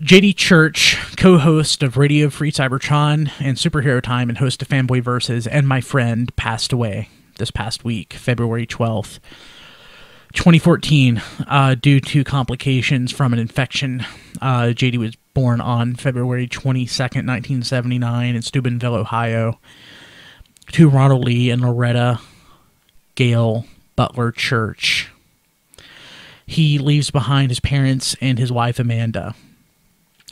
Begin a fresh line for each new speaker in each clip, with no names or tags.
JD Church, co-host of Radio Free Cybertron and Superhero Time and host of Fanboy Versus, and my friend passed away this past week, February 12th, 2014, due to complications from an infection. JD was born on February 22nd, 1979 in Steubenville, Ohio, to Ronald Lee and Loretta Gail Butler Church. He leaves behind his parents and his wife, Amanda.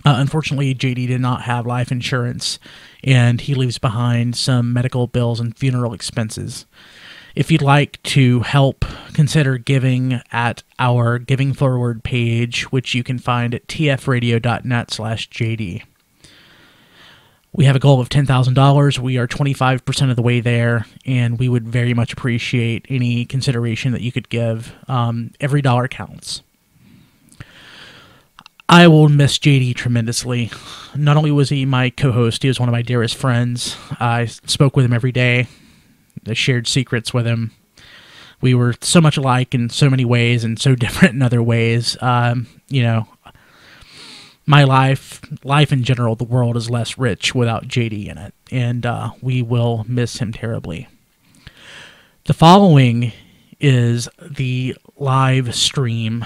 Unfortunately, JD did not have life insurance, and he leaves behind some medical bills and funeral expenses. If you'd like to help, consider giving at our Giving Forward page, which you can find at tfradio.net/JD. We have a goal of $10,000. We are 25% of the way there, and we would very much appreciate any consideration that you could give. Every dollar counts. I will miss JD tremendously. Not only was he my co-host, he was one of my dearest friends. I spoke with him every day. I shared secrets with him. We were so much alike in so many ways and so different in other ways. You know, my life in general, the world is less rich without JD in it, and we will miss him terribly. The following is the live stream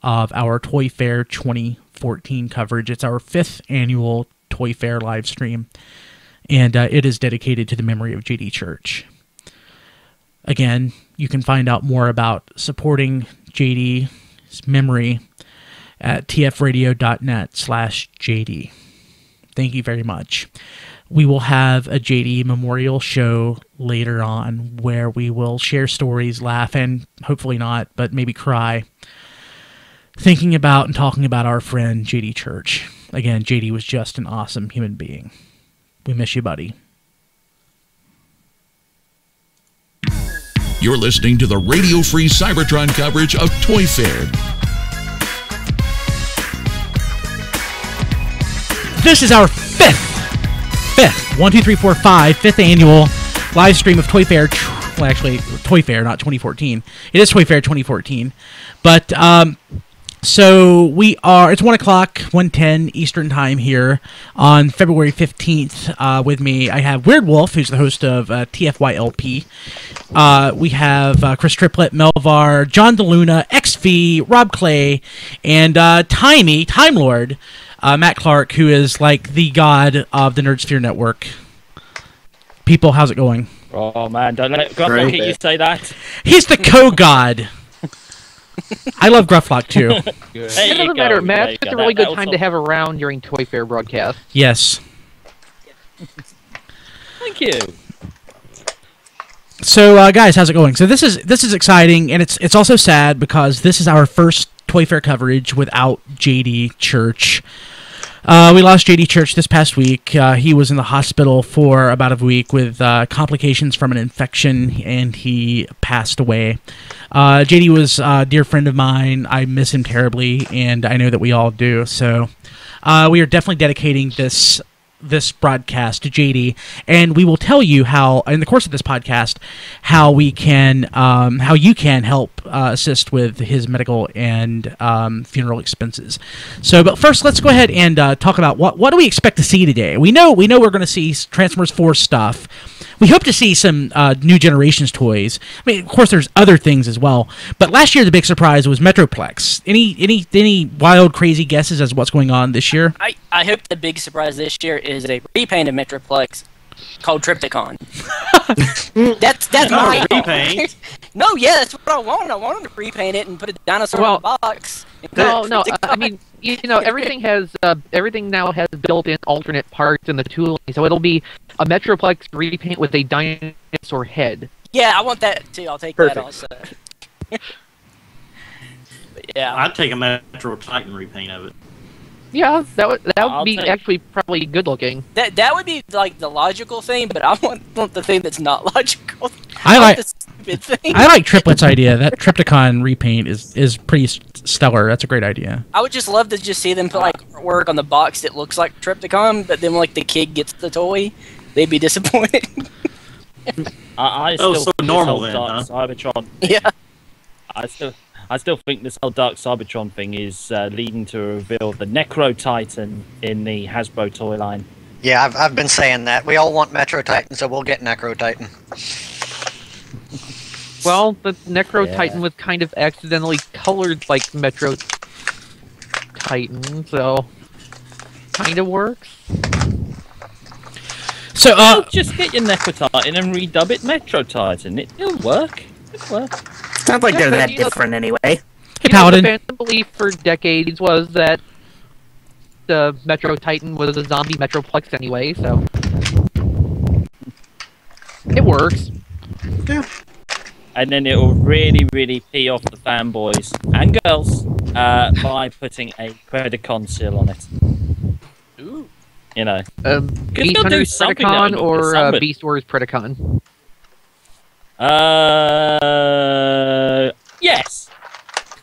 of our Toy Fair 2014 coverage. It's our 5th annual Toy Fair live stream, and it is dedicated to the memory of JD Church. Again, you can find out more about supporting JD's memory at tfradio.net/JD. Thank you very much. We will have a JD memorial show later on where we will share stories, laugh, and hopefully not, but maybe cry, thinking about and talking about our friend JD Church. Again, JD was just an awesome human being. We miss you, buddy.
You're listening to the Radio Free Cybertron coverage of Toy Fair.
This is our fifth, 5th annual live stream of Toy Fair. Well, actually, Toy Fair, not 2014. It is Toy Fair 2014. But, so we are, it's 1 o'clock, 1:10 Eastern Time here on February 15th. With me, I have Weird Wolf, who's the host of TFYLP. We have Chris Triplett, Melvar, John DeLuna, XV, Rob Clay, and Timey, Time Lord, Matt Clark, who is like the god of the Nerd Sphere Network. People, how's it going?
Oh man, don't let Grufflock hear you say that.
He's the co-god. I love Grufflock too.
It doesn't matter, Matt. It's a really good time to have around during Toy Fair broadcast.
Yes.
Thank you.
So, guys, how's it going? So this is exciting, and it's also sad because this is our first Toy Fair coverage without JD Church. We lost JD Church this past week. He was in the hospital for about a week with complications from an infection, and he passed away. JD was a dear friend of mine. I miss him terribly, and I know that we all do. So we are definitely dedicating this broadcast to JD, and we will tell you how, in the course of this podcast, how you can help assist with his medical and funeral expenses. So, but first, let's go ahead and talk about what do we expect to see today. We know we're going to see Transformers 4 stuff. We hope to see some new Generations toys. I mean, of course, there's other things as well. But last year, the big surprise was Metroplex. Any wild, crazy guesses as to what's going on this year?
I hope the big surprise this year is a repaint of Metroplex called Triptychon. that's my
repaint.
No, yeah, that's what I want. I want them to repaint it and put a dinosaur in the box.
No. I mean, everything now has built-in alternate parts in the tooling, so it'll be a Metroplex repaint with a dinosaur head.
Yeah, I want that too. I'll take that also. Yeah,
I'd take a Metro Titan repaint of it.
Yeah, that would be actually probably good looking.
That would be like the logical thing, but I want the thing that's not logical.
I like
the stupid thing.
I like Triplet's idea. That Triptychon repaint is pretty stellar. That's a great idea.
I would just love to just see them put like work on the box that looks like Triptychon, but then like the kid gets the toy, they'd be disappointed.
I still
so normal then, huh?
Cybertron.
Yeah.
I still think this whole Dark Cybertron thing is leading to a reveal of the Necro Titan in the Hasbro toy line.
Yeah, I've been saying that. We all want Metro Titan, so we'll get Necro Titan.
Well, the Necro Titan was kind of accidentally colored like Metro Titan, so kind of works.
So,
just get your Necro Titan and redub it Metro Titan. It'll work. It'll work.
Sounds like they're that different anyway.
hey,
The
Paladin.
fandom belief for decades was that the Metro Titan was a zombie Metroplex anyway, so it works.
Yeah.
And then it will really, really pee off the fanboys and girls by putting a Predacon seal on it.
Ooh.
You know.
Beast
they'll do
Hunter's
something
Predacon
that would
or
somebody-
Beast Wars Predacon?
Yes.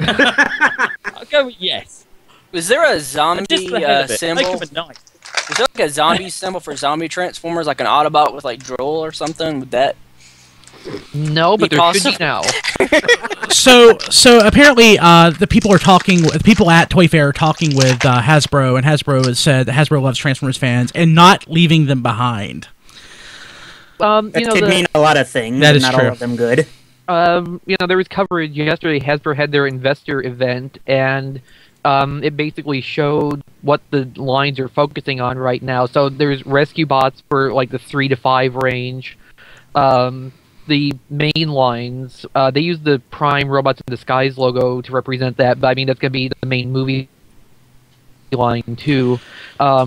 I'll go with yes.
Was there a zombie
Just the head of it. Make
symbol?
them a knife.
Was there like a zombie symbol for zombie transformers, like an Autobot with like drool or something? Would that?
No, but there should
Awesome.
be now.
So apparently, the people are talking. The people at Toy Fair are talking with Hasbro, and Hasbro has said that Hasbro loves Transformers fans and not leaving them behind.
That could mean a lot of things.
That is
not
true.
all of them good.
There was coverage yesterday. Hasbro had their investor event, and it basically showed what the lines are focusing on right now. So there's rescue bots for like the 3 to 5 range. The main lines, they use the Prime Robots in Disguise logo to represent that, but I mean that's going to be the main movie line too,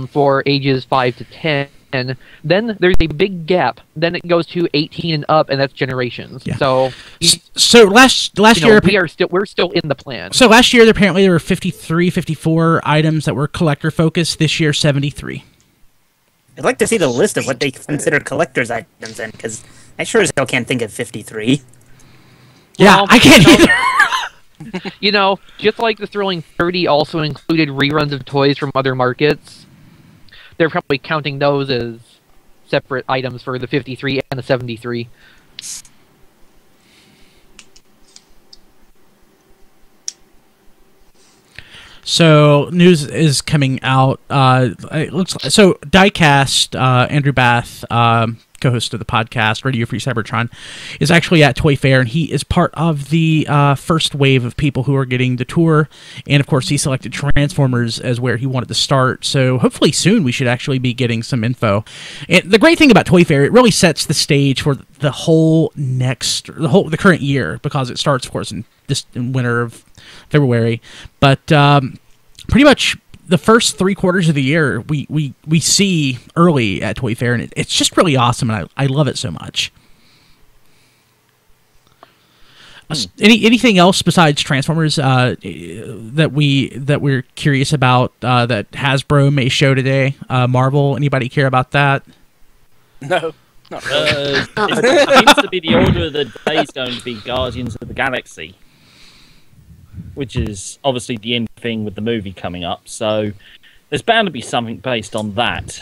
for ages 5 to 10. Then there's a big gap. Then it goes to 18 and up, and that's generations.
Yeah.
So,
So last year,
we're still in the plan.
so last year apparently there were 53, 54 items that were collector focused. This year, 73.
I'd like to see the list of what they consider collector's items in, because I sure as hell can't think of 53.
Yeah,
Well,
I can't
you know-
either.
Just like the Thrilling 30 also included reruns of toys from other markets, they're probably counting those as separate items for the 53 and the 73.
So news is coming out. It looks so. Diecast, Andrew Bath, co-host of the podcast Radio Free Cybertron, is actually at Toy Fair, and he is part of the first wave of people who are getting the tour. And of course, he selected Transformers as where he wanted to start. So hopefully soon we should actually be getting some info. And the great thing about Toy Fair, it really sets the stage for the current year, because it starts, of course, in winter of February, but pretty much the first 3 quarters of the year we see early at Toy Fair, and it's just really awesome, and I love it so much. Anything else besides Transformers that we're curious about that Hasbro may show today? Marvel, anybody care about that?
No. Not really.
It seems to be the order of the day is going to be Guardians of the Galaxy, which is obviously the end thing with the movie coming up. So there's bound to be something based on that.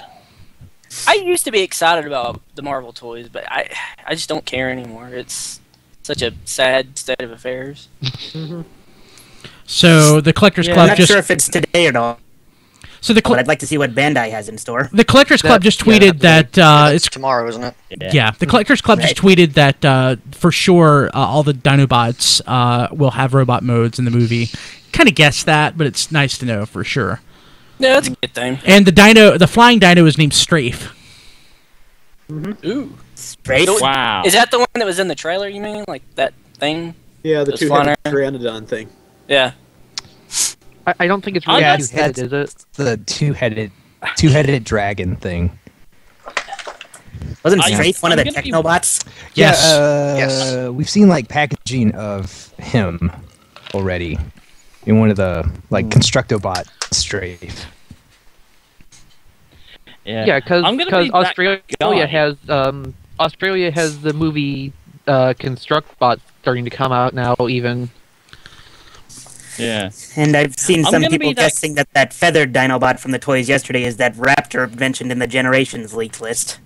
I used to be excited about the Marvel toys, but I just don't care anymore. It's such a sad state of affairs.
So the Collectors
I'm
Club
not sure if it's today or not.
So the
but I'd like to see what Bandai has in store.
The Collectors Club just tweeted that
it's tomorrow, isn't it?
Yeah, the Collectors Club just tweeted that for sure all the Dinobots will have robot modes in the movie. Kind of guessed that, but it's nice to know for sure.
Yeah, that's a good thing.
And the flying dino is named Strafe.
Ooh, Strafe.
Wow.
Is that the one that was in the trailer? You mean like that thing?
Yeah, the
That's flying
two-headed Pteranodon thing.
Yeah.
I don't think it's really two-headed, is it?
The two-headed dragon thing.
Wasn't Strafe one of the Technobots?
Yes. We've seen like packaging of him already in one of the like Constructobot Strafe.
Yeah, because Australia has the movie Constructbot starting to come out now. Even.
Yeah.
And I've seen
I'm
some
gonna
people
be that-
guessing that feathered Dinobot from the toys yesterday is that Raptor mentioned in the Generations leaked list.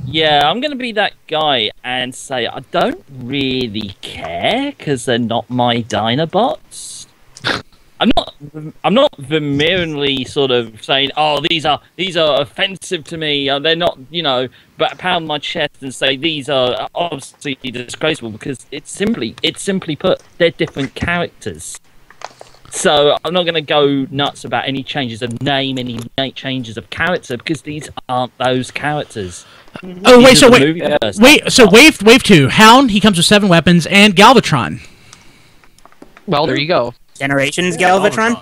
Yeah, I'm going to be that guy and say I don't really care because they're not my Dinobots. I'm not vehemently sort of saying, "Oh, these are offensive to me." They're not, but pound my chest and say these are obviously disgraceful because it's simply put, they're different characters. So I'm not going to go nuts about any changes of name, any changes of character because these aren't those characters.
Oh wait,
So
wave 2, Hound. He comes with 7 weapons and Galvatron.
Well, there you go.
Generations Galvatron?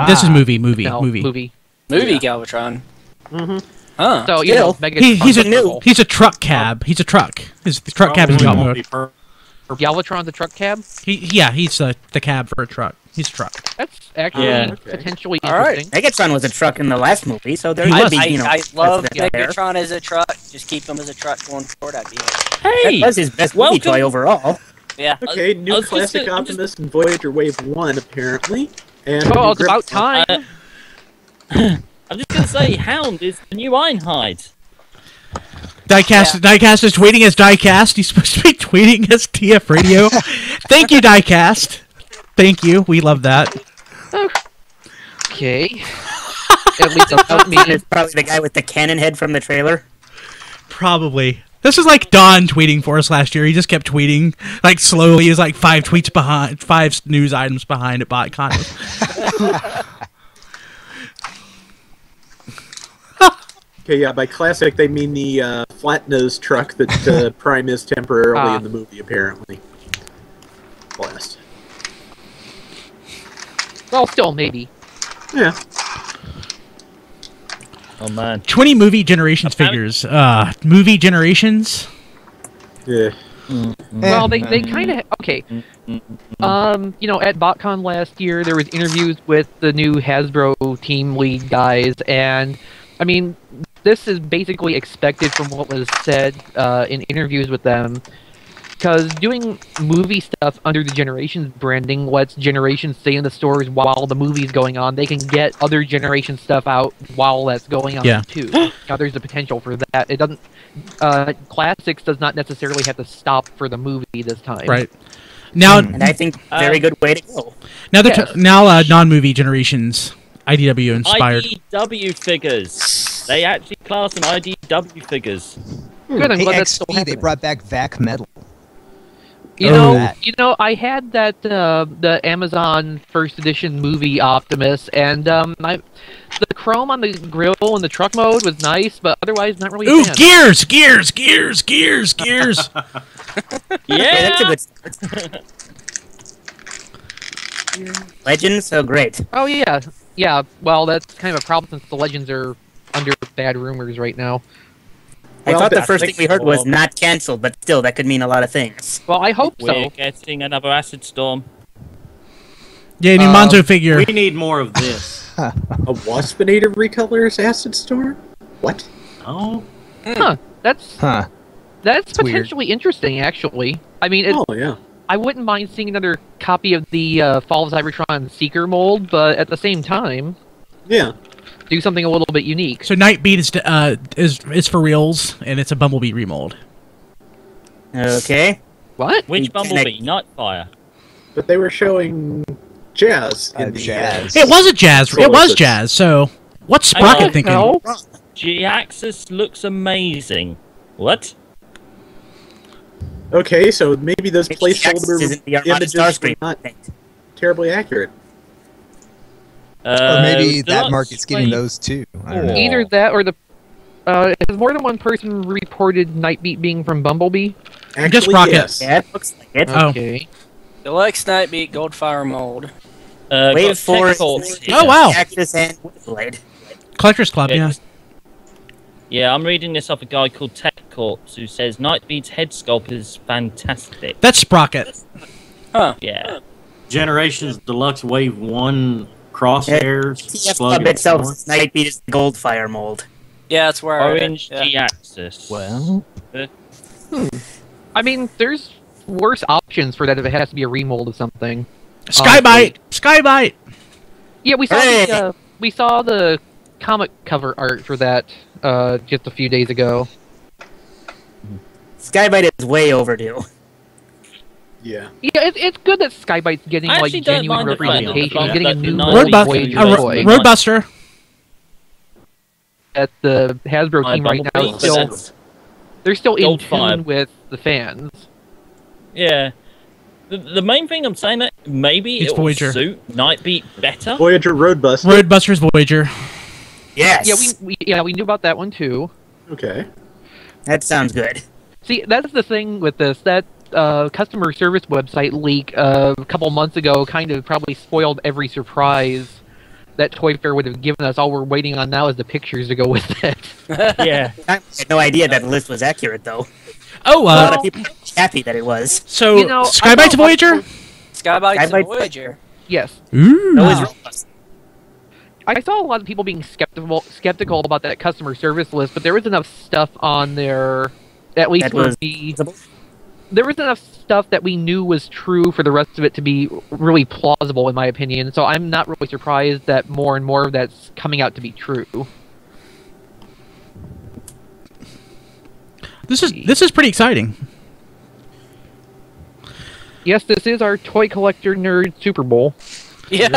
This is movie.
No, movie.
Galvatron.
Mm-hmm.
Huh.
So
Megatron.
he's a truck cab. He's a truck. His truck cab is got mode.
Galvatron's a truck cab?
He's the cab for a truck. He's a truck.
That's actually potentially interesting.
Megatron was a truck in the last movie, so there
He
might
was.
be,
I love
there.
Megatron as a truck. Just keep him as a truck going forward. I'd be happy.
Hey,
That was his best movie toy overall.
Yeah.
Okay,
I
new
was
classic Optimus and Voyager Wave 1, apparently. And
Oh, it's about time.
I'm just going to say, Hound is the new Ironhide.
Diecast is tweeting as Diecast. He's supposed to be tweeting as TF Radio. Thank you, Diecast. Thank you. We love that.
Okay. At least about me.
It's probably the guy with the cannon head from the trailer.
Probably. This is like Don tweeting for us last year. He just kept tweeting, like, slowly. He's like 5 tweets behind, 5 news items behind at BotCon.
Okay, yeah, by classic they mean the flat-nosed truck that Prime is temporarily in the movie, apparently. Blast.
Well, still, maybe.
Yeah.
Oh, man.
20 movie generations figures. Movie generations?
Yeah.
Well, they kind of... Okay. At BotCon last year, there was interviews with the new Hasbro team lead guys, and, I mean, this is basically expected from what was said in interviews with them, because doing movie stuff under the Generations branding lets Generations stay in the stores while the movie's going on. They can get other Generation stuff out while that's going on, too. Now, there's the potential for that. It doesn't... Classics does not necessarily have to stop for the movie this time.
Right. Now,
And I think very good way to go.
Now, non-movie generations, IDW inspired.
IDW figures. They actually class an IDW figures.
Good, I'm glad that's still
AXP, they
happening.
brought back Vac Metal.
You know, I had that the Amazon first edition movie Optimus, and the chrome on the grill and the truck mode was nice, but otherwise not really.
Ooh,
a fan.
gears!
Yeah!
That's a good start. Legends, so great.
Oh yeah. Well, that's kind of a problem since the Legends are under bad rumors right now.
I
Well,
thought the
that
first thing
makes
we heard was
sense.
not cancelled, but still, that could mean a lot of things.
Well, I hope
We're
so.
getting another Acid Storm.
Yeah, new Monzo figure.
We need more of this. A Waspinator recolors Acid Storm? What?
Oh.
Huh? That's
Huh.
that's
It's weird.
potentially interesting, actually. I mean,
Oh, yeah.
I wouldn't mind seeing another copy of the Fall of Cybertron Seeker mold, but at the same time,
Yeah.
do something a little bit unique.
So Nightbeat is for reals, and it's a Bumblebee remold.
Okay.
What?
Which Bumblebee? Nightfire.
But they were showing Jazz in the
Jazz.
It was a Jazz. It was
Solar
Jazz. So what's
Hang on.
Sprocket thinking?
No.
G-Axis looks amazing. What?
Okay, so maybe those
Maybe
placeholder
isn't the Armada
images were
Starscream
not
thing.
terribly accurate.
Or maybe that
Deluxe
market's getting
Wave.
those too. I don't know.
Either that or the. Has more than one person reported Nightbeat being from Bumblebee?
Actually,
Just Rocket.
yes.
Yeah, it looks like it.
Oh.
Okay.
Deluxe Nightbeat Goldfire mold.
Wave
got
4
Tech Corps
is
here.
Oh, wow.
Axis and Blade.
Collectors Club, yeah.
Yeah, I'm reading this off a guy called Tech Corps who says Nightbeat's head sculpt is fantastic.
That's Sprocket.
Yeah.
Generations Deluxe Wave 1 crosshairs.
TF
slug
Club
and
itself,
more.
Nightbeat is the Goldfire mold.
Yeah, that's where
Orange
yeah.
G-Axis.
Well,
I mean, there's worse options for that if it has to be a remold of something.
Sky-Byte. Sky-Byte.
Yeah, we saw
Hey!
the comic cover art for that just a few days ago.
Sky-Byte is way overdue.
Yeah.
Yeah, it's good that Sky-Byte's getting
I
like
actually don't
genuine
mind the fact
representation.
that
He's getting a
the
new
Nightwing
Voyager
Voyager
toy.
Roadbuster.
That the Hasbro team right now is still they're still in
Gold
tune
Fire.
with the fans.
Yeah. The main thing I'm saying that maybe
It's
it will
Voyager.
suit Nightbeat better.
Voyager Roadbuster.
Roadbuster's Voyager.
Yes.
Yeah, we knew about that one too.
Okay.
That sounds good.
See, that's the thing with this. That customer service website leak a couple months ago kind of probably spoiled every surprise that Toy Fair would have given us. All we're waiting on now is the pictures to go with it.
Yeah.
I had no idea that list was accurate, though.
Oh,
A lot of people were happy that it was.
so
You know,
Sky-Byte's
I know-
Voyager?
Sky-Byte's a
Sky-Byte-
Voyager.
Yes.
Ooh.
No, it's Roadbuster.
I saw a lot of people being skeptical about that customer service list, but there was enough stuff on there, at least
That
for
was
me. There was enough stuff that we knew was true for the rest of it to be really plausible, in my opinion. So I'm not really surprised that more and more of that's coming out to be true.
This is pretty exciting.
Yes, this is our toy collector nerd Super Bowl.
Yeah.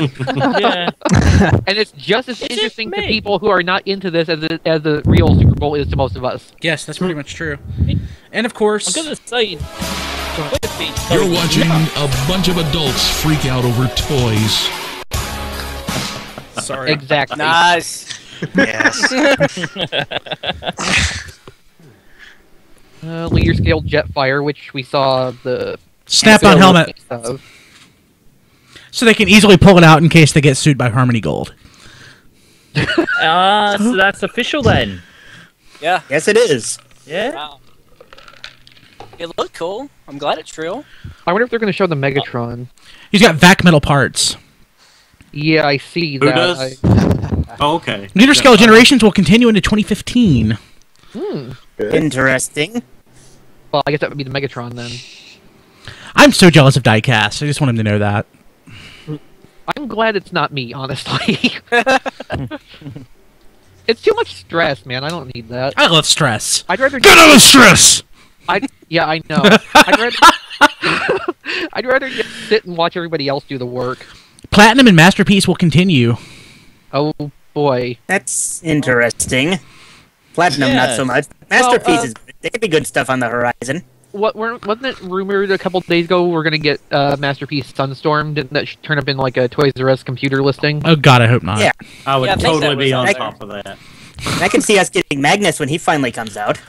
Yeah.
And it's just as
It's
interesting
just
to
me.
people who are not into this as the real Super Bowl is to most of us.
Yes, that's pretty much true. And of course,
I'm gonna say
You're watching a bunch of adults freak out over toys.
sorry.
Exactly.
Nice.
Yes.
Leader scale Jetfire, which we saw the
Snap-on helmet,
of.
so they can easily pull it out in case they get sued by Harmony Gold.
so that's official then.
Yeah.
Yes, it is.
Yeah.
Wow. It looked cool. I'm glad it's real.
I wonder if they're going to show the Megatron.
He's got vac metal parts.
Yeah, I see
Who
that.
does? Oh, okay.
Leader scale generations will continue into 2015.
Good.
Interesting.
Well, I guess that would be the Megatron then.
I'm so jealous of Diecast. I just want him to know that.
I'm glad it's not me, honestly. It's too much stress, man. I don't need that.
I love stress.
I'd rather
Get out of stress!
yeah, I know. I'd rather just sit and watch everybody else do the work.
Platinum and Masterpiece will continue.
Oh boy.
That's interesting. Platinum, not so much.
Well,
Masterpiece is good. There could be good stuff on the horizon.
Wasn't it rumored a couple days ago we're gonna get Masterpiece Sunstorm? Didn't that turn up in like a Toys R Us computer listing?
Oh god, I hope not.
Yeah.
I would
Yeah, I think
totally
that
be
was
on
on
top of that.
And I can see us getting Magnus when he finally comes out.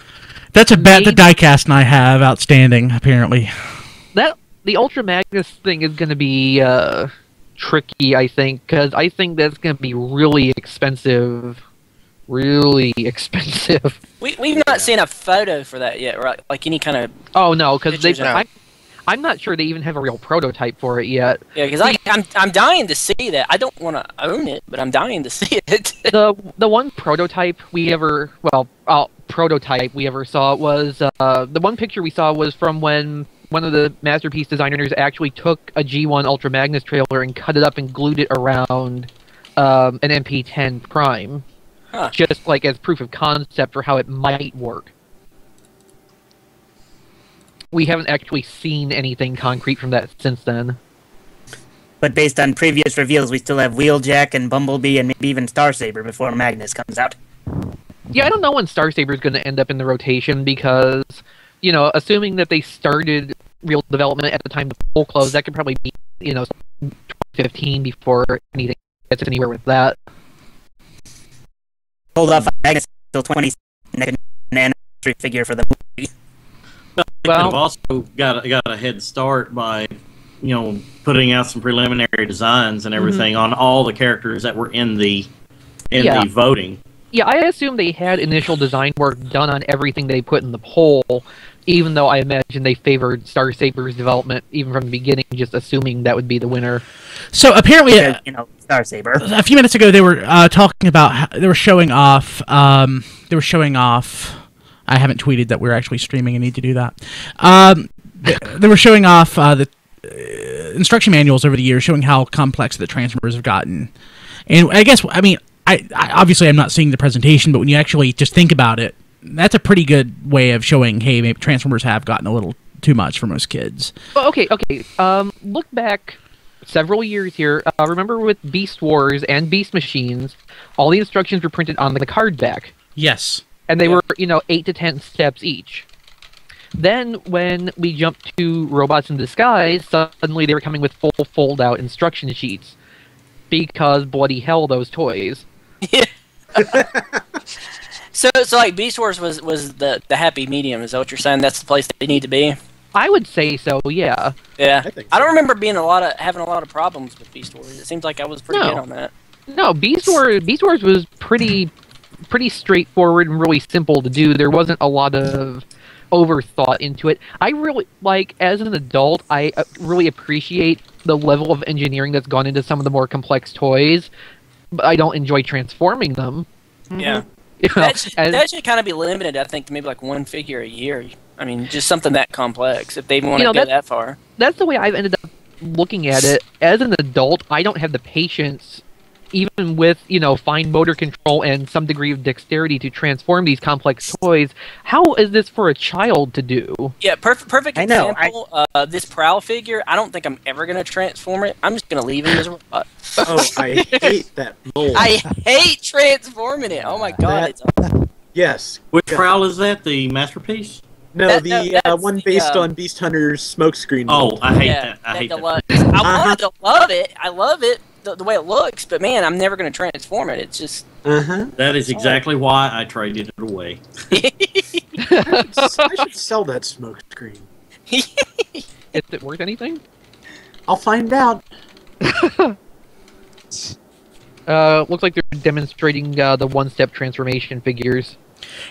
That's a bet that
Maybe-
Diecast and I have outstanding, apparently.
The Ultra Magnus thing is gonna be tricky, I think, because I think that's gonna be really expensive. Really expensive.
We've not seen a photo for that yet, right? Like any kind of
Oh no, because
Pictures out.
I'm not sure they even have a real prototype for it yet.
yeah. Because I'm dying to see that. I don't want to own it, but I'm dying to see it.
The one prototype we ever saw was the one picture we saw was from when one of the Masterpiece designers actually took a G1 Ultra Magnus trailer and cut it up and glued it around an MP10 Prime,
Huh.
just like as proof of concept for how it might work. We haven't actually seen anything concrete from that since then.
But based on previous reveals, we still have Wheeljack and Bumblebee and maybe even Starsaber before Magnus comes out.
Yeah, I don't know when Star Saber is going to end up in the rotation because, you know, assuming that they started real development at the time the poll closed, that could probably be, 2015 before anything gets anywhere with that.
Hold off on Magnus until 20 an anniversary figure for the movie.
They could have also got a head start by, putting out some preliminary designs and everything on all the characters that were in the voting.
Yeah, I assume they had initial design work done on everything they put in the poll, even though I imagine they favored Star Saber's development even from the beginning, just assuming that would be the winner.
So apparently,
Starsaber.
A few minutes ago, they were talking about they were showing off. I haven't tweeted that we're actually streaming. I need to do that. They were showing off the instruction manuals over the years, showing how complex the transformers have gotten. And I obviously I'm not seeing the presentation, but when you actually just think about it, that's a pretty good way of showing, hey, maybe Transformers have gotten a little too much for most kids.
Oh, okay. Look back several years here. Remember with Beast Wars and Beast Machines, all the instructions were printed on the card back.
Yes.
And they were, 8 to 10 steps each. Then, when we jumped to Robots in Disguise, suddenly they were coming with full fold-out instruction sheets. Because bloody hell, those toys.
Yeah. So like Beast Wars was the happy medium. Is that what you're saying? That's the place they need to be.
I would say so. Yeah.
Yeah.
I think
I
so.
don't remember having a lot of problems with Beast Wars. It seems like I was pretty good on that.
No, Beast Wars was pretty straightforward and really simple to do. There wasn't a lot of overthought into it. I really, as an adult, I really appreciate the level of engineering that's gone into some of the more complex toys, but I don't enjoy transforming them.
Yeah.
You know,
that should kind of be limited, I think, to maybe like one figure a year. I mean, just something that complex, if they want to go that far.
That's the way I've ended up looking at it. As an adult, I don't have the patience, even with, fine motor control and some degree of dexterity to transform these complex toys. How is this for a child to do?
Yeah, perfect example. This Prowl figure, I don't think I'm ever going to transform it. I'm just going to leave him as a robot.
Oh, I hate that mold.
I hate transforming it. Oh my god.
Yes.
Which Prowl is that? The Masterpiece?
No,
that's
one based on Beast Hunter's smokescreen.
Oh, I hate that. I hate
Deluxe.
that.
I wanted to love it. I love it, the way it looks, but man, I'm never going to transform it. It's just...
That is exactly why I traded it away.
I should sell that smokescreen.
Is it worth anything?
I'll find out.
Looks like they're demonstrating the one-step transformation figures.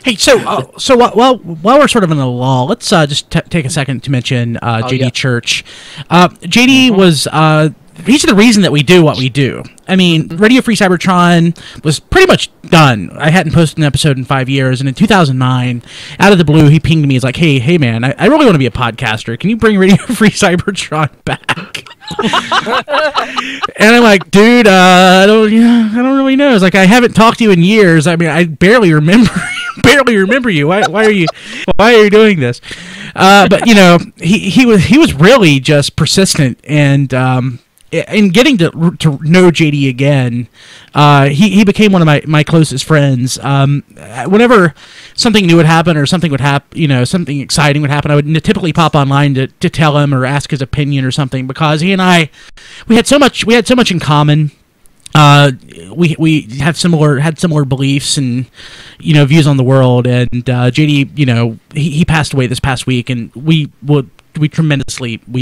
Hey, so while we're sort of in the lull, let's just take a second to mention JD Church. JD was he's the reason that we do what we do. I mean, Radio Free Cybertron was pretty much done. I hadn't posted an episode in 5 years, and in 2009, out of the blue, he pinged me. He's like, "Hey, man, I really want to be a podcaster. Can you bring Radio Free Cybertron back?" And I'm like, "Dude, I don't really know." It's like, I haven't talked to you in years. I mean, I barely remember you. Why are you doing this? But he was really just persistent, and in getting to know JD again, he became one of my closest friends. Whenever something new would happen or something would happen, something exciting would happen, I would typically pop online to tell him or ask his opinion or something, because he and I, we had so much in common. We had similar beliefs and views on the world, and JD, he passed away this past week, and we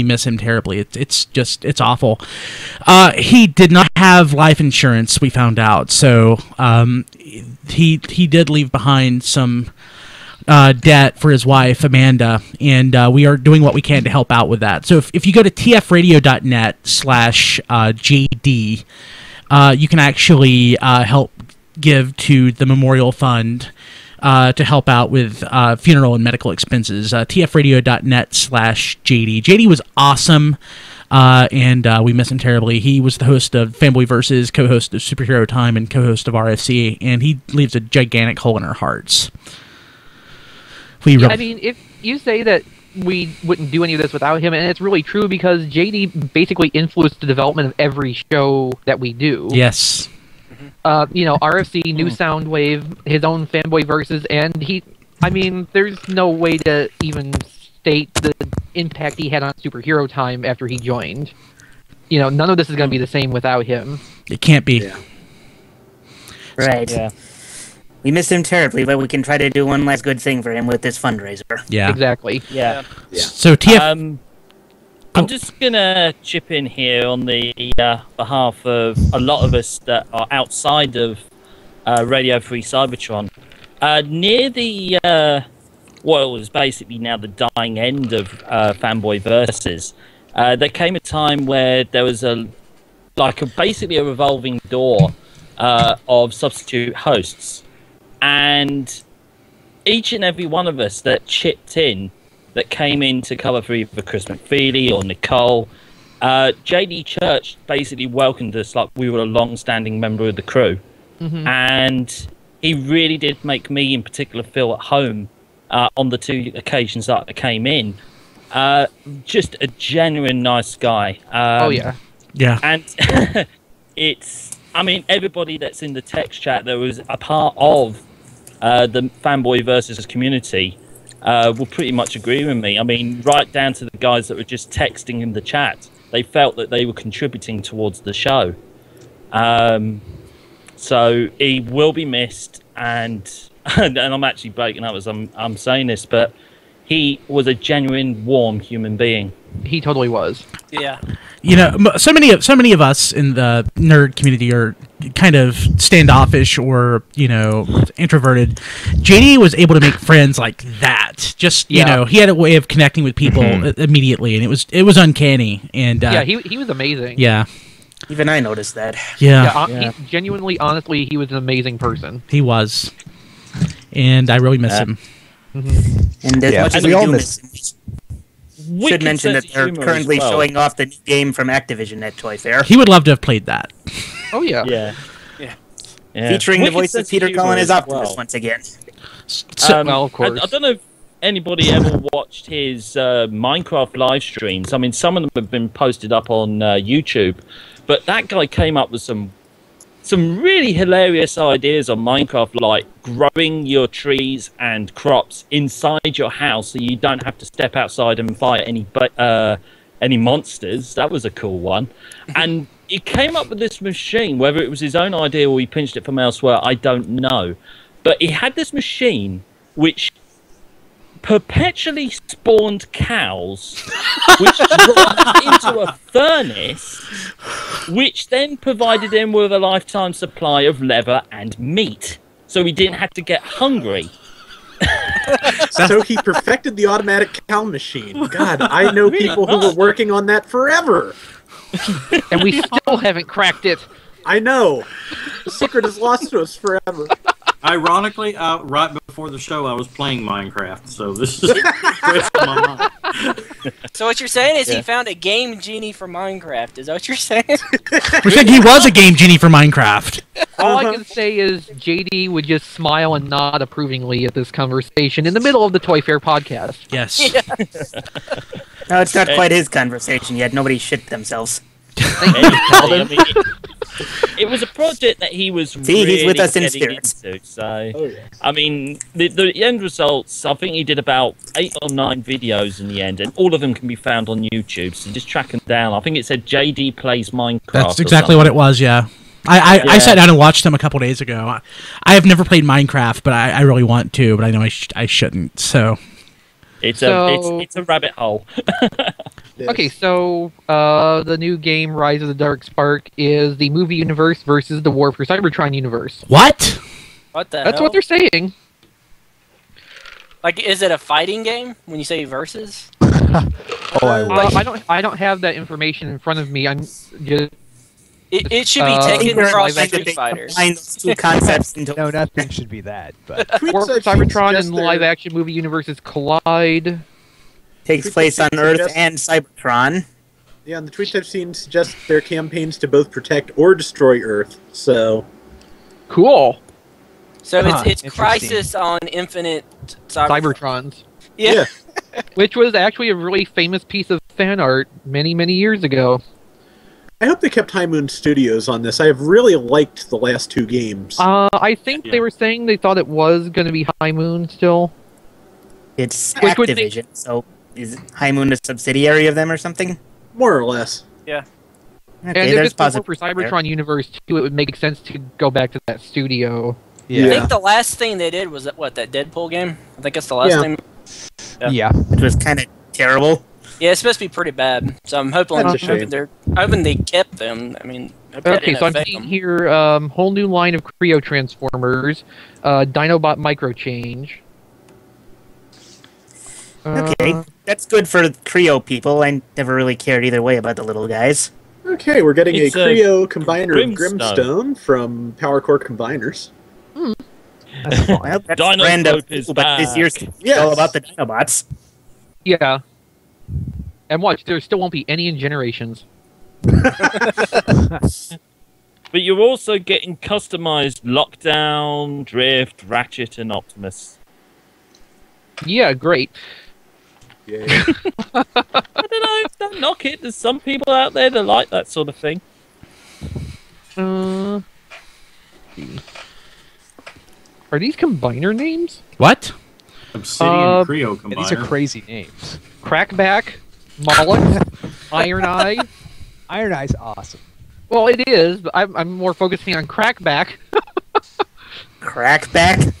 miss him terribly. It's awful. He did not have life insurance, we found out, so he did leave behind some debt for his wife Amanda, and we are doing what we can to help out with that. So if you go to tfradio.net/JD, you can actually help give to the Memorial Fund to help out with funeral and medical expenses. tfradio.net/JD. JD was awesome, and we miss him terribly. He was the host of Fanboy Versus, co-host of Superhero Time, and co-host of RFC, and he leaves a gigantic hole in our hearts.
I mean, if you say that we wouldn't do any of this without him, and it's really true, because JD basically influenced the development of every show that we do.
Yes.
RFC, New Soundwave, his own Fanboy Versus, and there's no way to even state the impact he had on Superhero Time after he joined. None of this is going to be the same without him.
It can't be.
Yeah.
Right.
Yeah.
We miss him terribly, but we can try to do one last good thing for him with this fundraiser.
Yeah.
Exactly.
Yeah.
So
I'm just gonna chip in here on the behalf of a lot of us that are outside of Radio Free Cybertron. Near the what was basically now the dying end of Fanboy Versus, there came a time where there was basically a revolving door of substitute hosts, and each and every one of us that chipped in, that came in to cover for either Chris McFeely or Nicole, JD Church basically welcomed us like we were a long-standing member of the crew. and he really did make me, in particular, feel at home on the 2 occasions that I came in. Just a genuine nice guy.
Yeah.
And I mean, everybody that's in the text chat that was a part of the Fanboy Versus community will pretty much agree with me. I mean, right down to the guys that were just texting in the chat. They felt that they were contributing towards the show. So he will be missed, and I'm actually breaking up as I'm saying this, but he was a genuine, warm human being.
He totally was.
Yeah.
You know, so many of us in the nerd community are kind of standoffish or, you know, introverted. JD was able to make friends like that. Just, you know, he had a way of connecting with people immediately, and it was uncanny. And
yeah, he was amazing.
Yeah.
Even I noticed that.
Yeah.
He, genuinely, honestly, he was an amazing person.
He was. And I really miss him.
And as much as we all miss him, should mention that they're currently showing off the new game from Activision at Toy Fair.
He would love to have played that.
Oh, yeah.
Yeah.
Featuring the voice of Peter Cullen as Optimus once again.
So,
well, of course.
I don't know if anybody ever watched his Minecraft live streams. I mean, some of them have been posted up on YouTube, but that guy came up with some really hilarious ideas on Minecraft, like growing your trees and crops inside your house so you don't have to step outside and fight any monsters. That was a cool one. And he came up with this machine, whether it was his own idea or he pinched it from elsewhere, I don't know. But he had this machine which perpetually spawned cows, which dropped into a furnace, which then provided him with a lifetime supply of leather and meat, so he didn't have to get hungry.
So he perfected the automatic cow machine. God, I know people who were working on that forever.
And we still haven't cracked it.
I know. The secret is lost to us forever.
Ironically, right before the show, I was playing Minecraft, so this is fresh in my mind.
So what you're saying is he found a game genie for Minecraft. Is that what you're saying?
We're saying he was a game genie for Minecraft.
All I can say is JD would just smile and nod approvingly at this conversation in the middle of the Toy Fair podcast.
Yes.
No, it's not quite his conversation yet. Nobody shit themselves.
I mean, it was a project that he was
he's with us in
getting
spirit.
into. So, I mean, the end results, I think he did about 8 or 9 videos in the end, and all of them can be found on YouTube, so just track them down. I think it said JD Plays Minecraft.
That's exactly what it was, yeah. I sat down and watched them a couple days ago. I have never played Minecraft, but I really want to, but I know I shouldn't, so...
It's a rabbit hole.
Okay, so the new game, Rise of the Dark Spark, is the movie universe versus the War for Cybertron universe.
What?
What the
That's
hell?
what they're saying.
Like, is it a fighting game when you say versus?
I don't have that information in front of me. I'm just...
It should be Tekken Cross Street Fighters.
Those two concepts into
No, nothing should be that. But
War for Cybertron and live-action movie universes collide.
Takes place on Earth and Cybertron.
Yeah, and the tweets I've seen suggest their campaigns to both protect or destroy Earth, so...
Cool.
So it's Crisis on Infinite
Cybertrons.
Yeah.
Which was actually a really famous piece of fan art many, many years ago.
I hope they kept High Moon Studios on this. I have really liked the last 2 games.
I think they were saying they thought it was going to be High Moon still.
It's Activision, so is High Moon a subsidiary of them or something?
More or less.
Yeah.
And
Okay,
if
there's
it's more for
positive
Cybertron
there.
universe too, it would make sense to go back to that studio.
I think the last thing they did was that Deadpool game. I think that's the last thing.
Yeah.
Which was kind of terrible.
Yeah, it's supposed to be pretty bad. So I'm hoping they kept them. I mean,
okay, so I'm seeing here whole new line of Creo Transformers, Dinobot Micro Change.
Okay, that's good for Creo people. I never really cared either way about the little guys.
Okay, we're getting
It's
a Creo combiner of Grimstone from Power Core Combiners.
Well, that's random, but this year's all about the Dinobots.
Yeah. And watch, there still won't be any in Generations.
But you're also getting customized Lockdown, Drift, Ratchet, and Optimus.
Yeah, great.
Yeah.
I don't know, don't knock it. There's some people out there that like that sort of thing.
Are these combiner names?
What?
Obsidian Creo Combiner.
Yeah, these are crazy names.
Crackback, Moloch, Iron Eye.
Iron Eye's awesome.
Well, it is, but I'm more focusing on Crackback.
Crackback?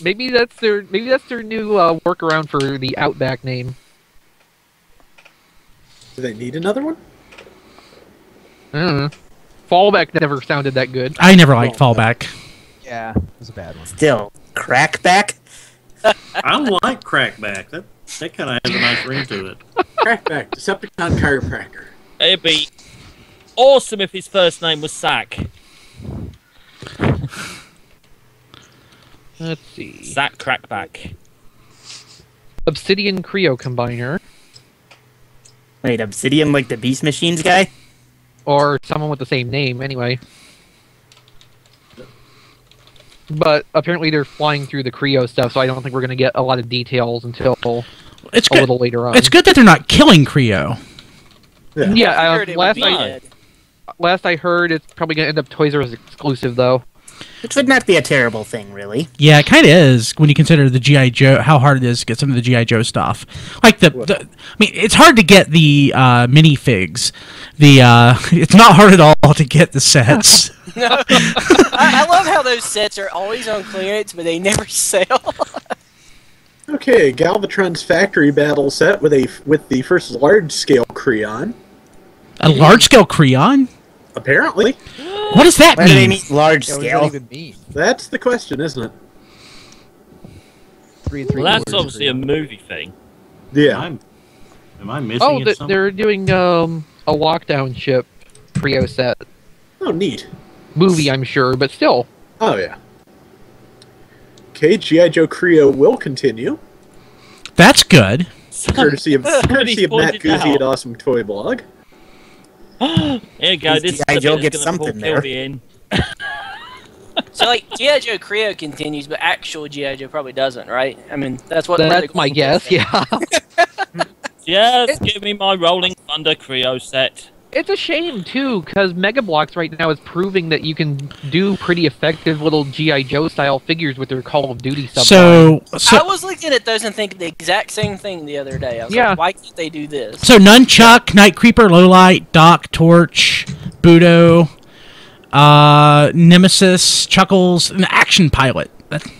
Maybe that's their new workaround for the Outback name.
Do they need another one?
I don't know. Fallback never sounded that good.
I never liked Fallback.
Yeah, it was a bad one.
Still, Crackback?
I like Crackback. That kind of has a nice ring to it.
Crackback, Decepticon chiropractor.
It'd be awesome if his first name was Sack.
Let's see.
Sack Crackback.
Obsidian Creo Combiner.
Wait, Obsidian like the Beast Machines guy?
Or someone with the same name, anyway. But apparently they're flying through the Creo stuff, so I don't think we're going to get a lot of details until a little later on.
It's good that they're not killing Creo.
Yeah,
last
I heard, it's probably going to end up Toys R Us exclusive, though.
Which would not be a terrible thing, really.
Yeah, it kind of is when you consider the G.I. Joe, how hard it is to get some of the G.I. Joe stuff. Like I mean, it's hard to get the minifigs. It's not hard at all to get the sets.
I love how those sets are always on clearance, but they never sell.
Okay, Galvatron's factory battle set with the first large-scale Creon.
A large-scale Creon?
Apparently.
What does that
Why
mean?
do they mean large
What does
scale?
that even mean?
That's the question, isn't it?
3 and 3
Well, that's
quarters
obviously a
Creon.
movie thing.
Yeah.
Am I missing
Oh,
it somewhere?
they're doing a lockdown ship Creo set.
Oh, neat.
Movie, I'm sure, but still.
Oh, yeah. Okay, G.I. Joe Creo will continue.
That's good.
Courtesy of Matt
pointed
Guzzi
out.
at Awesome Toy Blog.
Here you go. This
G.I. Joe
is
gets
gonna pull
something there.
Kilby in.
So, like, G.I. Joe Creo continues, but actual G.I. Joe probably doesn't, right? I mean, that's what...
That's my guess, yeah.
Just give me my Rolling Thunder Creo set.
It's a shame, too, because Mega Bloks right now is proving that you can do pretty effective little G.I. Joe-style figures with their Call of Duty subline.
So
I was looking at those and thinking the exact same thing the other day. I was
Yeah.
like, why can't they do this?
So Nunchuck, Night Creeper, Lowlight, Doc, Torch, Budo, Nemesis, Chuckles, and Action Pilot.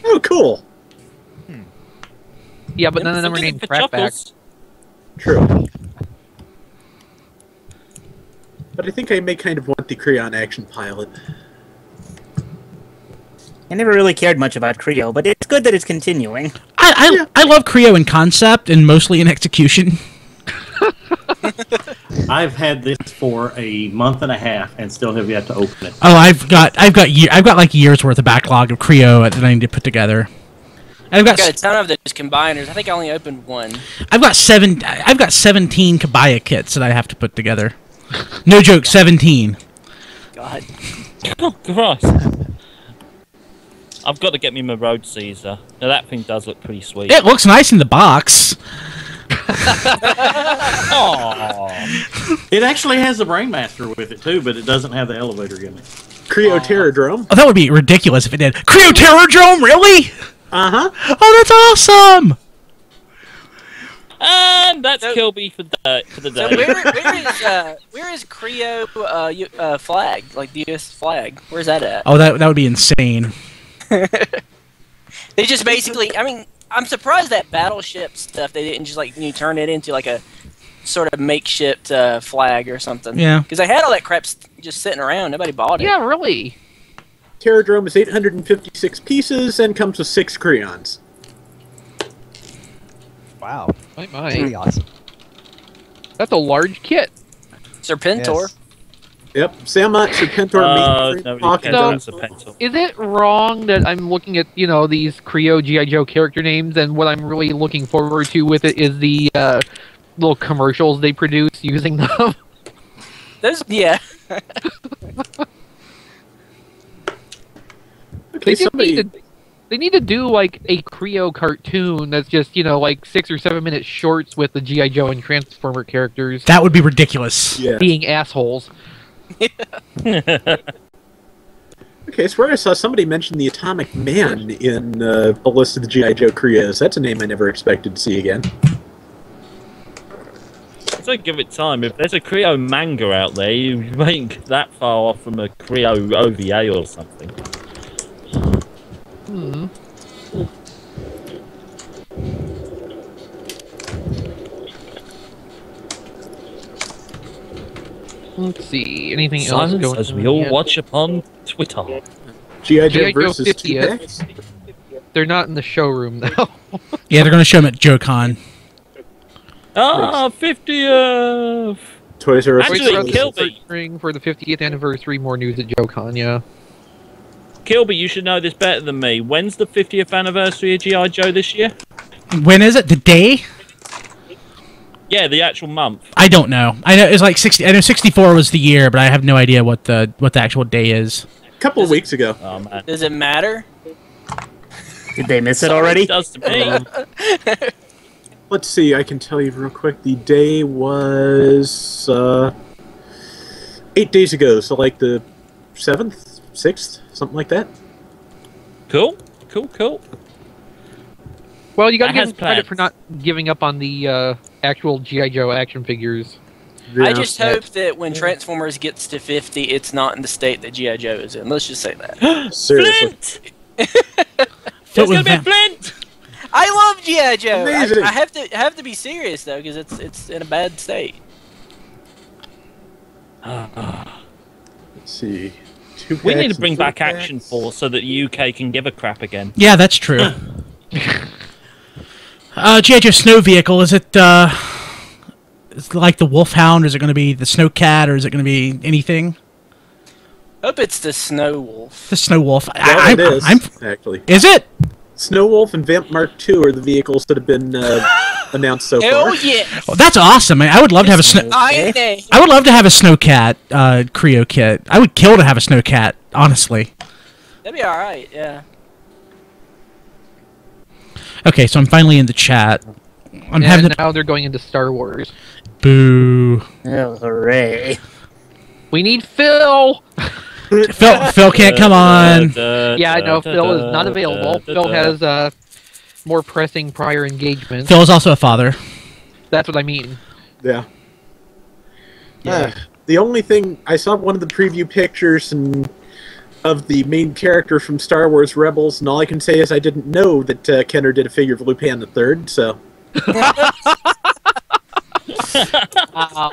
Oh, cool.
Yeah, but none of them are
Forget
named
the
Crackback.
Chuckles.
True. But I think I may kind of want the Creon Action Pilot.
I never really cared much about Creo, but it's good that it's continuing.
I love Creo in concept and mostly in execution.
I've had this for a month and a half and still have yet to open it.
Oh, I've got like years worth of backlog of Creo that I need to put together. I've got
Got a ton of those combiners. I think I only opened one.
I've got 17 Kabaya kits that I have to put together. No joke, 17.
God.
Oh, Christ. I've got to get me my Road Caesar. Now, that thing does look pretty sweet.
It looks nice in the box.
Aww.
It actually has the Brainmaster with it too, but it doesn't have the elevator gimmick.
Creo Terradrome.
Oh, that would be ridiculous if it did. Creo Terradrome, really?
Uh-huh.
Oh, that's awesome!
And that's Kilby for the
So
day.
where is Creo flag? Like the US flag? Where's that at?
Oh, that would be insane.
They just basically, I mean, I'm surprised that battleship stuff, they didn't just like turn it into like a sort of makeshift flag or something.
Yeah.
Because they had all that crap just sitting around. Nobody bought it.
Yeah, really.
Terradrome is 856 pieces and comes with 6 Creons.
Wow.
My.
That's pretty awesome.
That's a large kit.
Serpentor.
Yes.
Yep. Samont, Serpentor,
Nobody
Hawk,
cares
No.
about the pencil.
Is it wrong that I'm looking at, these Creo G.I. Joe character names, and what I'm really looking forward to with it is the little commercials they produce using them?
Yeah.
Okay,
They need to do like a Creo cartoon that's just, like 6 or 7 minute shorts with the G.I. Joe and Transformer characters
That would be ridiculous.
Yeah.
being assholes.
Okay, I swear I saw somebody mention the Atomic Man in the list of the G.I. Joe Creos. That's a name I never expected to see again.
So give it time. If there's a Creo manga out there, you ain't that far off from a Creo OVA or something.
Let's see. Anything else
Silence
going
as
on
we all
yet?
watch upon Twitter.
G.I. Joe
G.I. Joe
versus
50th.
2Packs?
They're not in the showroom though.
Yeah, they're going to show them at JoeCon.
Ah, 50th!
Toys R Us.
Actually, Kilby.
For the 50th anniversary, more news at JoeCon, yeah.
Kilby, you should know this better than me. When's the 50th anniversary of G.I. Joe this year?
When is it? The day?
Yeah, the actual month.
I don't know. I know it's like 60. I know 64 was the year, but I have no idea what the actual day is.
A couple of weeks ago.
Oh, man.
Does it matter?
Did they miss it already?
It does to me.
Let's see, I can tell you real quick. The day was 8 days ago, so like the 7th, 6th, something like that.
Cool. Cool, cool.
Well, you gotta
That
give
has
them credit
plans.
for not giving up on the actual G.I. Joe action figures.
Yeah.
I just hope that when Transformers gets to 50, it's not in the state that G.I. Joe is in. Let's just say that.
Seriously.
Flint! There's gonna be a Flint!
I love G.I. Joe.
Amazing.
I have to be serious though, because it's in a bad state.
Let's see.
We need to bring back Action Force so that the UK can give a crap again.
Yeah, that's true. G.I. Joe Snow Vehicle, is it is it like the Wolfhound, or is it going to be the Snowcat, or is it going to be anything?
Hope it's the Snow Wolf.
The Snow Wolf.
Well, it is, actually.
Is it?
Snow Wolf and Vamp Mark II are the vehicles that have been announced so
Hell
far.
yeah!
Oh, that's awesome. I would love to have a snow.
I
would love to have a Snowcat Creo kit. I would kill to have a Snowcat, honestly.
That'd be alright, yeah.
Okay, so I'm finally in the chat. I'm having
And now they're going into Star Wars.
Boo.
Oh, hooray.
We need Phil!
Phil can't come on.
Yeah, I know Phil is not available. Phil has more pressing prior engagements.
Phil is also a father.
That's what I mean.
Yeah. The only thing I saw one of the preview pictures and of the main character from Star Wars Rebels, and all I can say is I didn't know that Kenner did a figure of Lupin III. So.
Wow.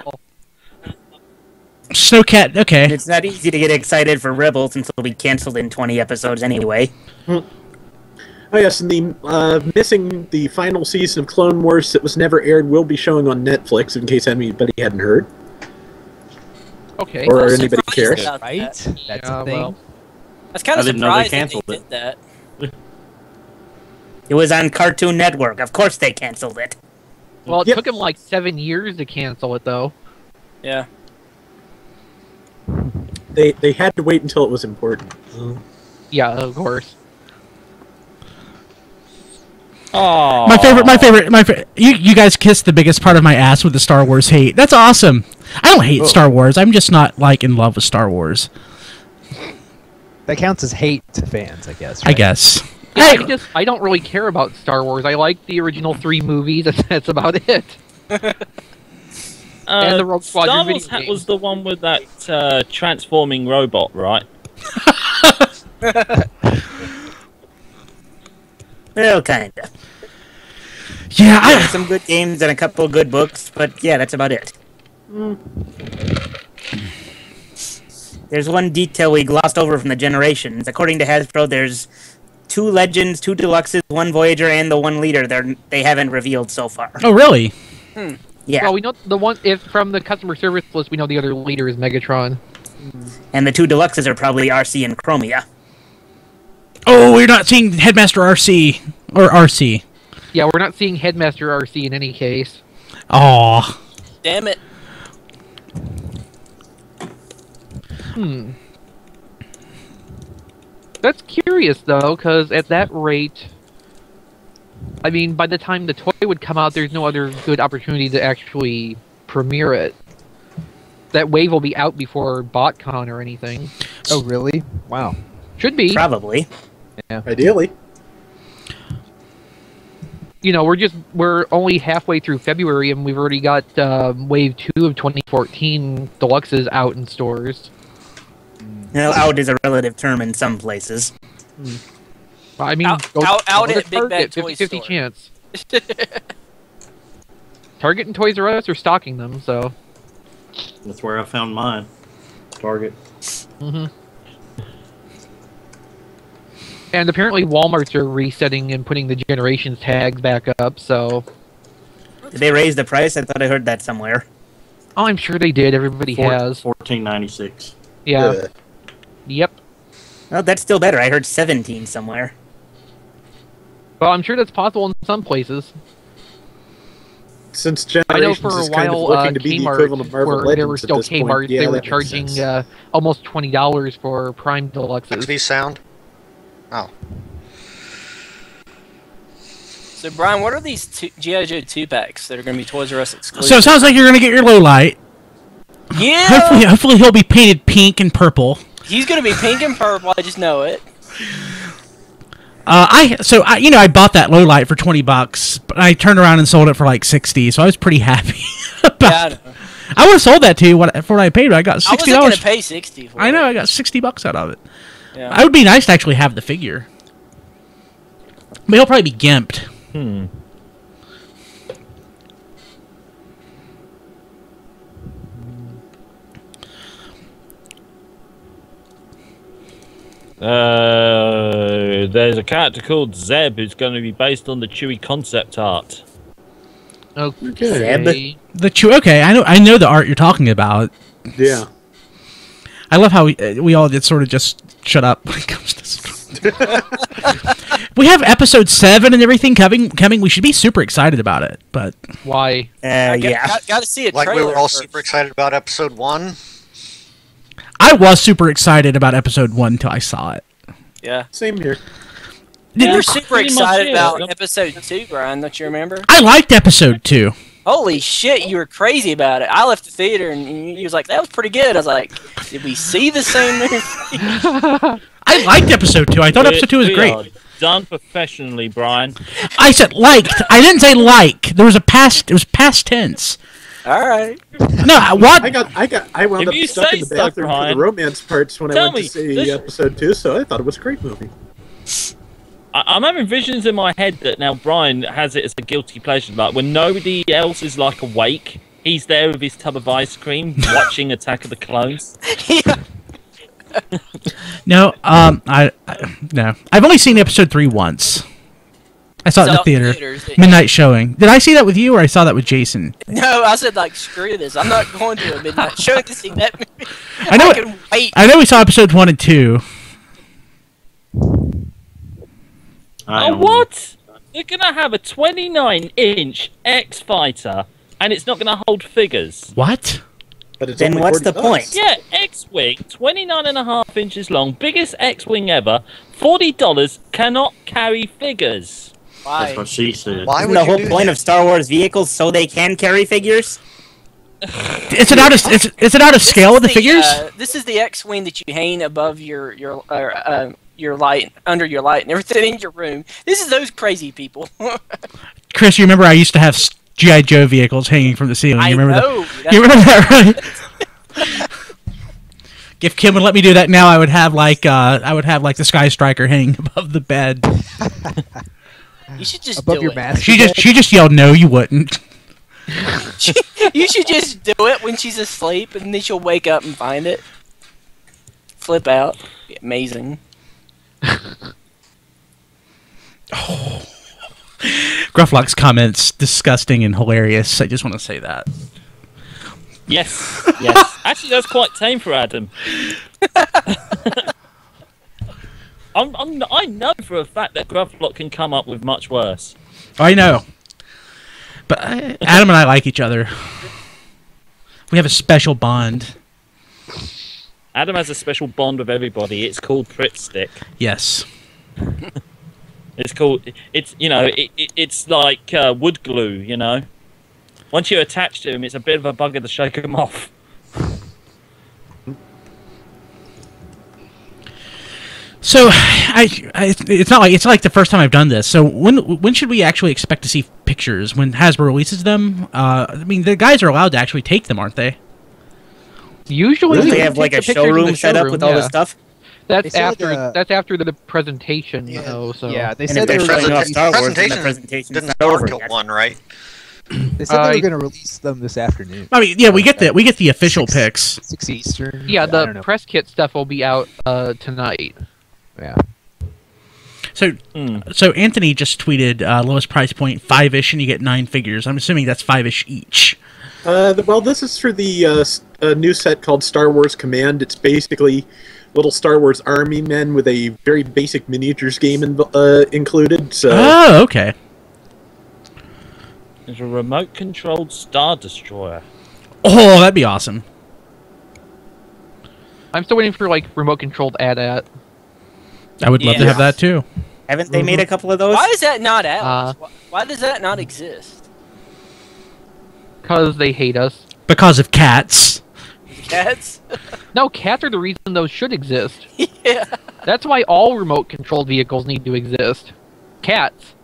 Snowcat, okay.
It's not easy to get excited for Rebels since it'll be canceled in 20 episodes anyway.
Oh yes, and the missing the final season of Clone Wars that was never aired will be showing on Netflix, in case anybody hadn't heard.
Okay.
Or anybody cares.
Right? That's a thing.
Well,
I was kind of
I didn't know they
surprised that
canceled
they
it.
did that.
It was on Cartoon Network. Of course they canceled it.
well, it
Yep.
took him like 7 years to cancel it, though.
Yeah.
They had to wait until it was important.
Yeah, of course.
Oh,
My favorite. You guys kissed the biggest part of my ass with the Star Wars hate. That's awesome. I don't hate Star Wars. I'm just not like in love with Star Wars.
That counts as hate to fans, I guess.
I
Right?
guess.
Yeah, I don't really care about Star Wars. I like the original 3 movies, and that's about it. And the Rogue Squadron
Star
video
Wars
games.
was the one with that transforming robot, right?
Well, kinda.
Yeah,
There are some good games and a couple of good books, but yeah, that's about it. There's one detail we glossed over from the Generations. According to Hasbro, there's 2 Legends, 2 Deluxes, 1 Voyager, and the 1 Leader they haven't revealed so far.
Oh, really?
Yeah.
Well, we know the one if from the customer service list, we know the other leader is Megatron.
And the 2 Deluxes are probably RC and Chromia.
Oh, we're not seeing Headmaster RC or RC.
Yeah, we're not seeing Headmaster RC in any case.
Aw.
Damn it.
That's curious, though, because at that rate, I mean, by the time the toy would come out, there's no other good opportunity to actually premiere it. That wave will be out before BotCon or anything.
Oh, really? Wow.
Should be.
Probably.
Yeah.
Ideally.
You know, we're only halfway through February, and we've already got Wave 2 of 2014 Deluxes out in stores.
Now, out is a relative term in some places.
I mean,
Out
go
at
to
Big Bad
Target,
Toy
50-50
Store.
chance. Target and Toys R Us are stocking them, so.
That's where I found mine. Target.
And apparently Walmarts are resetting and putting the Generations tags back up, so.
Did they raise the price? I thought I heard that somewhere.
Oh, I'm sure they did. Everybody has.
$14.96.
Yeah. Yep.
Well, that's still better. I heard 17 somewhere.
Well, I'm sure that's possible in some places.
Since
I know
Generations
for a
is kind of
while,
looking to be the equivalent of Marvel
where
Legends
there were
at
still
this point,
Kmart,
yeah,
they were
that makes
charging
sense.
almost $20 for Prime Deluxes.
XV sound. Oh.
So, Brian, what are these G.I. Joe 2-packs that are going to be Toys R Us exclusive?
So it sounds like you're gonna get your low light.
Yeah!
Hopefully he'll be painted pink and purple.
He's going to be pink and purple, I just know it.
I bought that low light for $20, but I turned around and sold it for like $60, so I was pretty happy about it. I would have sold that to you for what I paid, but I got $60.
I wasn't going to pay $60 for it.
I know, I got $60 out of it.
Yeah.
It would be nice to actually have the figure. But he'll probably be gimped.
There's a character called Zeb who's going to be based on the Chewie concept art.
Okay.
Okay, I know the art you're talking about.
Yeah.
I love how we all did sort of just shut up when it comes to stuff. We have episode 7 and everything coming. We should be super excited about it, but
why?
Got to see it.
Like we were all super excited about episode 1.
I was super excited about episode 1 until I saw it.
Yeah.
Same here.
You were super excited about episode 2, Brian, don't you remember?
I liked episode 2.
Holy shit, you were crazy about it. I left the theater and he was like, that was pretty good. I was like, did we see the same movie?
I liked episode 2. I thought episode 2 was great.
Done professionally, Brian.
I said liked. I didn't say like. It was past tense.
All right.
No, what?
I wound up stuck in the bathroom for the romance parts when I went to see episode 2, so I thought it was a great movie.
I'm having visions in my head that now Brian has it as a guilty pleasure. Like when nobody else is like awake, he's there with his tub of ice cream watching Attack of the Clones.
No, no. I've only seen episode 3 once. I saw it in the theater. Midnight showing. Did I see that with you, or I saw that with Jason?
No, I said like screw this. I'm not going to a midnight showing to see that movie.
I know.
can wait.
I know we saw episodes 1 and 2.
Oh, what? They're gonna have a 29-inch X-Fighter, and it's not gonna hold figures.
What?
But it's
Then
only
what's
$40.
the point?
Yeah, X-Wing, 29.5 inches long, biggest X-Wing ever, $40, cannot carry figures.
Why?
That's what she said.
Why
Isn't
would
the
you
whole
do
point
that?
of Star Wars vehicles so they can carry figures?
Is it out of scale with the figures?
This is the X-Wing that you hang above your light, under your light, and everything in your room. This is those crazy people.
Chris, you remember I used to have G.I. Joe vehicles hanging from the ceiling. You remember
know.
that? You remember that, right? If Kim would let me do that now, I would have like the Sky Striker hanging above the bed.
You should just
Above
do
your
it.
basket.
She just yelled, "No, you wouldn't."
You should just do it when she's asleep, and then she'll wake up and find it. Flip out. Be amazing.
Grufflock's comments disgusting and hilarious. I just want to say that.
Yes, yes. Actually, that's quite tame for Adam. I know for a fact that Grufflock can come up with much worse.
I know. But Adam and I like each other. We have a special bond.
Adam has a special bond with everybody. It's called Pritt Stick.
Yes.
It's called. It's like wood glue. You know, once you attach to him, it's a bit of a bugger to shake him off.
So, it's not like the first time I've done this. So when should we actually expect to see pictures? When Hasbro releases them? I mean, the guys are allowed to actually take them, aren't they?
Usually
they have like a showroom set up with all the stuff.
That's after the presentation, though. So
Yeah, they
And
said
if
they
they're
were
showing off Star Wars, then the
presentation
presentation
didn't
not over
start till
yet.
1, right?
they said they were going to release them this afternoon.
I mean, yeah, we get the official pics.
6 Eastern.
yeah,
I don't
the
know.
press kit stuff will be out tonight.
Yeah.
So Anthony just tweeted lowest price point 5-ish, and you get 9 figures. I'm assuming that's 5-ish each.
Well, this is for the new set called Star Wars Command. It's basically little Star Wars army men with a very basic miniatures game included. So.
Oh, okay.
There's a remote-controlled Star Destroyer.
Oh, that'd be awesome.
I'm still waiting for like remote-controlled AT-AT.
I would love to have that too.
Haven't they made a couple of those?
Why is that not out? Why does that not exist?
Because they hate us.
Because of cats.
Cats?
No, cats are the reason those should exist.
Yeah.
That's why all remote-controlled vehicles need to exist. Cats.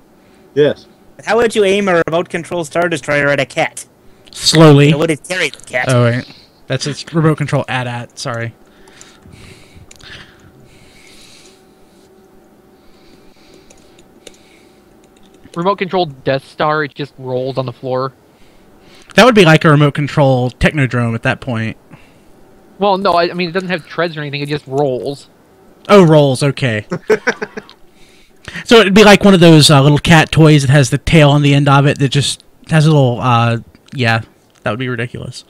Yes.
How would you aim a remote control Star Destroyer at a cat?
Slowly.
How would it carry the cat?
Oh, wait. That's its remote control AT-AT. Sorry.
Remote-controlled Death Star, it just rolls on the floor.
That would be like a remote control Technodrome at that point.
Well, no, I mean, it doesn't have treads or anything, it just rolls.
Oh, rolls, okay. So it'd be like one of those little cat toys that has the tail on the end of it that just has a little, yeah, that would be ridiculous.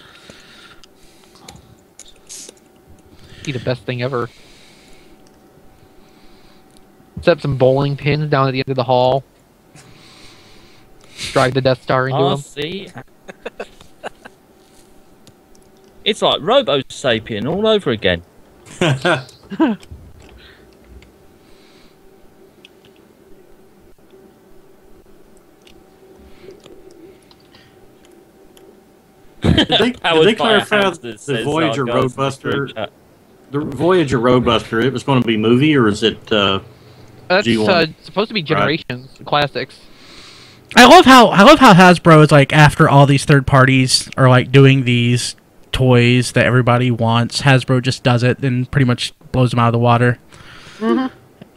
Be the best thing ever. Set up some bowling pins down at the end of the hall. Drive the Death Star into them.
See? It's like Robo Sapien all over again.
Did they clarify the Voyager Roadbuster? The Voyager Roadbuster, it was going to be movie, or is it
That's
G1?
supposed to be Generations, classics.
I love how Hasbro is like after all these third parties are like doing these toys that everybody wants. Hasbro just does it and pretty much blows them out of the water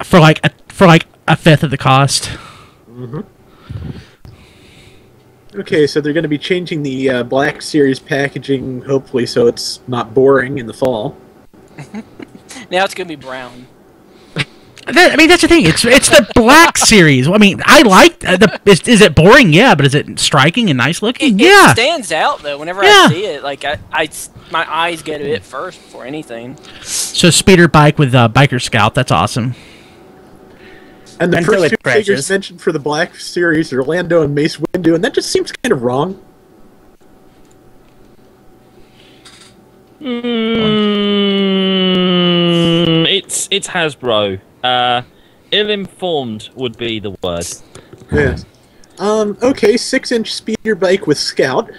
for like a fifth of the cost.
Mm-hmm. Okay, so they're going to be changing the Black Series packaging, hopefully, so it's not boring in the fall.
Now it's going to be brown.
I mean, that's the thing. It's the Black Series. I mean, I like is it boring? Yeah, but is it striking and nice looking? Yeah.
It stands out though. Whenever I see it, like my eyes get to it first before anything.
So speeder bike with biker scout. That's awesome.
And the first two figures mentioned for the Black Series are Lando and Mace Windu, and that just seems kind of wrong.
It's Hasbro. Ill-informed would be the word.
Yes. Okay, 6-inch speeder bike with Scout.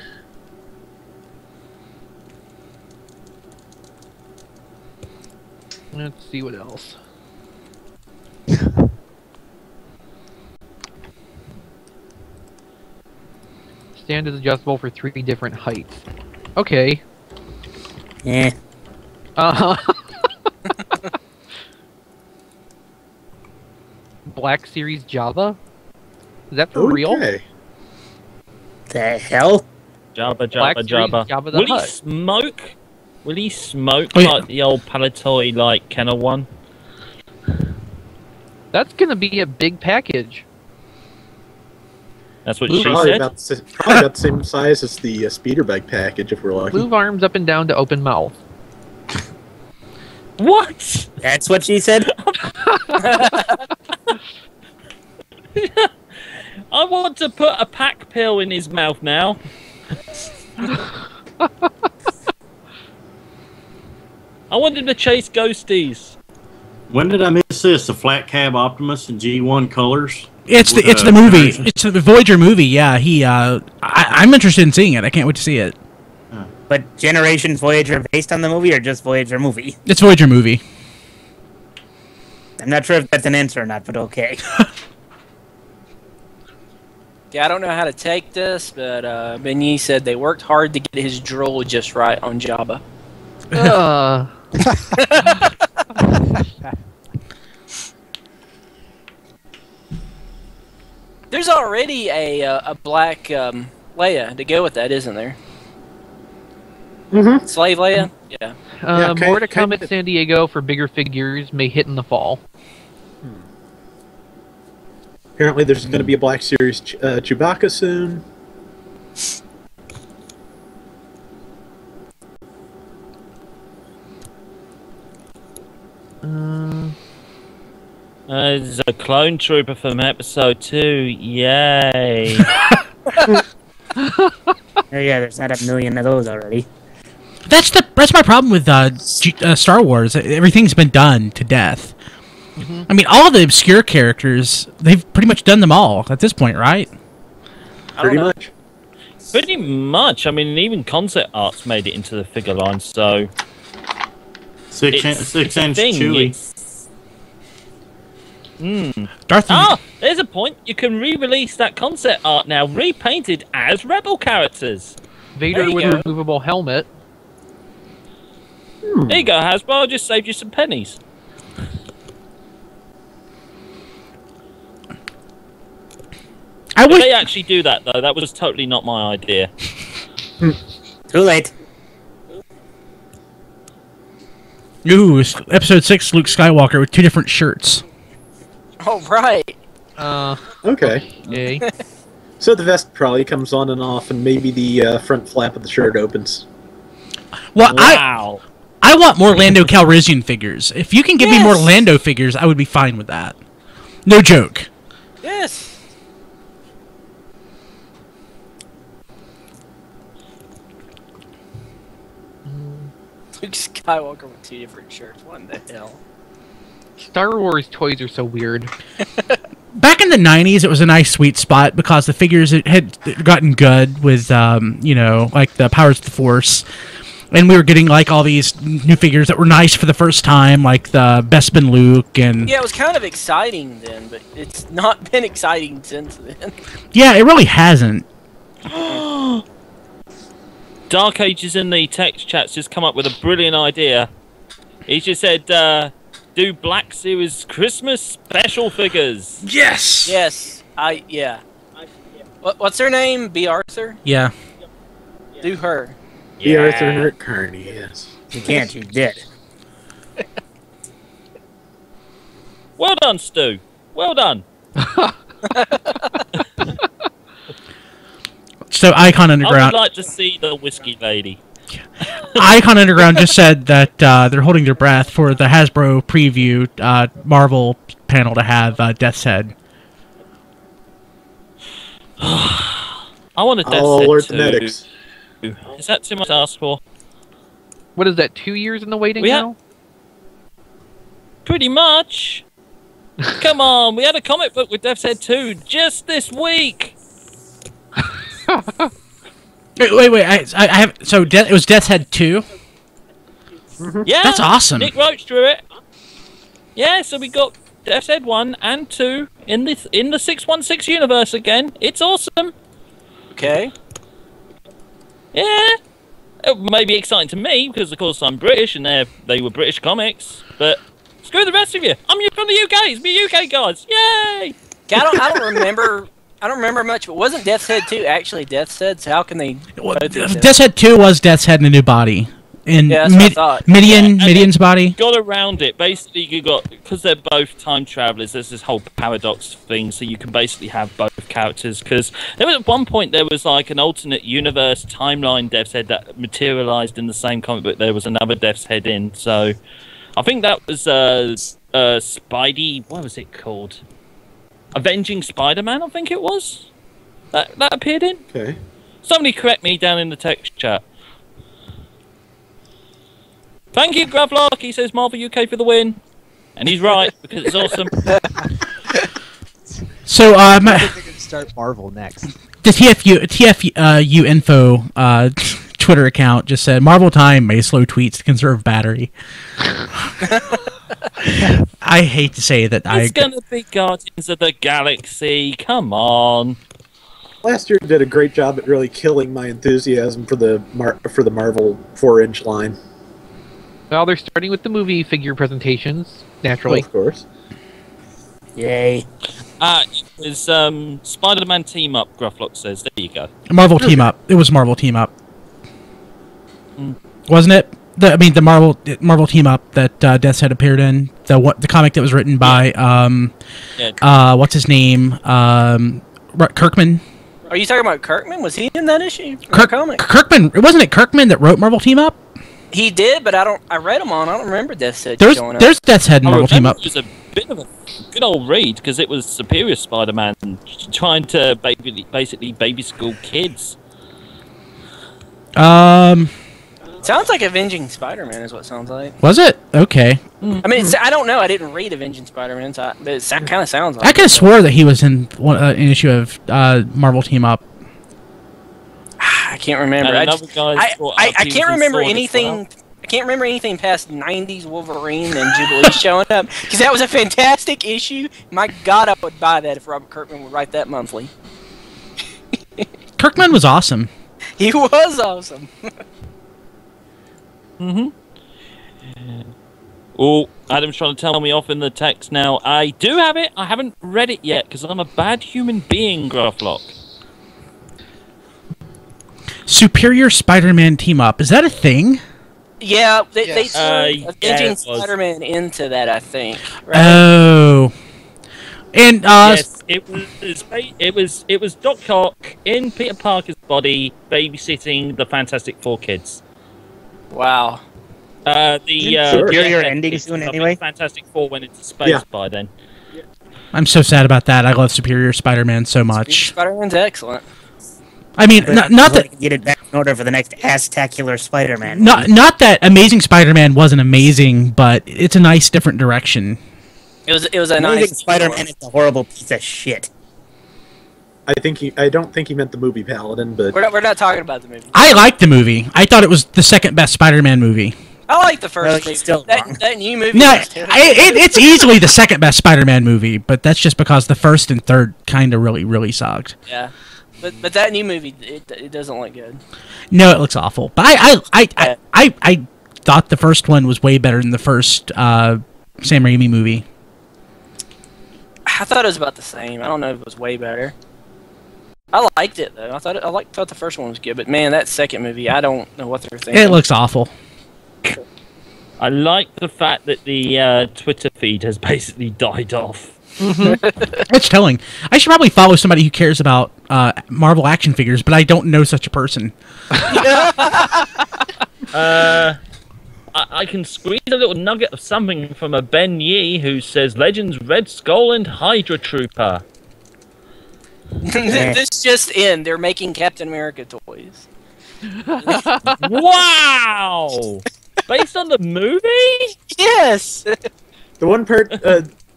Let's see what else. Stand is adjustable for 3 different heights. Okay.
Yeah.
Black Series Java? Is that for real?
The hell?
Jabba,
Black
Jabba,
Series
Jabba.
Jabba the
Will he
Hutt.
smoke? Will he smoke
Oh, yeah.
like the old Palatoy like Kenner one?
That's gonna be a big package.
That's what she
Probably
said.
about the same size as the speeder bike package, if we're lucky.
Move arms up and down to open mouth.
What?
That's what she said?
I want to put a pack pill in his mouth now. I wanted to chase ghosties.
When did I miss this? The flat cab Optimus in G1 colors?
It's the movie. It's the Voyager movie. Yeah, I'm interested in seeing it. I can't wait to see it.
But Generations Voyager based on the movie or just Voyager movie?
It's Voyager movie.
I'm not sure if that's an answer or not, but okay.
Yeah, I don't know how to take this, but Benyi said they worked hard to get his drool just right on Jabba. There's already a black Leia to go with that, isn't there?
Mm-hmm.
Slave Leia? Yeah.
More to come at San Diego for bigger figures may hit in the fall.
Apparently there's going to be a Black Series Chewbacca soon.
There's a clone trooper from episode 2. Yay.
Yeah, there's not a million of those already.
That's my problem with Star Wars. Everything's been done to death.
Mm-hmm.
I mean, all the obscure characters, they've pretty much done them all at this point, right?
Pretty much.
Pretty much. I mean, even concept art's made it into the figure line, so...
Six-inch Chewie.
There's a point. You can re-release that concept art now, repainted as Rebel characters.
Vader with a removable helmet.
There you go, Hasbro. I just saved you some pennies. If they actually do that, though, that was totally not my idea.
Too late.
Ooh, episode 6, Luke Skywalker with 2 different shirts.
Oh, right.
Okay. So the vest probably comes on and off, and maybe the front flap of the shirt opens.
Well, wow. I want more Lando Calrissian figures. If you can give me more Lando figures, I would be fine with that. No joke.
Yes. Luke Skywalker with 2 different shirts. What in the hell?
Star Wars toys are so weird.
Back in the 90s, it was a nice sweet spot because the figures had gotten good with, like the Powers of the Force. And we were getting, like, all these new figures that were nice for the first time, like the Bespin Luke and...
Yeah, it was kind of exciting then, but it's not been exciting since then.
Yeah, it really hasn't.
Dark Ages in the text chat's just come up with a brilliant idea. He just said, do Black Series Christmas special figures.
Yes!
Yes. Yeah. What's her name? B. Arthur?
Yeah.
Do her.
B. Arthur Carney, yes.
You can't, you did.
Well done, Stu. Well done.
So Icon Underground...
I would like to see the Whiskey Lady.
Icon Underground just said that they're holding their breath for the Hasbro preview Marvel panel to have Death's Head.
I want a Death's Head
alert
too.
the medics.
Is that too much to ask for?
What is that, 2 years in the waiting now?
Pretty much. Come on, we had a comic book with Death's Head 2 just this week.
Wait! I have it was Death's Head 2.
Yeah,
that's awesome.
Nick Roach drew it. Yeah, so we got Death's Head 1 and 2 in the 616 universe again. It's awesome.
Okay.
Yeah, it may be exciting to me because of course I'm British and they were British comics, but screw the rest of you. I'm from the UK. It's me UK guys. Yay!
I don't remember. I don't remember much, but wasn't Death's Head 2 actually Death's Head? So how can they...
Death's Head 2 was Death's Head in a new body. In
that's what I thought.
Midian's body.
Got around it. Basically, you got... Because they're both time travelers, there's this whole paradox thing, so you can basically have both characters. Because there was at one point, there was like an alternate universe timeline Death's Head that materialized in the same comic book. There was another Death's Head in, so... I think that was Spidey... What was it called? Avenging Spider-Man, I think it was. That appeared in.
Okay.
Somebody correct me down in the text chat. Thank you, Gravlock. He says Marvel UK for the win. And he's right, because it's awesome.
So,
I think they're going to start Marvel next.
the TFU info Twitter account just said, Marvel time may slow tweets to conserve battery. I hate to say that.
It's going to be Guardians of the Galaxy. Come on.
Last year did a great job at really killing my enthusiasm for the Marvel 4-inch line.
Well, they're starting with the movie figure presentations, naturally.
Well, of course.
Yay.
It was Spider-Man Team Up, Grufflock says. There you go.
Marvel Team Up. It was Marvel Team Up. Wasn't it? The Marvel Team Up that Death's Head appeared in. The comic that was written by what's his name? Kirkman.
Are you talking about Kirkman? Was he in that issue?
Kirkman. Wasn't it Kirkman that wrote Marvel Team Up?
He did, but I read them on. I don't remember Death's Head showing up.
There's Death's Head in Marvel Team Up.
It was a bit of a good old read because it was Superior Spider-Man trying to basically baby school kids.
Sounds like Avenging Spider-Man is what it sounds like.
Was it? Okay.
I mean, I don't know. I didn't read Avenging Spider-Man, but it kind of sounds like
I could have swore that he was in an issue of Marvel Team Up.
I can't remember. I can't remember anything. I can't remember anything past '90s Wolverine and Jubilee showing up because that was a fantastic issue. My God, I would buy that if Robert Kirkman would write that monthly.
Kirkman was awesome.
He was awesome.
Oh, Adam's trying to tell me off in the text now. I do have it. I haven't read it yet because I'm a bad human being, Grufflock.
Superior Spider-Man Team Up. Is that a thing?
Yeah, they turned Avenging Spider-Man into that, I think. Right?
Oh. And
yes, it was Doc Ock in Peter Parker's body babysitting the Fantastic Four kids.
Wow.
Superior ending soon anyway.
Fantastic Four went into space by then.
I'm so sad about that. I love Superior Spider-Man so much.
Spider-Man's excellent.
I mean, not that
get it back in order for the next ass-tacular Spider-Man.
Not that Amazing Spider-Man wasn't amazing, but it's a nice different direction.
It was a
Amazing
nice
Spider-Man is a horrible piece of shit.
I don't think he meant the movie Paladin, but
we're not talking about the movie.
I liked the movie. I thought it was the second best Spider-Man movie.
I like the first movie.
Still
that new movie.
No, it's easily the second best Spider-Man movie, but that's just because the first and third kind of really sucked.
Yeah, but that new movie it doesn't look good.
No, it looks awful. But I thought the first one was way better than the first Sam Raimi movie.
I thought it was about the same. I don't know if it was way better. I liked it though. I thought the first one was good, but man, that second movie, I don't know what they're thinking.
It looks awful.
I like the fact that the Twitter feed has basically died off.
It's telling. I should probably follow somebody who cares about Marvel action figures, but I don't know such a person.
I can squeeze a little nugget of something from a Ben Yee who says Legends Red Skull and Hydra Trooper.
This just in, they're making Captain America toys.
Wow! Based on the movie?
Yes!
the one part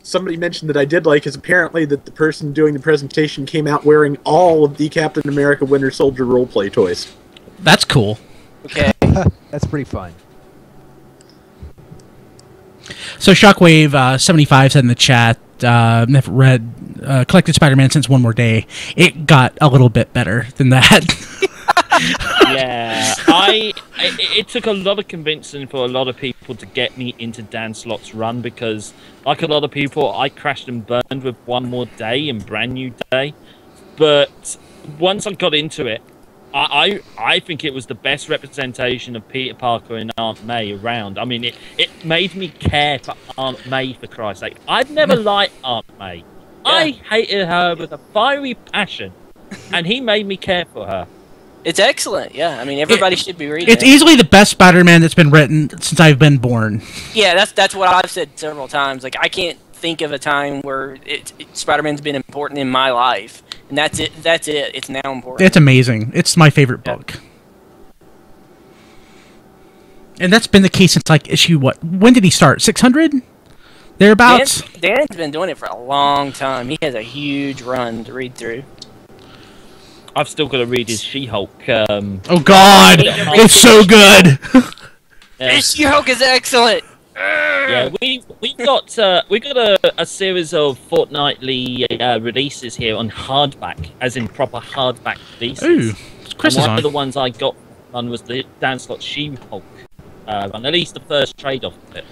somebody mentioned that I did like is apparently that the person doing the presentation came out wearing all of the Captain America Winter Soldier roleplay toys.
That's cool.
Okay.
That's pretty fun.
So Shockwave 75 said in the chat, never read collected Spider-Man since One More Day. It got a little bit better than that.
Yeah, it took a lot of convincing for a lot of people to get me into Dan Slott's run because, like a lot of people, I crashed and burned with One More Day and Brand New Day. But once I got into it, I think it was the best representation of Peter Parker and Aunt May around. I mean, it made me care for Aunt May, for Christ's sake. I'd never liked Aunt May. Yeah. I hated her with a fiery passion, and he made me care for her.
It's excellent, yeah. I mean, everybody should be reading it.
It's easily the best Spider-Man that's been written since I've been born.
Yeah, that's what I've said several times. Like, I can't think of a time where Spider-Man's been important in my life. And that's it. It's now important.
It's amazing. It's my favorite book. And that's been the case since like issue what? When did he start? 600? Thereabouts.
Dan's been doing it for a long time. He has a huge run to read through.
I've still got to read his She-Hulk.
Oh God, it's so good.
She-Hulk is excellent.
Yeah, we got a series of fortnightly releases here on hardback, as in proper hardback releases.
Ooh, Chris is
one
on.
of the ones I got was the Dan Slott She-Hulk, and at least the first trade of it.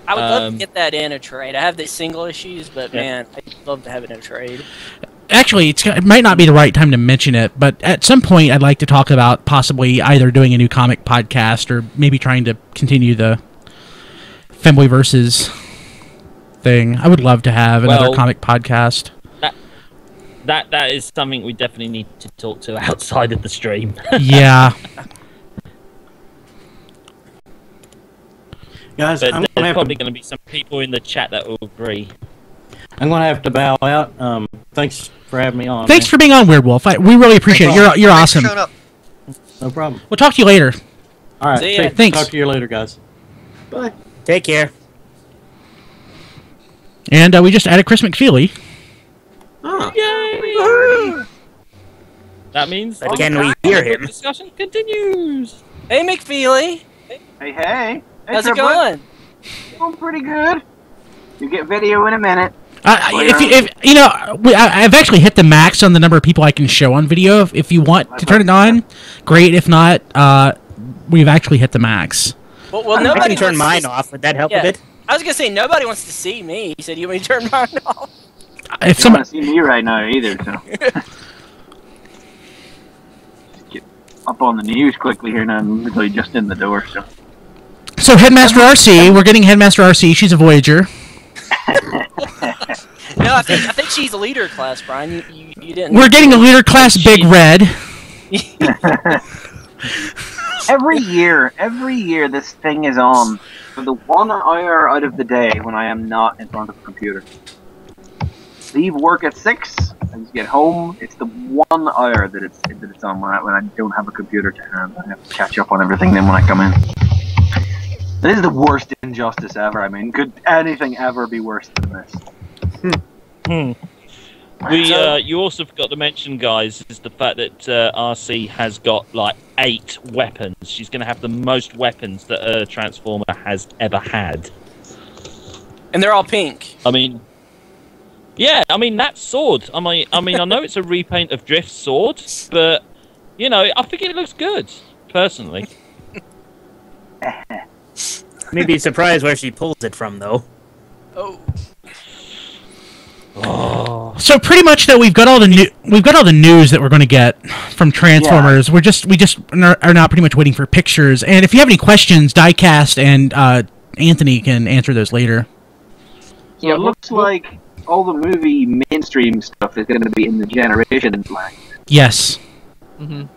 I would love to get that in a trade. I have the single issues, but man, I'd love to have it in a trade.
Actually, it might not be the right time to mention it, but at some point I'd like to talk about possibly either doing a new comic podcast or maybe trying to continue the Femboy Versus thing. I would love to have another comic podcast.
That is something we definitely need to talk to outside of the stream.
Yeah.
Guys,
but there's probably going to be some people in the chat that will agree.
I'm going to have to bow out. Thanks for having me on.
Thanks for being on, Weirdwolf. We really appreciate it. You're awesome.
No problem.
We'll talk to you later.
All right.
Thanks.
Talk to you later, guys.
Bye.
Take care.
And we just added Chris McFeely.
Oh.
Yay! That means
can we hear him?
Discussion continues.
Hey, McFeely.
Hey.
How's it going?
Going pretty good. You get video in a minute.
If you know, I've actually hit the max on the number of people I can show on video. If you want to turn it on, great. If not, we've actually hit the max.
Well, nobody
I can turn mine off. Would that help a bit?
I was gonna say nobody wants to see me. He said, "You want me to turn mine off?"
If you don't want to see me right now either, so get up on the news quickly here now. I'm literally just in the door, so.
So Headmaster RC, we're getting Headmaster RC. She's a Voyager.
No, I think she's a leader class, Brian. You didn't.
We're getting a leader class Big Red.
Every year, this thing is on for the 1 hour out of the day when I am not in front of a computer. Leave work at 6, I just get home. It's the 1 hour that it's on when I don't have a computer to hand. I have to catch up on everything then when I come in. This is the worst injustice ever. I mean, could anything ever be worse than this?
You also forgot to mention, guys, is the fact that RC has got like 8 weapons. She's going to have the most weapons that a Transformer has ever had,
and they're all pink.
I mean, that sword. I mean, I know it's a repaint of Drift's sword, but you know, I think it looks good, personally.
Maybe surprised where she pulls it from, though.
Oh. So pretty much though, we've got all the news that we're going to get from Transformers. Yeah. We just are now pretty much waiting for pictures. And if you have any questions, Diecast and Anthony can answer those later.
So it looks like all the movie mainstream stuff is going to be in the Generation line.
Yes.
Mm-hmm.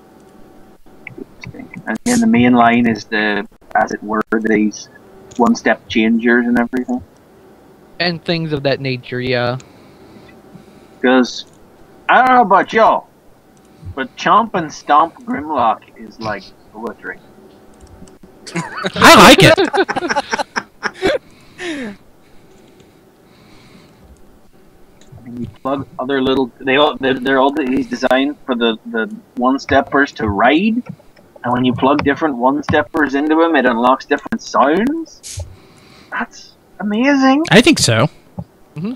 And then the main line is as it were, these one-step changers and everything.
And things of that nature, yeah.
Because, I don't know about y'all, but Chomp and Stomp Grimlock is like poetry.
I like it!
I mean, you plug other little... They're all he's designed for the one-steppers to ride. And when you plug different one-steppers into them, it unlocks different sounds. That's amazing.
I think so.
Mm-hmm.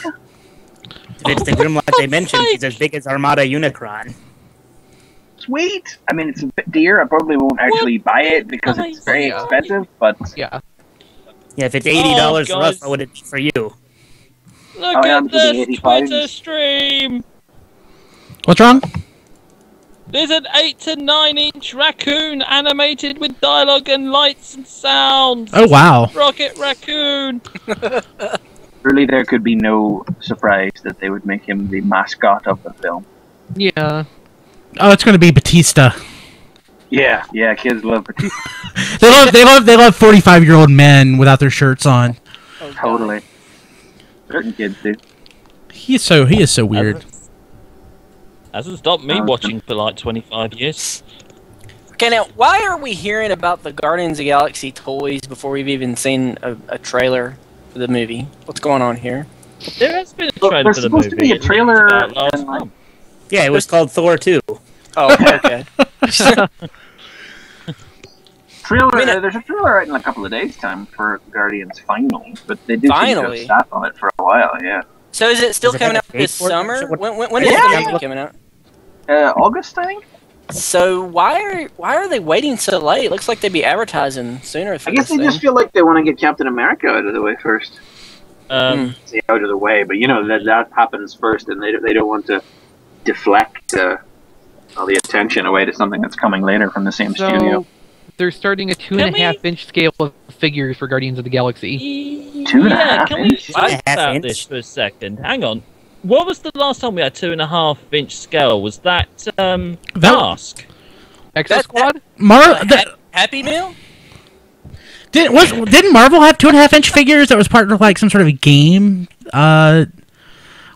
Yeah. If it's the Grimlock they mentioned, he's as big as Armada Unicron.
Sweet! I mean, it's a bit dear. I probably won't actually buy it because it's very expensive, but...
Yeah.
Yeah, if it's $80 for us, what would it be for you?
Look at this Twitter stream!
What's wrong?
There's an 8 to 9 inch raccoon animated with dialogue and lights and sounds.
Oh wow!
Rocket Raccoon.
Really, there could be no surprise that they would make him the mascot of the film.
Yeah.
Oh, it's going to be Batista.
Yeah, kids love Batista.
they love 45-year-old men without their shirts on.
Oh, totally. Certain kids do.
He is so weird.
Hasn't stopped me watching for like 25 years.
Okay, now, why are we hearing about the Guardians of the Galaxy toys before we've even seen a trailer for the movie? What's going on here?
There has been a trailer for the movie.
There's supposed to be a trailer.
Yeah, it was called Thor 2.
Oh, okay.
There's a trailer out in a couple of days' time for Guardians finally, but they did seem to have sat on it for a while, yeah.
So is it still coming out this summer? When is the movie coming out?
August, I think.
So why are they waiting so late? It looks like they'd be advertising sooner.
I guess they just feel like they want to get Captain America out of the way first. Say out of the way, but you know that happens first, and they don't want to deflect all the attention away to something that's coming later from the same studio.
They're starting a 2.5-inch scale of figures for Guardians of the Galaxy.
2.5
Can we talk about this for a second? Hang on. What was the last time we had 2.5-inch scale? Was that Mask?
Exo Squad?
Happy Meal?
Didn't Marvel have 2.5-inch figures that was part of like some sort of a game? Because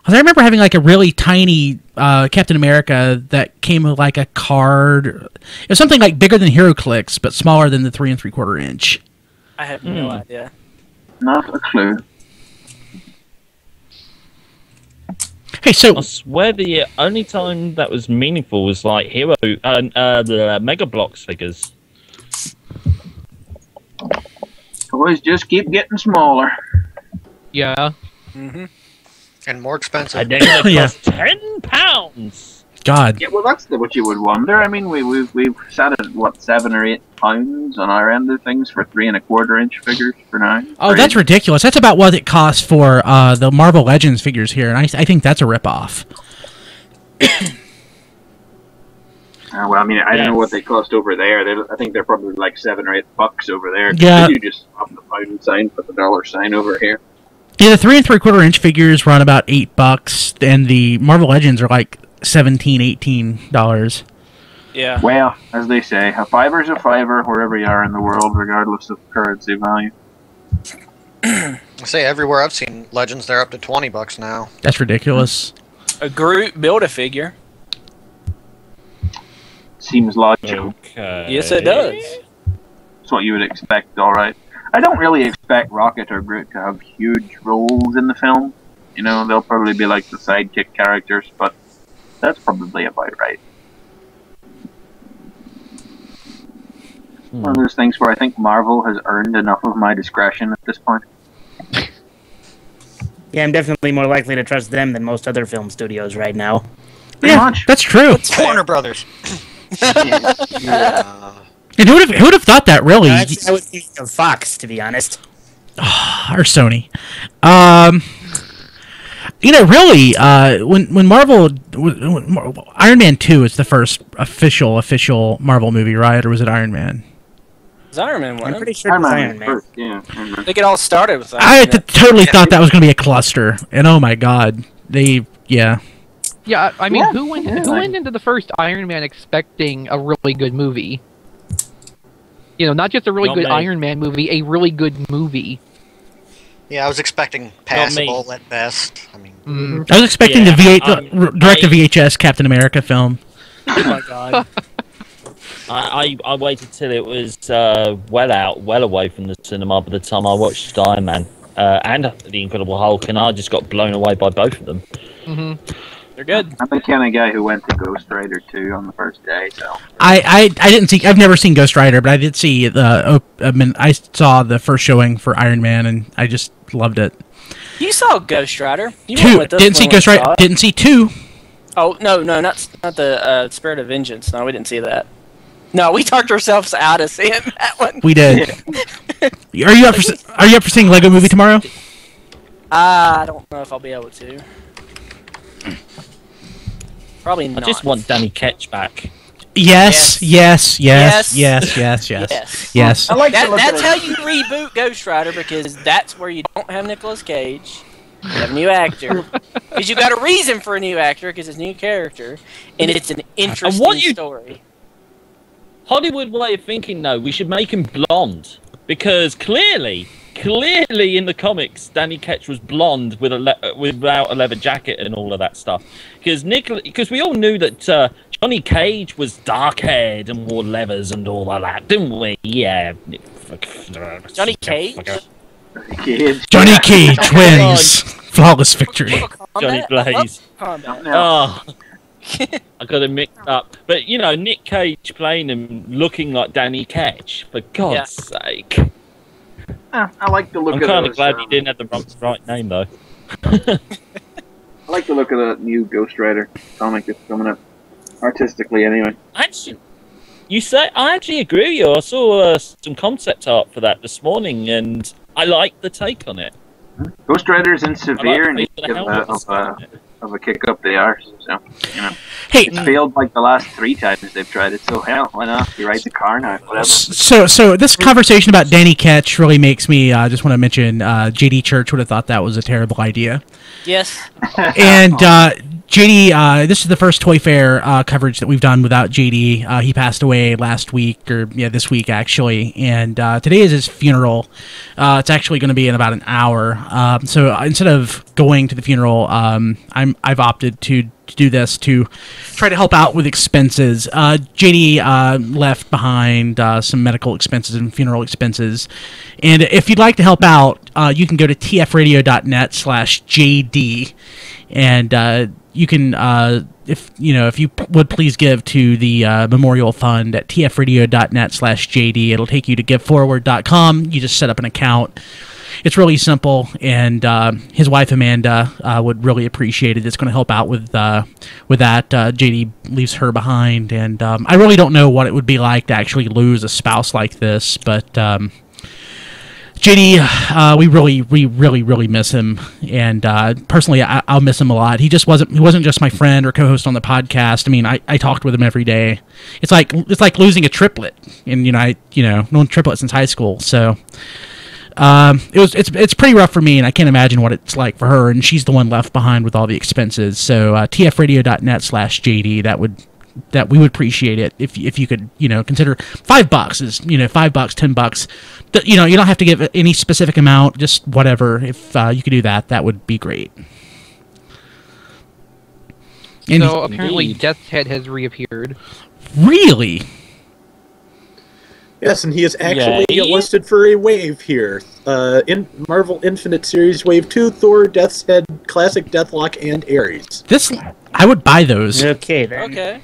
I remember having like a really tiny Captain America that came with like a card. It was something like bigger than HeroClix, but smaller than the 3 3/4 inch.
I have no idea.
Not a clue.
Hey, so
I swear the only time that was meaningful was like the Mega Bloks figures.
Toys just keep getting smaller.
Yeah.
And more expensive.
And they're going to cost £10.
God.
Yeah, well, that's what you would wonder. I mean, we've sat at what, £7 or £8 on our end of things for 3 1/4-inch figures for now.
Oh, that's ridiculous. That's about what it costs for the Marvel Legends figures here, and I think that's a ripoff.
Well, I mean, I don't know what they cost over there. I think they're probably like $7 or $8 over there.
Yeah.
You just swap the pound sign, put the dollar sign over here.
Yeah, the 3 3/4 inch figures run about $8, and the Marvel Legends are like $17, $18.
Yeah.
Well, as they say, a fiver's a fiver wherever you are in the world, regardless of currency value.
I say everywhere I've seen Legends, they're up to $20 now.
That's ridiculous.
A Groot Build-A-Figure.
Seems logical.
Okay.
Yes, it does.
That's what you would expect, alright. I don't really expect Rocket or Groot to have huge roles in the film. You know, they'll probably be like the sidekick characters, but that's probably about right. One of those things where I think Marvel has earned enough of my discretion at this point.
Yeah, I'm definitely more likely to trust them than most other film studios right now.
Yeah, that's true.
It's Warner Brothers.
Yeah. And who would have thought that, really?
I would think of Fox, to be honest.
Or Sony. You know, really, when Marvel... Iron Man 2 is the first official Marvel movie, right? Or was it Iron Man?
It was Iron Man one.
I'm pretty sure it was Iron Man.
First, yeah.
I think it all started with Iron
I
Man.
totally thought that was going to be a cluster. And oh my god. Yeah.
Yeah, I mean, who went into the first Iron Man expecting a really good movie? You know, not just a really good Iron Man movie, a really good movie.
Yeah, I was expecting passable at best. I mean,
I was expecting the direct-to-VHS Captain America film.
Oh my god. I waited till it was well away from the cinema by the time I watched Iron Man and The Incredible Hulk, and I just got blown away by both of them.
They're good.
I'm the kind of guy who went to Ghost Rider 2 on the first day, so...
I didn't see... I've never seen Ghost Rider, but I did see I saw the first showing for Iron Man, and I just loved it.
You saw Ghost Rider. You
2.
went with us
Didn't see
when we
Ghost Rider.
saw it.
Didn't see 2.
Oh, no, not the Spirit of Vengeance. No, we didn't see that. No, we talked ourselves out of seeing that one.
We did. Are you up for seeing Lego Movie tomorrow?
I don't know if I'll be able to. Probably not.
I just want Danny Ketch back.
Yes.
Yes.
I like
that's how you reboot Ghost Rider, because that's where you don't have Nicolas Cage. You have a new actor. Because you got a reason for a new actor, because it's a new character, and it's an interesting story.
Hollywood way of thinking, though, we should make him blonde. Because clearly, clearly in the comics, Danny Ketch was blonde with without a leather jacket and all of that stuff. Because we all knew that Johnny Cage was dark-haired and wore leathers and all of that, didn't we? Yeah.
Johnny Cage?
Johnny Cage wins. Flawless victory.
Johnny Blaze. Oh. I got him mixed up. But, you know, Nick Cage playing him looking like Danny Ketch, for God's sake.
I like the look of
I'm kind of
those,
glad he didn't have the right name, though.
I like the look of the new Ghost Rider comic that's coming up. Artistically, anyway.
Actually, I actually agree with you. I saw some concept art for that this morning, and I like the take on it.
Ghost Rider's in severe
like
need of a kick up the arse, so, you know.
Hey,
it's failed like the last 3 times they've tried it, so hell, why not? You ride the car now, whatever.
So this conversation about Danny Ketch really makes me just want to mention JD Church would have thought that was a terrible idea.
Yes.
And JD, this is the first Toy Fair coverage that we've done without JD. He passed away last week, or this week actually, and today is his funeral. It's actually going to be in about an hour. So instead of going to the funeral, I've opted to do this to try to help out with expenses. JD left behind some medical expenses and funeral expenses, and if you'd like to help out, you can go to tfradio.net/JD, and you can, if you would please give to the memorial fund at tfradio.net/JD. It'll take you to giveforward.com. You just set up an account. It's really simple, and his wife Amanda would really appreciate it. It's going to help out with that. JD leaves her behind, and I really don't know what it would be like to actually lose a spouse like this, but JD, we really miss him, and personally, I'll miss him a lot. He wasn't just my friend or co-host on the podcast. I mean, I talked with him every day. It's like losing a triplet, and known triplets since high school. So it's pretty rough for me, and I can't imagine what it's like for her. And she's the one left behind with all the expenses. So tfradio.net/JD, that we would appreciate it if you could consider $5 is $5, $10. You don't have to give any specific amount, just whatever. If you could do that would be great.
So apparently Death's Head has reappeared.
Really?
Yes, and he is actually listed for a wave here. In Marvel Infinite Series Wave 2, Thor, Death's Head, Classic Deathlock, and Ares.
I would buy those.
Okay, then.
Okay.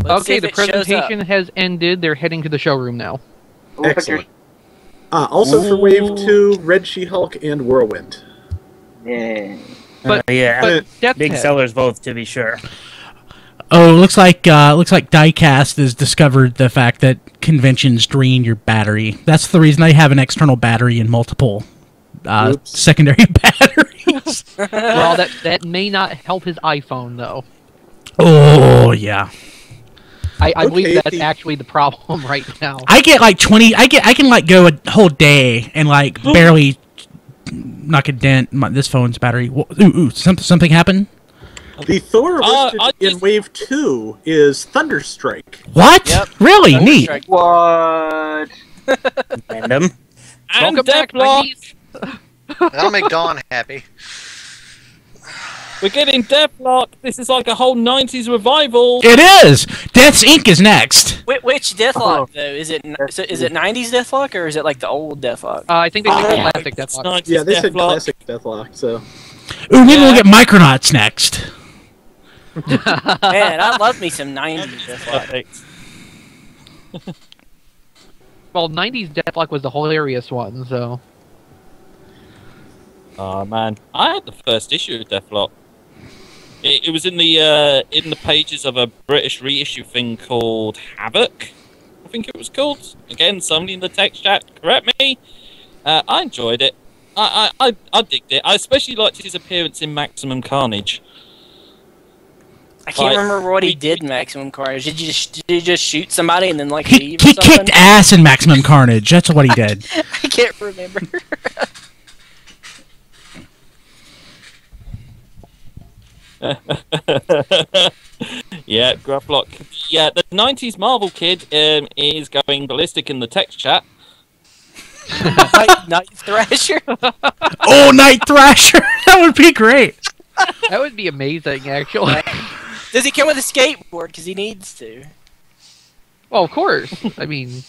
Okay, the presentation has ended. They're heading to the showroom now.
Excellent. Also for Wave 2, Red She-Hulk and Whirlwind.
Yeah.
But
big sellers both, to be sure.
Oh, looks like Diecast has discovered the fact that conventions drain your battery. That's the reason I have an external battery and multiple secondary batteries.
Well, that may not help his iPhone though.
Oh yeah.
I believe that's actually the problem right now.
I get like 20. I can like go a whole day and like barely knock a dent in this phone's battery. Something happened.
The Thor listed in Wave 2 is Thunderstrike.
What?
Yep.
Really neat.
What?
Random.
Welcome back, buddies.
That'll make Dawn happy.
We're getting Deathlock. This is like a whole 90s revival.
It is. Death's Inc. is next.
Which Deathlock though? Is it 90s Deathlock or is it like the old Deathlock?
I think they said classic Deathlock.
Yeah, they said classic Deathlock. So.
Ooh, maybe we'll get Micronauts next.
Man, I love me some 90s Deathlock.
Well, 90s Deathlock was the hilarious one, so.
Oh man, I had the first issue of Deathlock. It was in the pages of a British reissue thing called Havoc, I think it was called. Again, somebody in the text chat correct me. I enjoyed it. I digged it. I especially liked his appearance in Maximum Carnage.
I can't remember what he did in Maximum Carnage. Did you just shoot somebody and then like
he
leave? He
kicked ass in Maximum Carnage. That's what he did.
I can't remember.
Yeah, Grufflock. Yeah, the 90s Marvel kid is going ballistic in the text chat.
Night Thrasher.
Oh, Night Thrasher! That would be great.
That would be amazing, actually.
Does he come with a skateboard? Because he needs to.
Well, of course. I mean,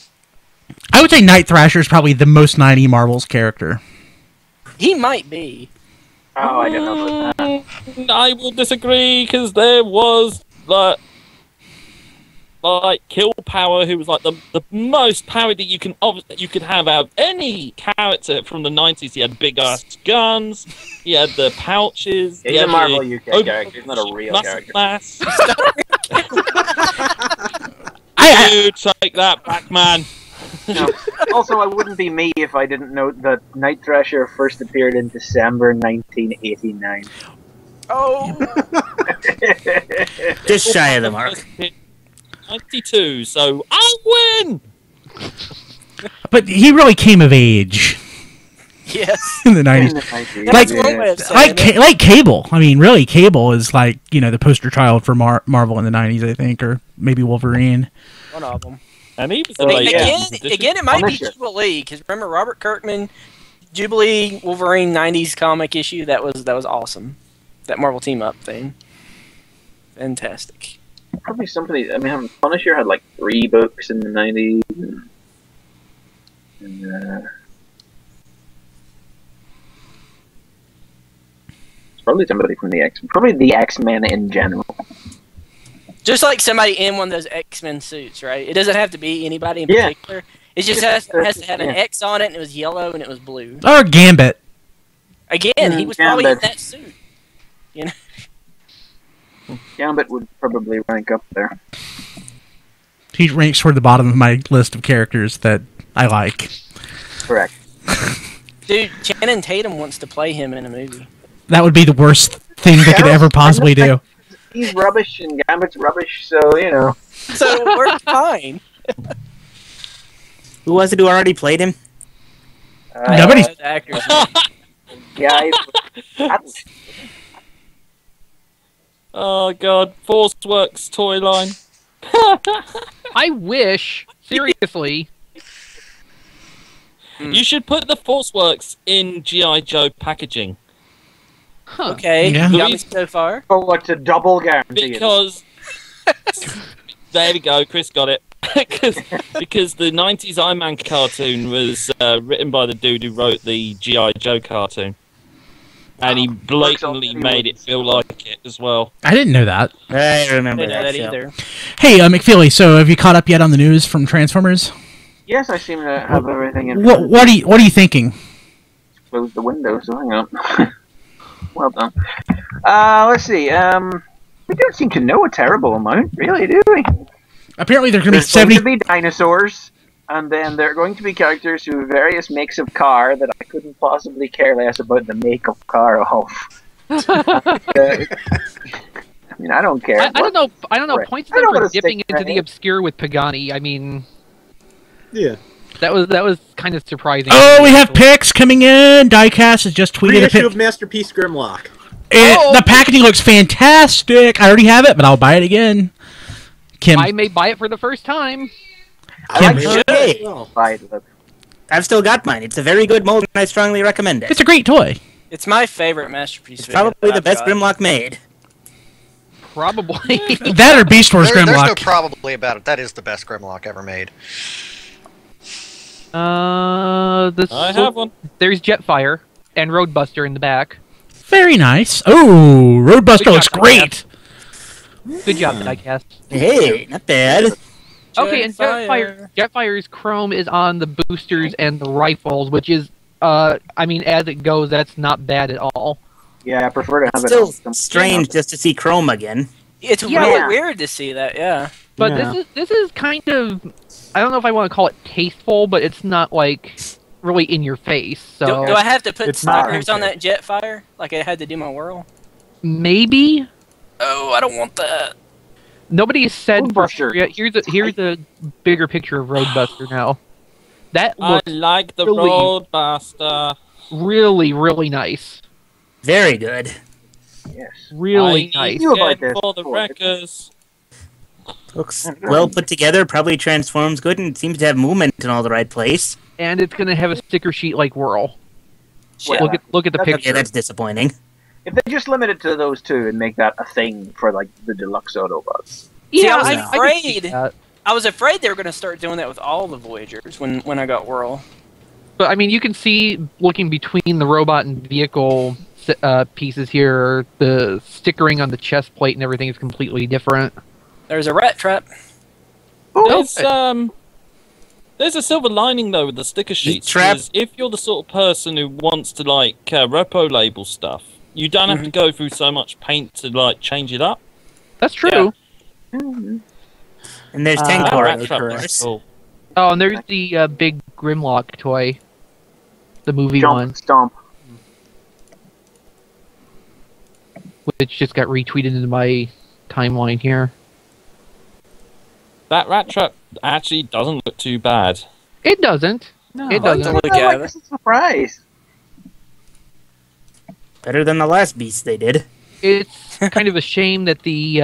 I would say Night Thrasher is probably the most 90 Marvel's character.
He might be.
Oh, I don't know about that.
I will disagree because there was like Kill Power, who was like the most power that you could have out of any character from the 90s. He had big ass guns. He had the pouches.
He's a Marvel UK character. He's not a real character.
You take that back, man.
No. Also, I wouldn't be me if I didn't know that Night Thrasher first appeared in December 1989.
Oh!
Just shy of the mark.
92, so I win!
But he really came of age.
Yes.
In the 90s. Like Cable. I mean, really, Cable is like, the poster child for Marvel in the 90s, I think, or maybe Wolverine.
One of them.
And he was
again, it might be Jubilee, because remember Robert Kirkman, Jubilee, Wolverine 90s comic issue, that was awesome. That Marvel team-up thing. Fantastic.
Probably somebody. I mean, Punisher had like 3 books in the 90s. And it's probably somebody from the X. Probably the X-Men in general.
Just like somebody in one of those X-Men suits, right? It doesn't have to be anybody in particular. It just has to have an X on it, and it was yellow, and it was blue.
Or Gambit.
Again, he was probably in that suit.
Gambit would probably rank up there.
He ranks toward the bottom of my list of characters that I like.
Correct.
Dude, Channing Tatum wants to play him in a movie.
That would be the worst thing they could ever possibly do.
He's rubbish, and Gambit's rubbish, so,
So we're fine.
Who was it who already played him?
Nobody's...
actors.
Yeah,
Oh god, ForceWorks toy line.
I wish, seriously.
You should put the ForceWorks in G.I. Joe packaging.
Huh.
Okay,
Yeah.
you got me so far.
Oh, what's a double guarantee?
Because there we go, Chris got it. because the 90s Iron Man cartoon was written by the dude who wrote the G.I. Joe cartoon. And he blatantly made it feel like it as well.
I didn't know that.
I remember
that
show.
either.
Hey, McFeely, so have you caught up yet on the news from Transformers?
Yes, I seem to have everything in.
What are you thinking?
Close the window, so hang on. Well done. Let's see. We don't seem to know a terrible amount, really, do we?
Apparently, there's going to be
70. Going to be dinosaurs, and then there are going to be characters who have various makes of car that I couldn't possibly care less about the make of car of. I mean, I don't care.
I don't know.
Right.
Points to them for dipping into the obscure with Pagani. I mean,
yeah,
that was kind of surprising.
Oh, we have picks coming in. Diecast has just tweeted a pic
of Masterpiece Grimlock.
The packaging looks fantastic. I already have it, but I'll buy it again. Kim,
I may buy it for the first time.
I've still got mine. It's a very good mold, and I strongly recommend it.
It's a great toy.
It's my favorite Masterpiece.
It's probably the best Grimlock made.
Probably.
That or Beast Wars Grimlock.
There's no probably about it. That is the best Grimlock ever made.
I have one.
There's Jetfire and Roadbuster in the back.
Very nice. Oh, Roadbuster looks great.
Good job, Diecast.
Hey, not bad.
Okay, and Jetfire's chrome is on the boosters and the rifles, which is, I mean, as it goes, that's not bad at all.
Yeah, I prefer to have
it. Still strange just to see chrome again.
It's really weird to see that, yeah.
But this is kind of, I don't know if I want to call it tasteful, but it's not like really in your face. So
do I have to put stickers on that Jetfire, like I had to do my whirl?
Maybe.
Oh, I don't want that.
Nobody has said for sure yet. Here's a bigger picture of Roadbuster now. That looks
I like the
really,
Roadbuster.
Really, really nice.
Very good.
Yes.
Really nice.
For the wreckers.
Looks well put together, probably transforms good, and seems to have movement in all the right place.
and it's going to have a sticker sheet like Whirl.
Well,
look at the picture.
Yeah, that's disappointing.
If they just limit it to those two and make that a thing for like the deluxe Autobots.
Yeah,
I was afraid they were going to start doing that with all the Voyagers when I got Whirl.
But I mean, you can see looking between the robot and vehicle pieces here, the stickering on the chest plate and everything is completely different.
There's a rat trap.
There's a silver lining though with the sticker sheets. Because if you're the sort of person who wants to like repo label stuff, you don't have to go through so much paint to like change it up.
That's true.
Yeah. And there's 10 colors.
Oh, and there's the big Grimlock toy, the movie one.
Stomp.
Which just got retweeted into my timeline here.
That rat trap actually doesn't look too bad.
It doesn't.
No,
it doesn't.
Look at it. It's a surprise.
Better than the last beast they did.
It's kind of a shame that the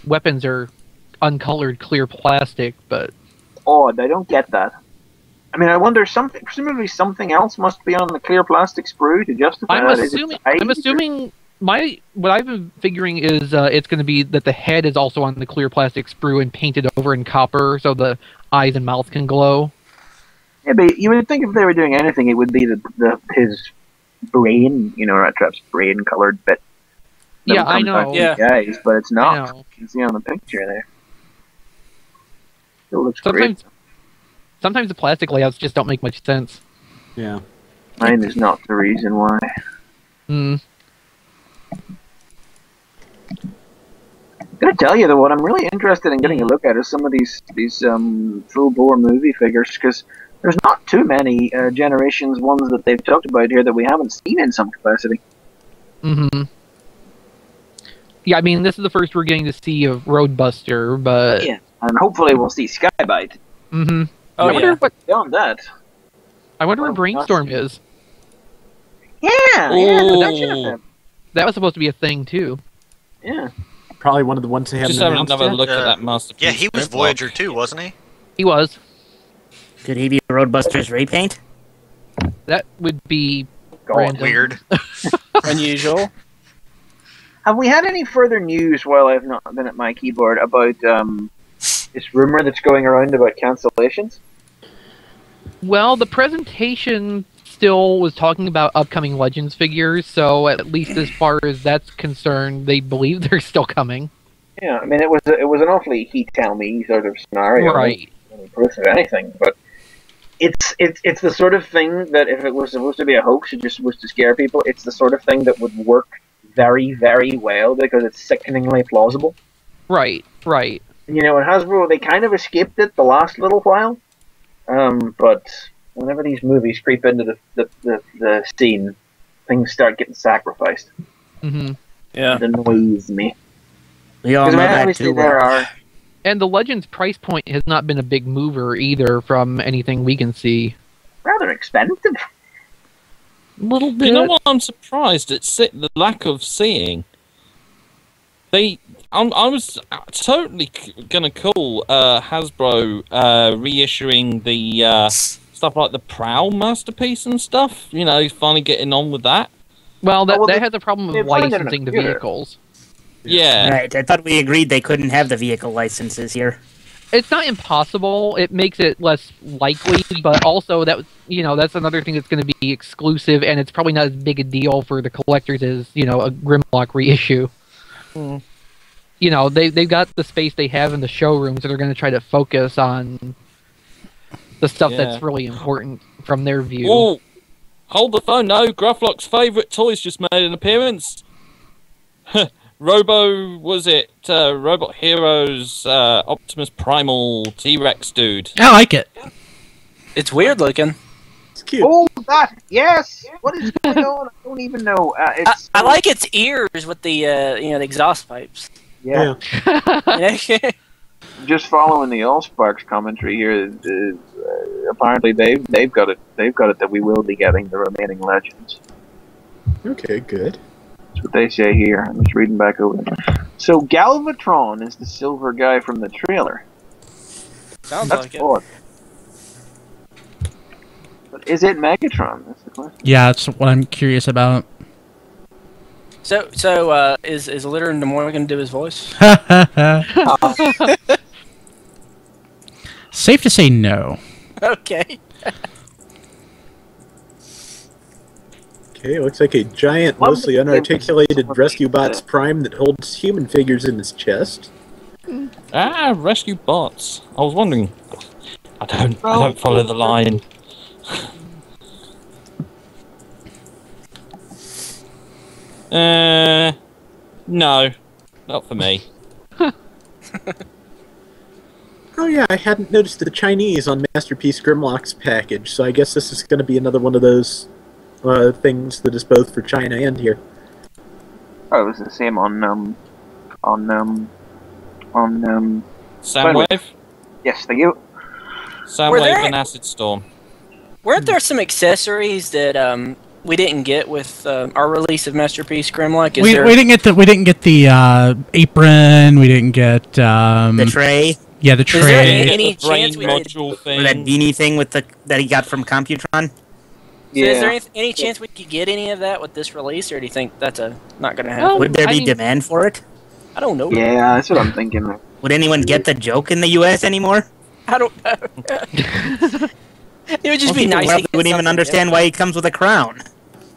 weapons are uncolored clear plastic, but
odd. I don't get that. I mean, I wonder presumably something else must be on the clear plastic sprue to justify that.
I'm assuming what I've been figuring is it's going to be that the head is also on the clear plastic sprue and painted over in copper, so the eyes and mouth can glow.
Yeah, but you would think if they were doing anything, it would be his brain, Rat Trap's brain colored bit.
Yeah, I know.
Guys, but it's not. You can see on the picture there. It looks great.
Sometimes the plastic layouts just don't make much sense.
Yeah.
Mine is not the reason why.
I'm
gonna tell you though, what I'm really interested in getting a look at is some of these full bore movie figures, because there's not too many Generations ones that they've talked about here that we haven't seen in some capacity.
Yeah, I mean, this is the first we're getting to see of Roadbuster, but
yeah,
and hopefully we'll see Sky-Byte.
I wonder what
beyond that.
I wonder where Brainstorm is.
Yeah, that should have been.
That was supposed to be a thing too.
Yeah.
Probably one of the ones they haven't announced
another
yet.
look at that masterpiece.
Yeah, he was Voyager too, wasn't he?
He was.
Could he be Roadbuster's repaint?
That would be random.
Weird.
Unusual.
Have we had any further news while I've not been at my keyboard about this rumor that's going around about cancellations?
Well, the presentation still was talking about upcoming Legends figures, so at least as far as that's concerned, they believe they're still coming.
Yeah, I mean, it was an awfully he tell me sort of scenario.
Right.
Any proof of anything, but it's the sort of thing that if it was supposed to be a hoax, it just was to scare people. It's the sort of thing that would work very, very well because it's sickeningly plausible.
Right.
And Hasbro, they kind of escaped it the last little while, but whenever these movies creep into the scene, things start getting sacrificed.
Yeah.
It annoys me.
We all know that too.
And the Legends price point has not been a big mover either from anything we can see.
Rather expensive.
A little bit.
You know what? I'm surprised at the lack of seeing. I was totally gonna call Hasbro reissuing the stuff like the Prowl masterpiece and stuff. Finally getting on with that.
Well, that has a problem with licensing the vehicles.
Yeah.
Right. I thought we agreed they couldn't have the vehicle licenses here.
It's not impossible. It makes it less likely, but also that's another thing that's going to be exclusive, and it's probably not as big a deal for the collectors as a Grimlock reissue. They've got the space they have in the showroom, so they're going to try to focus on the stuff that's really important from their view.
Oh, hold the phone! No, Grufflock's favourite toys just made an appearance. Robot Heroes Optimus Primal T-Rex dude.
I like it.
It's weird looking.
It's cute.
Oh, that, yes! What is going on? I don't even know.
I like its ears with the the exhaust pipes.
Yeah. Just following the Allsparks commentary here, apparently they've got it that we will be getting the remaining Legends.
Okay, good.
That's what they say here. I'm just reading back over them. So Galvatron is the silver guy from the trailer.
Sounds
That's
like
odd. But is it Megatron? That's the question.
Yeah, that's what I'm curious about.
So, is Litter Nimoy going to do his voice?
Safe to say no.
Okay.
Okay, it looks like a giant, mostly unarticulated Rescue Bots Prime that holds human figures in his chest.
Ah, Rescue Bots. I was wondering. I don't follow the line. No, not for me.
Oh yeah, I hadn't noticed the Chinese on Masterpiece Grimlock's package, so I guess this is going to be another one of those things that is both for China and here.
Oh, it was the same on
Soundwave?
Yes, thank you.
Soundwave and Acid Storm.
Weren't there some accessories that we didn't get with our release of Masterpiece Grimlock?
We didn't get the apron. We didn't get
the tray.
Yeah, the tray.
Is there any chance we could...
Or that beanie thing with that he got from Computron?
So is there any chance we could get any of that with this release, or do you think that's not going to happen?
Would there be demand for it?
I don't know.
Yeah, that's what I'm thinking.
Would anyone get the joke in the U.S. anymore?
I don't know. It would just be nice.
People wouldn't even understand why he comes with a crown.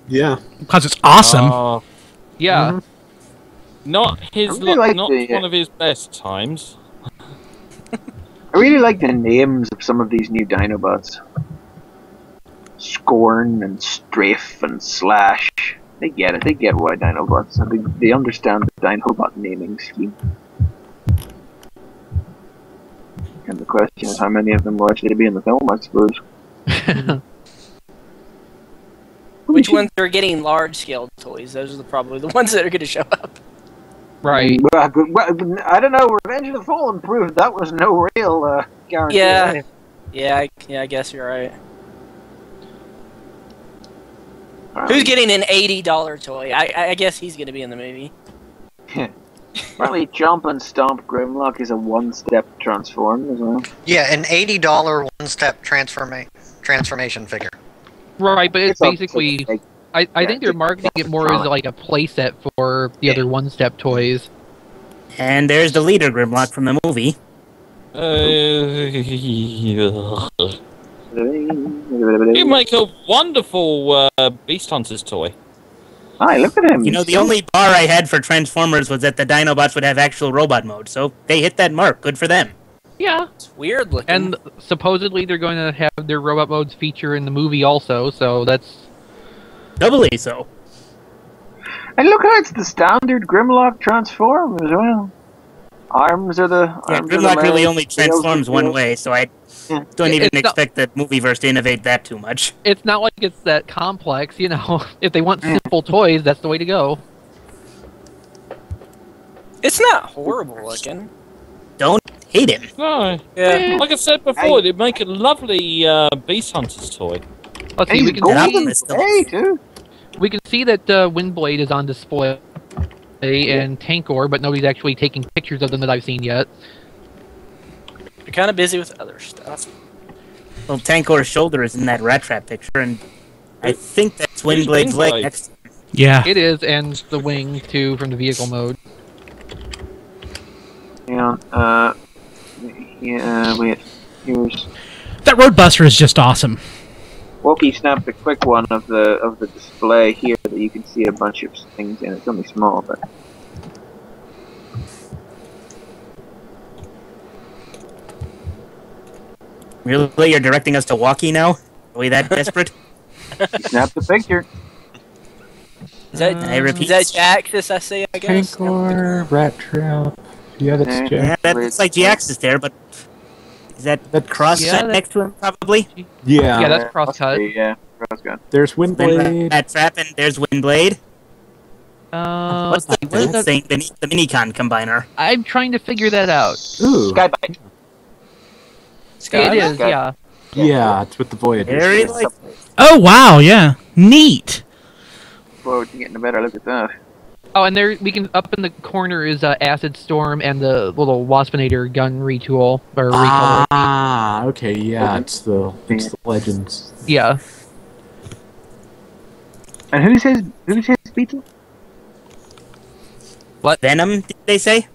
Yeah,
because it's awesome.
Yeah.
Not his.
Like
not one of his best times.
I really like the names of some of these new Dinobots. Scorn and Strafe and Slash. They get it. They get why Dinobots. They understand the Dinobot naming scheme. And the question is how many of them will actually be in the film, I suppose.
Which ones are getting large-scale toys? Those are probably the ones that are going to show up.
Right.
Well, I don't know. Revenge of the Fallen proved that was no real guarantee.
Yeah, I guess you're right. Who's getting an $80 toy? I guess he's going to be in the movie.
Probably Jump and Stomp Grimlock is a one-step transform as well.
Yeah, an $80 one-step transformation figure.
Right, but it's basically... I think they're marketing it more as like a playset for the other one-step toys.
And there's the leader Grimlock from the movie.
You make a wonderful Beast Hunters toy.
Hi, look at him.
You know, the only bar I had for Transformers was that the Dinobots would have actual robot mode, so they hit that mark. Good for them.
Yeah.
It's weird looking.
And supposedly they're going to have their robot modes feature in the movie also, so that's...
Doubly so.
And look how it's the standard Grimlock transform as well. Arms are the...
Grimlock really only transforms one way, so I don't even expect the movieverse to innovate that too much.
It's not like it's that complex, you know. If they want simple toys, that's the way to go.
It's not horrible looking.
Don't hate him.
No. Yeah. Like I said before, they'd make a lovely Beast Hunters toy.
Okay, we can see that Windblade is on display and Tankor, but nobody's actually taking pictures of them that I've seen yet.
They're kind of busy with other stuff.
Well, Tankor's shoulder is in that rat trap picture, and I think that's Windblade's leg next to him.
Yeah.
It is, and the wing, too, from the vehicle mode.
Wait. Here's...
That Roadbuster is just awesome.
Wookie snapped a quick one of the display here that you can see a bunch of things in. It's only small, but...
Really? You're directing us to Walkie now? Are we that desperate?
Snap the picture.
Is that G-Axis I see, I guess?
Tankor, Rat Trap. Yeah, that's G-Axis.
Yeah, that looks like G-Axis there, but... Is that cross-cut next to him, probably?
Yeah.
Yeah, that's cross-cut.
Yeah, cross-cut.
There's Windblade.
Rat Trap, and there's Windblade. What's the thing beneath the Minicon combiner?
I'm trying to figure that out.
Ooh. Sky-Byte.
It is, yeah.
Yeah, it's with the Voyager.
Very like...
Oh, wow, yeah. Neat.
Forward to getting a better look at that.
Oh, and there we can up in the corner is Acid Storm and the little Waspinator gun retool or recolor.
Ah, okay, yeah, it's the Legends.
Yeah.
And who's his Beetle?
What Venom did they say?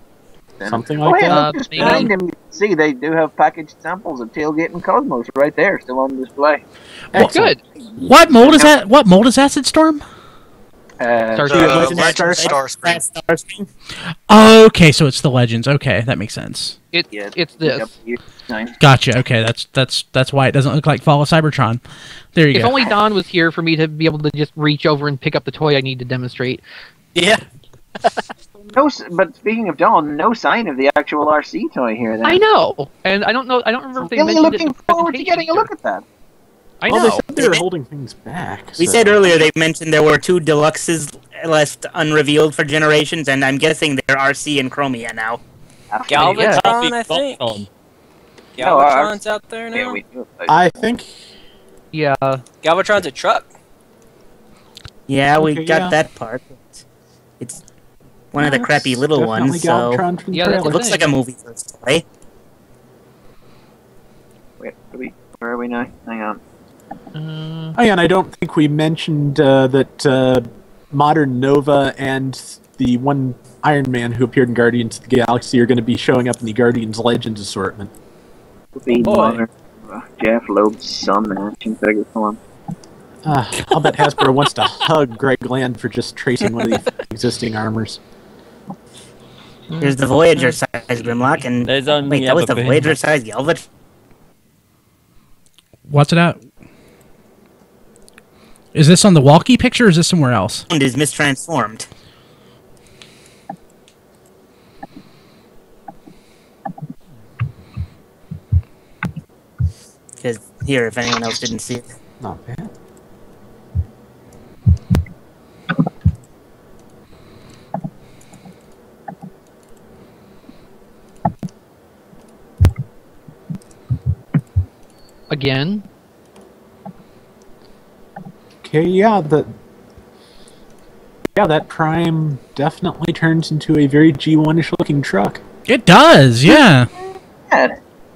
Something like that.
Just behind him, you can see they do have packaged samples of Tailgate and Cosmos right there, still on display.
Well, good.
What mold is that? What mold is Acid Storm?
Starscream.
Oh, okay, so it's the Legends. Okay, that makes sense.
It's this.
Gotcha. Okay, that's why it doesn't look like Fall of Cybertron. There you go.
If only Don was here for me to be able to just reach over and pick up the toy I need to demonstrate.
Yeah.
But speaking of Dawn, no sign of the actual RC toy here. Then.
I know, and I don't know. I don't remember if they
really
mentioned
looking
it.
forward to getting a look at that.
I
Well,
know.
they said they were holding things back.
We said earlier they mentioned there were 2 deluxes left unrevealed for Generations, and I'm guessing they're RC and Chromia now.
Galvatron, I think. Galvatron's out there now.
I think.
Yeah.
Galvatron's a truck.
Yeah, we
Okay,
got
yeah.
that part. It's one of the crappy little
Definitely
ones, so
Galvatron from the
Yeah,
trailer.
it looks like a movie first play.
Wait, where are we now? Hang on.
Oh yeah, and I don't think we mentioned that Modern Nova and the one Iron Man who appeared in Guardians of the Galaxy are going to be showing up in the Guardians Legends assortment.
Jeff Loeb's son in action figure form.
I'll bet Hasbro wants to hug Greg Land for just tracing one of the existing armors.
Here's the Voyager size Grimlock, and
There's only
wait, that was the
ever been-
Voyager size Galvatron.
What's it at? Is this on the walkie picture or is this somewhere else?
Is mistransformed. Because here, if anyone else didn't see it.
Not bad.
Again.
Okay, yeah, that Prime definitely turns into a very G1-ish looking truck.
It does, yeah.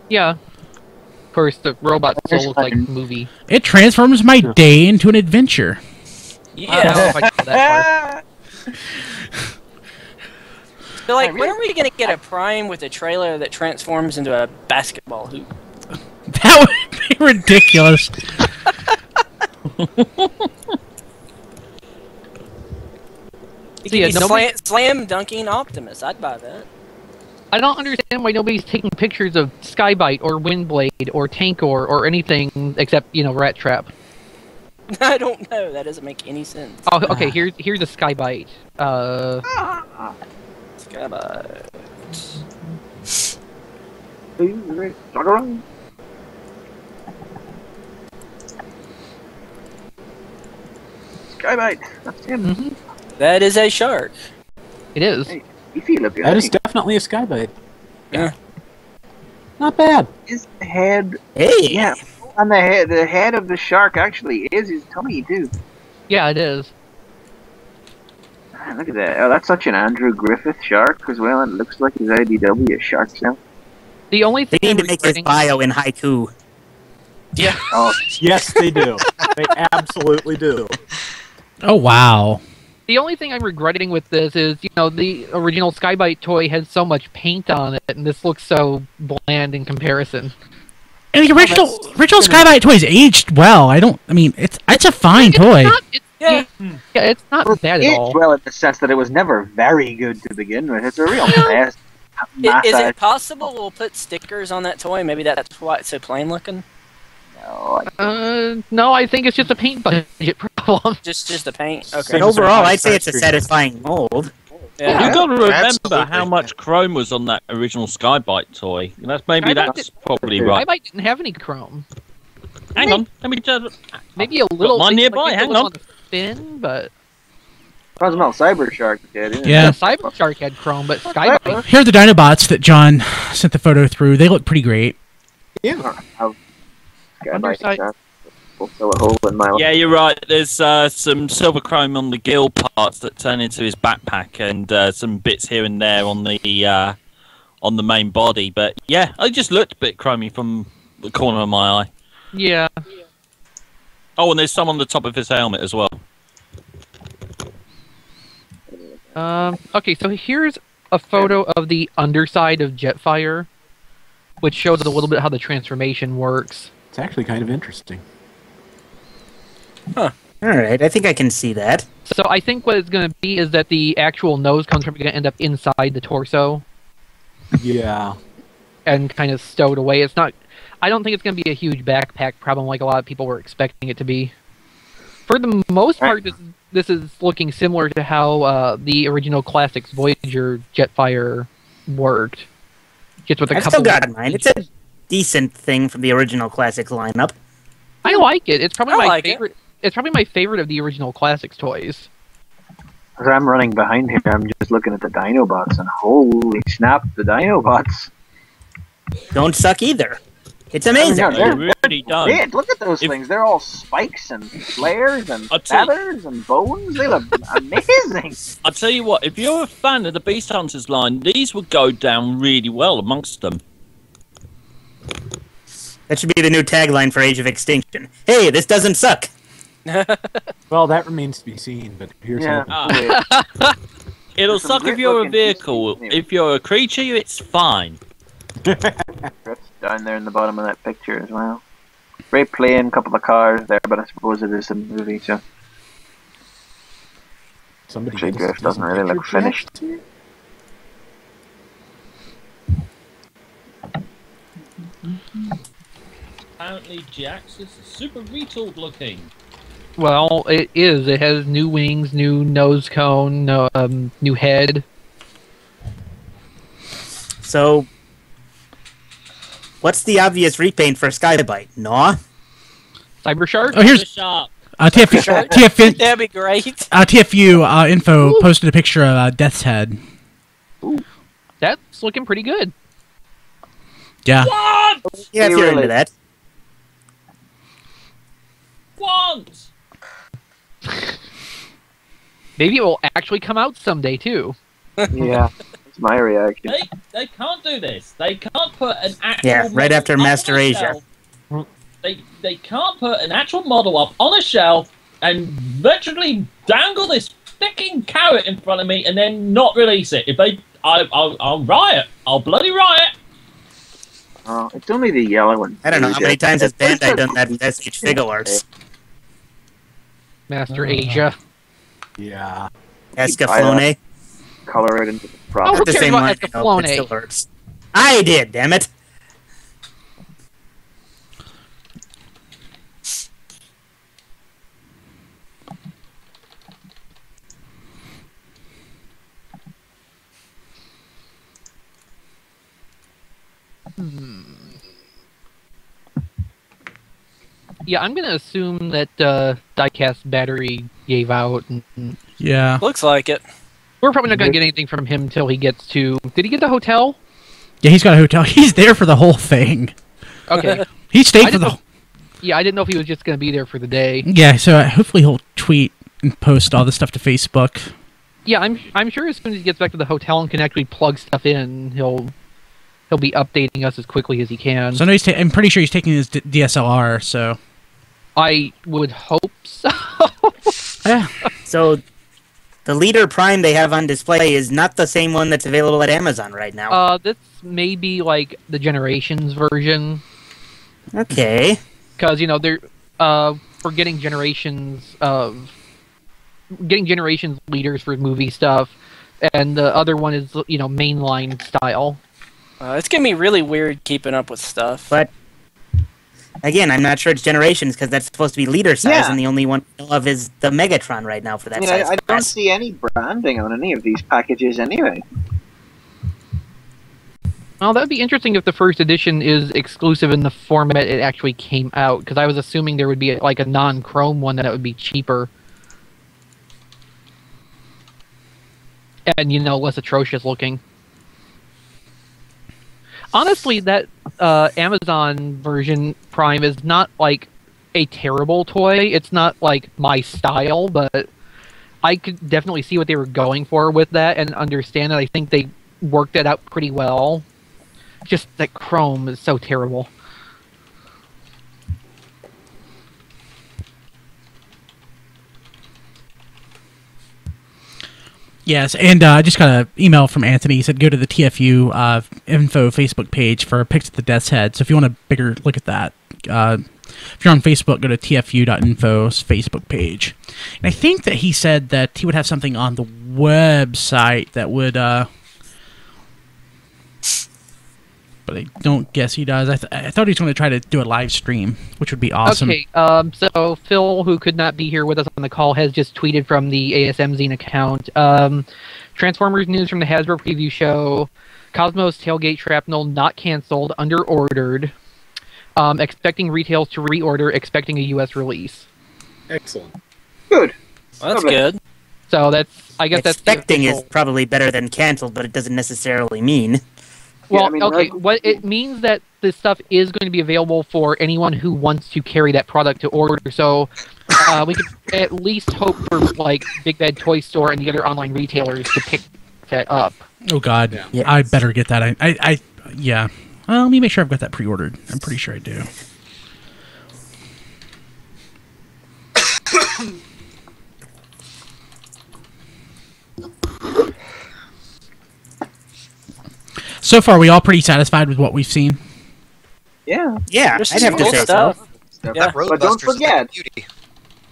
Yeah. Of course, the robot still looks like a movie.
It transforms my day into an adventure.
I don't know if I did that
So, like, when are we gonna get a Prime with a trailer that transforms into a basketball hoop?
That would be ridiculous.
Slam dunking Optimus. I'd buy that.
I don't understand why nobody's taking pictures of Sky-Byte or Windblade or Tankor or anything except, Rat Trap.
I don't know. That doesn't make any sense.
Oh, okay. Here's a Sky-Byte.
Sky-Byte.
Sky-Byte. That's him.
Mm-hmm.
That is a shark.
It is.
Hey, you feel up your
That is definitely a Sky-Byte.
Yeah.
Not bad.
His head.
Hey.
Yeah. And the head of the shark actually is his tummy too.
Yeah, it is.
Man, look at that. Oh, that's such an Andrew Griffith shark as well. It looks like his IDW shark cell.
The only thing
They need to make his bio in haiku.
Yeah.
Oh,
Yes, they do. They absolutely do.
Oh, wow.
The only thing I'm regretting with this is, the original Sky-Byte toy had so much paint on it, and this looks so bland in comparison.
And the original Sky-Byte toys aged well. It's a fine toy.
It's not bad at all.
Well, in the sense that it was never very good to begin with. It's a real mess.
Is it possible we'll put stickers on that toy? Maybe that's why it's so plain looking.
No, I think it's just a paint budget problem.
Just the paint. Okay.
But overall, I'd say it's a satisfying mold.
Yeah. You've got to remember
Absolutely.
how much chrome was on that original Sky-Byte toy. That's probably right.
Sky-Byte didn't have any chrome.
Hang on, let me just.
Maybe a little.
Mine
thing,
nearby.
like
Hang
it was
on.
on the fin, but
Cosmo Cyber Shark did. Didn't
Yeah.
it?
Cyber Shark had chrome, but Sky-Byte.
Here are the Dinobots that John sent the photo through. They look pretty great.
Yeah.
Underside.
will fill a hole in my life.
Yeah, you're right. There's some silver chrome on the gill parts that turn into his backpack, and some bits here and there on the main body. But yeah, I just looked a bit chromy from the corner of my eye.
Yeah.
Oh, and there's some on the top of his helmet as well.
Okay, so here's a photo of the underside of Jetfire, which shows a little bit how the transformation works.
It's actually kind of interesting.
Huh. Alright, I think I can see that.
So I think what it's going to be is that the actual nose cone's probably going to end up inside the torso.
Yeah.
And kind of stowed away. It's not... I don't think it's going to be a huge backpack problem like a lot of people were expecting it to be. For the most part, this is looking similar to how the original Classics Voyager Jetfire worked. Just with a
I've
couple
still got it in mind. It's a decent thing from the original Classics lineup.
I like it. It's probably my favorite. It's probably my favorite of the original Classics toys.
As I'm running behind here, I'm just looking at the Dinobots, and holy snap, the Dinobots
don't suck either. It's amazing.
I mean, they're
really
great. Look at those things. They're all spikes and flares and feathers and bones. They look amazing.
I'll tell you what, if you're a fan of the Beast Hunters line, these would go down really well amongst them.
That should be the new tagline for Age of Extinction. Hey, this doesn't suck.
Well, that remains to be seen, but here's
It'll suck if you're a vehicle. If you're a creature, it's fine.
That's down there in the bottom of that picture as well. Great plane, a couple of cars there, but I suppose it is a movie, so... Actually, Drift doesn't really look finished.
Apparently, Jax is super retooled looking.
Well, it is. It has new wings, new nose cone, new head.
So, what's the obvious repaint for Sky-Byte? Nah?
Cybershark?
Oh, here's
That'd be great.
TFU info posted a picture of Death's Head.
Ooh, that's looking pretty good.
Yeah.
What?
Yeah, if you're into that.
What?
Maybe it will actually come out someday too.
Yeah, that's my reaction.
They can't do this. They can't put an actual.
Yeah, right after Master Asia.
They can't put an actual model up on a shelf and virtually dangle this fucking carrot in front of me and then not release it. If they, I'll riot. I'll bloody riot.
Oh, it's only the yellow one.
I don't know how many times has Bandai done that with SH Figure Arts.
Master Asia.
Yeah.
Escaflowne.
Color it into the
Oh,
product.
who
Not the
cares
same
about
one.
Escaflowne?
It still hurts. I did, damn it.
Yeah, I'm gonna assume that diecast battery gave out. And
Yeah.
Looks like it.
we're probably not gonna get anything from him until he gets to. Did he get the hotel?
Yeah, he's got a hotel. He's there for the whole thing.
Okay.
He stayed for the.
Yeah, I didn't know if he was just gonna be there for the day.
Yeah, so hopefully he'll tweet and post all this stuff to Facebook.
Yeah, I'm sure as soon as he gets back to the hotel and can actually plug stuff in, he'll be updating us as quickly as he can.
So I know I'm pretty sure he's taking his DSLR. So
I would hope so.
yeah.
So, the Leader Prime they have on display is not the same one that's available at Amazon right now.
This may be like the Generations version.
Okay.
Because, you know, they're for getting Generations leaders for movie stuff, and the other one is, you know, mainline style.
It's gonna be really weird keeping up with stuff.
But again, I'm not sure it's Generations because that's supposed to be leader size, and the only one I know of is the Megatron right now for that size.
I don't see any branding on any of these packages anyway.
Well, that would be interesting if the first edition is exclusive in the format it actually came out, because I was assuming there would be like a non-chrome one that would be cheaper. And, you know, less atrocious looking. Honestly, that Amazon version Prime is not, like, a terrible toy. It's not like my style, but I could definitely see what they were going for with that and understand it. I think they worked it out pretty well. Just that chrome is so terrible.
Yes, and I just got an email from Anthony. He said go to the TFU info Facebook page for pics of the Death's Head. So if you want a bigger look at that, if you're on Facebook, go to tfu.info's Facebook page. And I think that he said that he would have something on the website that would... but I don't guess he does. I thought he was going to try to do a live stream, which would be awesome.
Okay, so Phil, who could not be here with us on the call, has just tweeted from the ASM Zine account. Transformers news from the Hasbro preview show. Cosmos Tailgate Shrapnel not canceled, under-ordered. Expecting retails to reorder, expecting a U.S. release.
Excellent.
Good. Well, that's good.
So that's, I guess
expecting is probably better than canceled, but it doesn't necessarily mean...
Well,
Yeah, I mean,
okay, what it means that this stuff is going to be available for anyone who wants to carry that product to order, so we could at least hope for, like, Big Bad Toy Store and the other online retailers to pick that up.
Oh, God. Yeah. Yes. I better get that. Yeah. Well, let me make sure I've got that pre-ordered. I'm pretty sure I do. So far, are we all pretty satisfied with what we've seen?
Yeah.
Yeah, I'd have to say so.
Yeah. But don't forget,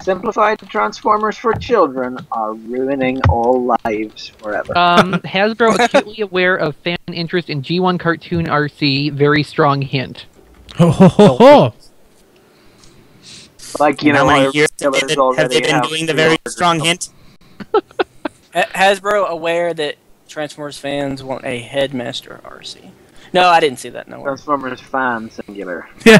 simplified Transformers for children are ruining all lives forever.
Hasbro acutely aware of fan interest in G1 Cartoon RC. Very strong hint.
Ho ho ho ho!
Like, you know,
how many years have they been doing the very strong hint?
Hasbro aware that Transformers fans want a Headmaster RC. No, I didn't see that nowhere.
Transformers fan singular.
Yeah.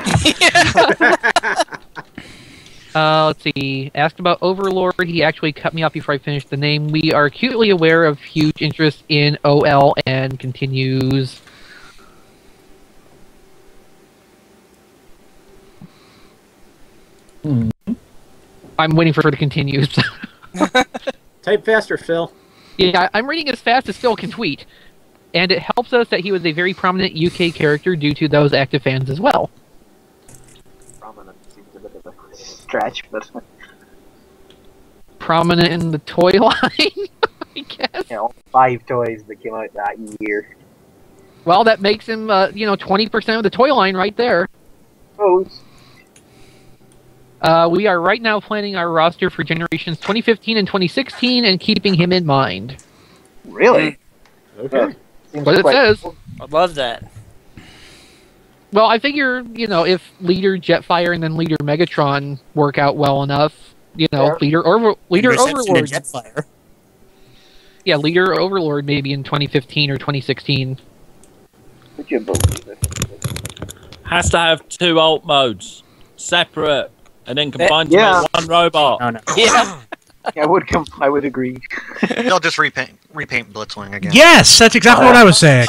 Let's see. Asked about Overlord. He actually cut me off before I finished the name. We are acutely aware of huge interest in OL and continues. I'm waiting for her to continue.
Type faster, Phil.
Yeah, I'm reading as fast as Phil can tweet. And it helps us that he was a very prominent UK character due to those active fans as well.
Prominent seems a bit of a stretch, but...
Prominent in the toy line, I guess?
Yeah, all 5 toys that came out that year.
Well, that makes him, 20% of the toy line right there.
Oh.
We are right now planning our roster for generations 2015 and 2016 and keeping him in mind.
Really?
Okay.
What it says.
I love that.
Well, I figure, if Leader Jetfire and then Leader Megatron work out well enough, Leader Overlord.
Jetfire.
Yeah, Leader Overlord maybe in 2015 or 2016.
Would you believe it?
Has to have 2 alt modes. Separate. And then combined to make one robot.
Oh, no.
Yeah. I would agree.
They'll just repaint Blitzwing again.
Yes, that's exactly what I was saying.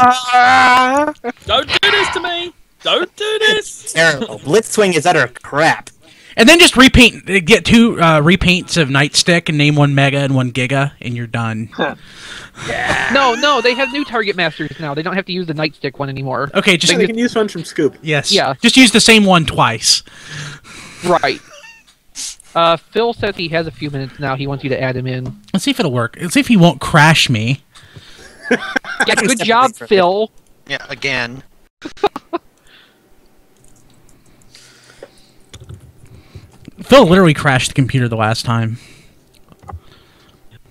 Don't do this to me! Don't do this!
Terrible. Blitzwing is utter crap.
And then just get 2 repaints of Nightstick and name one Mega and one Giga, and you're done.
Yeah. No, they have new Target Masters now. They don't have to use the Nightstick one anymore.
Okay,
they can use one from Scoop.
Yes.
Yeah.
Just use the same one twice.
Right. Phil says he has a few minutes now. He wants you to add him in.
Let's see if it'll work. Let's see if he won't crash me.
Yeah, good job, Phil.
Yeah, again.
Phil literally crashed the computer the last time.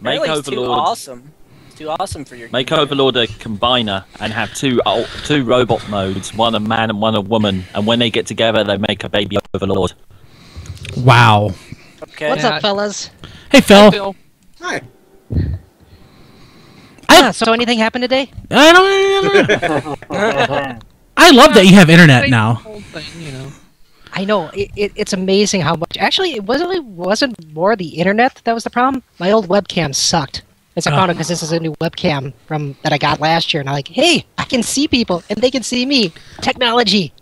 Make
Really,
Overlord
too awesome. It's too awesome for your.
Make Overlord a combiner and have 2 robot modes, one a man and one a woman, and when they get together, they make a baby Overlord.
Wow.
Okay.
What's up, fellas?
Hey, Phil.
Hi, Phil.
Hi.
So anything happened today?
I don't. I love that you have internet now.
I know it's amazing how much. Actually, it wasn't more the internet that was the problem. My old webcam sucked. It's ironic because this is a new webcam that I got last year, and I'm like, hey, I can see people and they can see me. Technology.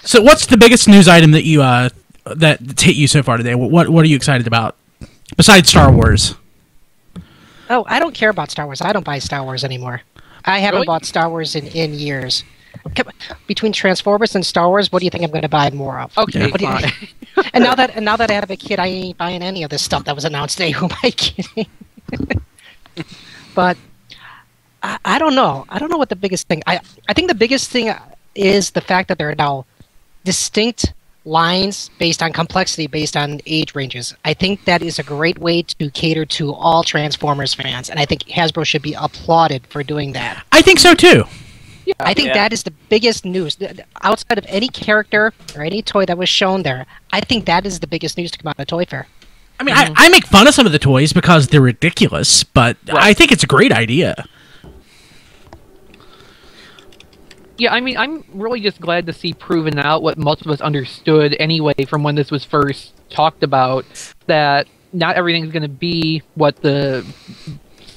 So, what's the biggest news item that you that's hit you so far today? What are you excited about besides Star Wars?
Oh, I don't care about Star Wars. I don't buy Star Wars anymore. I haven't bought Star Wars in years. Between Transformers and Star Wars, what do you think I'm going to buy more of?
Okay,
fine. and now that I have a kid, I ain't buying any of this stuff that was announced today. Who am I kidding? But I don't know. I don't know what the biggest thing. I think the biggest thing is the fact that there are now distinct lines based on complexity, based on age ranges. I think that is a great way to cater to all Transformers fans, and I think Hasbro should be applauded for doing that.
I think so too.
Yeah, I think that is the biggest news. Outside of any character or any toy that was shown there, I think that is the biggest news to come out of the Toy Fair.
I mean, I make fun of some of the toys because they're ridiculous, but I think it's a great idea.
Yeah, I mean, I'm really just glad to see proven out what most of us understood anyway from when this was first talked about, that not everything's going to be what the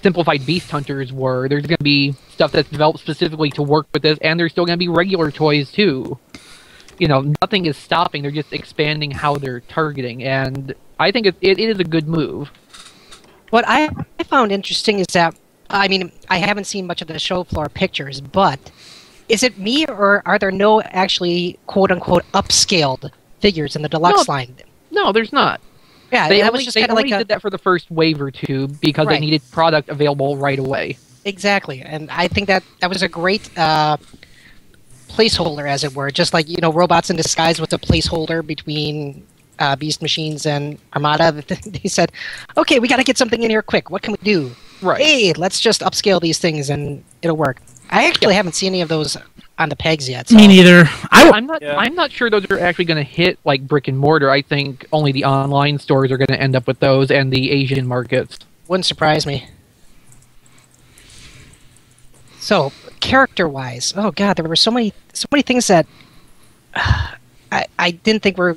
simplified Beast Hunters were. There's going to be stuff that's developed specifically to work with this, and there's still going to be regular toys too. You know, nothing is stopping. They're just expanding how they're targeting, and I think it is a good move.
What I found interesting is that, I mean, I haven't seen much of the show floor pictures, but is it me, or are there no actually quote-unquote upscaled figures in the deluxe line?
No, there's not.
Yeah,
they
that
only,
was just
they
kind of
only
like
did that for the first wave or two because they needed product available right away.
Exactly, and I think that was a great placeholder, as it were. Just like, you know, Robots in Disguise was a placeholder between Beast Machines and Armada. They said, okay, we got to get something in here quick. What can we do?
Right.
Hey, let's just upscale these things and it'll work. I actually haven't seen any of those on the pegs yet. So.
Me neither.
I'm not sure those are actually going to hit like brick and mortar. I think only the online stores are going to end up with those, and the Asian markets.
Wouldn't surprise me. So, character-wise, oh god, there were so many things that I didn't think were.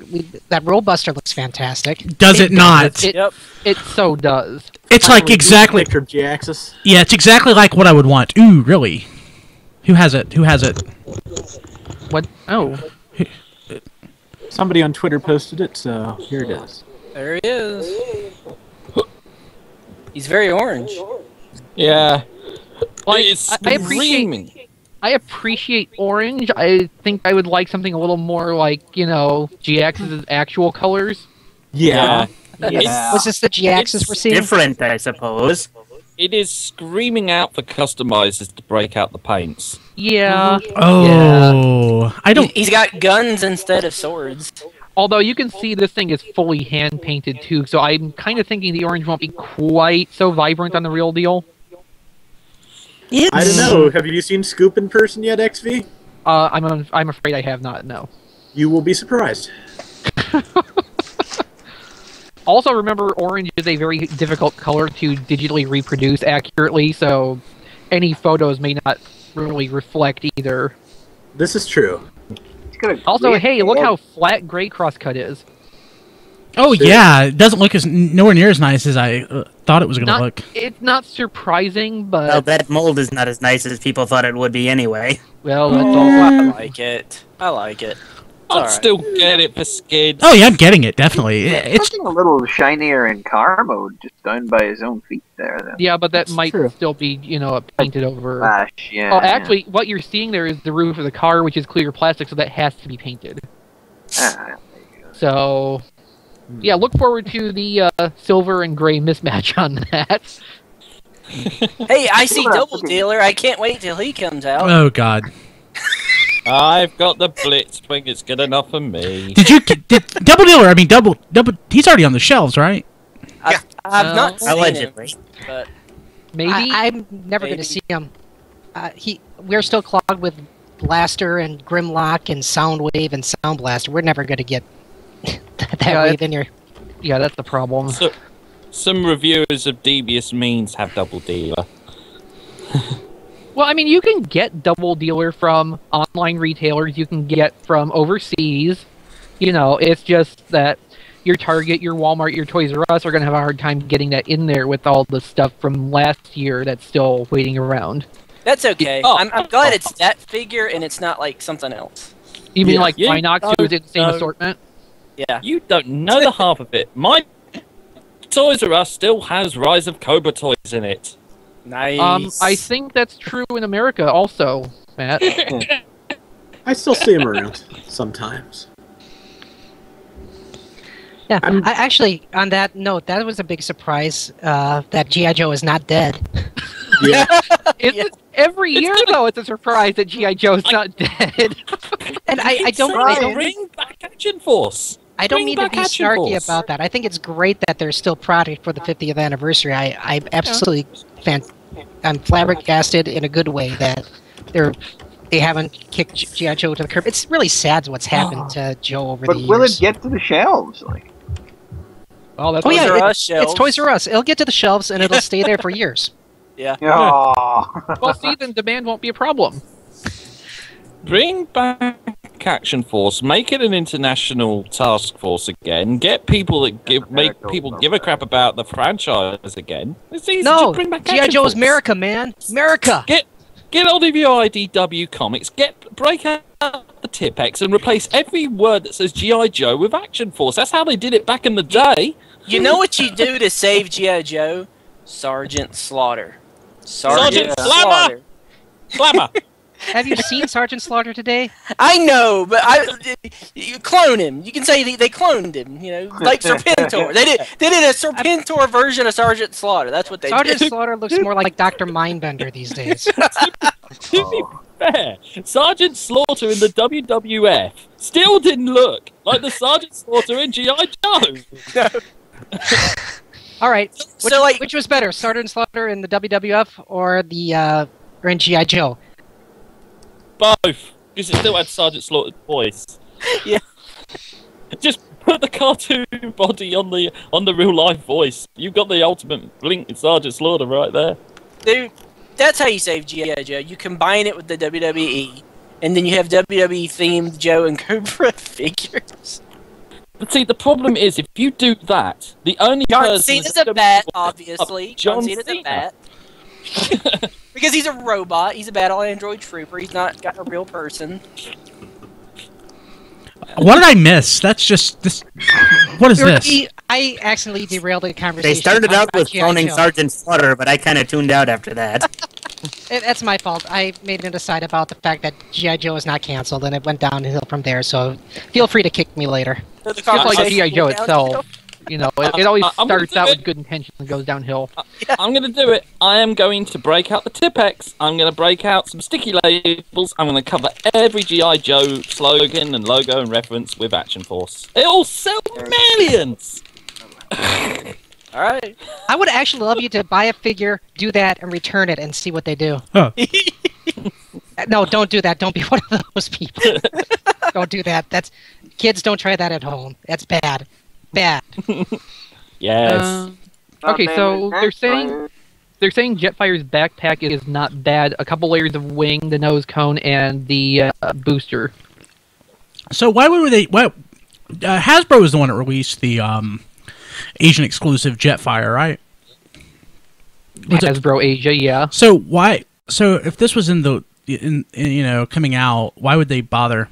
That Roadbuster looks fantastic.
Does it not?
It so does.
It's like exactly.
Picture of G-axis.
Yeah, it's exactly like what I would want. Ooh, really? Who has it? Who has it?
What? Oh.
Somebody on Twitter posted it, so here it is.
There he is. He's very orange.
Yeah.
Like,
It's
I appreciate orange. I think I would like something a little more like, you know, G-Axis' actual colors.
Yeah.
Was this the G-Axis we're seeing?
Different, I suppose.
It is screaming out for customizers to break out the paints.
Yeah.
Oh,
yeah.
I don't.
He's got guns instead of swords.
Although you can see this thing is fully hand painted too, so I'm kind of thinking the orange won't be quite so vibrant on the real deal.
I don't know. Have you seen Scoop in person yet, XV?
I'm afraid I have not. No.
You will be surprised.
Also, remember, orange is a very difficult color to digitally reproduce accurately, so any photos may not really reflect either.
This is true.
Also, hey, look how flat gray crosscut is.
Oh yeah, it doesn't look nowhere near as nice as I thought it was going to look.
It's not surprising, but
well, that mold is not as nice as people thought it would be anyway.
Well, that's
I like it. I like it.
I'd still get it for skids.
Oh yeah, I'm getting it definitely. It's
looking a little shinier in car mode, just down by his own feet there. Then.
Yeah, but that might still be, you know, painted over.
Flash, yeah.
Oh, actually, what you're seeing there is the roof of the car, which is clear plastic, so that has to be painted. So, yeah, look forward to the silver and gray mismatch on that.
Hey, I see Double Dealer. I can't wait till he comes out.
Oh god.
I've got the Blitzwing. It's good enough for me.
Did Double Dealer? I mean, double. He's already on the shelves, right?
I've not seen
allegedly,
him, but
maybe
I'm never going to see him. We're still clogged with Blaster and Grimlock and Soundwave and Sound Blaster. We're never going to get that wave in here.
Yeah, that's the problem.
So, some reviewers of Devious Means have Double Dealer.
Well, I mean, you can get Double Dealer from online retailers. You can get from overseas. You know, it's just that your Target, your Walmart, your Toys R Us are going to have a hard time getting that in there with all the stuff from last year that's still waiting around.
That's okay. I'm glad it's that figure and it's not like something else.
You mean like Inox, who is in the same assortment?
Yeah.
You don't know the half of it. My Toys R Us still has Rise of Cobra toys in it.
Nice.
I think that's true in America also, Matt.
I still see him around sometimes.
Yeah, I actually, on that note, that was a big surprise that G.I. Joe is not dead.
Yeah.
Every year, though, it's a surprise that G.I. Joe's not dead.
And I don't
bring back Action Force.
I don't
Bring
mean to
back
be
Action
snarky
Force.
about that. I think it's great that there's still product for the 50th anniversary. I'm absolutely I'm flabbergasted in a good way that they haven't kicked G.I. Joe to the curb. It's really sad what's happened to Joe over the years.
But will it get to the shelves? Like,
that's
Toys R Us
it's
shelves.
Toys R Us. It'll get to the shelves and it'll stay there for years.
Yeah.
Well, see, then demand won't be a problem.
Bring back Action Force, make it an international task force again. Get people that make people give a crap about the franchise again. It's easy.
No,
Just bring back
G.I.
Action
Joe's
Force.
America, man. America.
Get hold of your IDW comics. Break out the Tipex and replace every word that says G.I. Joe with Action Force. That's how they did it back in the day.
You know what you do to save G.I. Joe? Sergeant Slaughter. Sergeant Slaughter.
Slammer.
Have you seen Sergeant Slaughter today?
I know, but you clone him. You can say they cloned him. You know, like Serpentor. They did a Serpentor version of Sergeant Slaughter. That's what they
Sergeant
did.
Slaughter looks more like Dr. Mindbender these days.
To be fair, Sergeant Slaughter in the WWF still didn't look like the Sergeant Slaughter in G.I. Joe.
All right, which was better, Sergeant Slaughter in the WWF or or in G.I. Joe?
Both, because it still had Sergeant Slaughter's voice.
Yeah.
Just put the cartoon body on the real life voice. You've got the ultimate link with Sergeant Slaughter right there.
Dude, that's how you save G.I. Joe. You combine it with the WWE, and then you have WWE themed Joe and Cobra figures.
But see, the problem is, if you do that, the only
John
person
Cena's a bat, obviously.
John
Cena's
Cena.
a bat. Because he's a robot. He's a battle android trooper. He's not got a real person.
What did I miss? That's just this. What is this?
I accidentally derailed the conversation.
They started out with
G.I.
cloning
Joe.
Sergeant Slaughter, but I kind of tuned out after that.
That's my fault. I made an aside about the fact that G.I. Joe is not canceled, and it went downhill from there, so feel free to kick me later.
Just like G.I. Joe itself. You know, it always starts out with good intentions and goes downhill.
I'm going to do it. I am going to break out the Tipex. I'm going to break out some sticky labels. I'm going to cover every G.I. Joe slogan and logo and reference with Action Force. It'll sell millions!
Alright.
I would actually love you to buy a figure, do that, and return it and see what they do.
Huh.
No, don't do that. Don't be one of those people. Don't do that. Kids, don't try that at home. That's bad. Bad.
Yes.
Okay, so they're saying Jetfire's backpack is not bad. A couple layers of wing, the nose cone, and the booster.
So why would they? Hasbro was the one that released the Asian exclusive Jetfire, right?
Hasbro Asia, yeah.
So why? So if this was in coming out, why would they bother?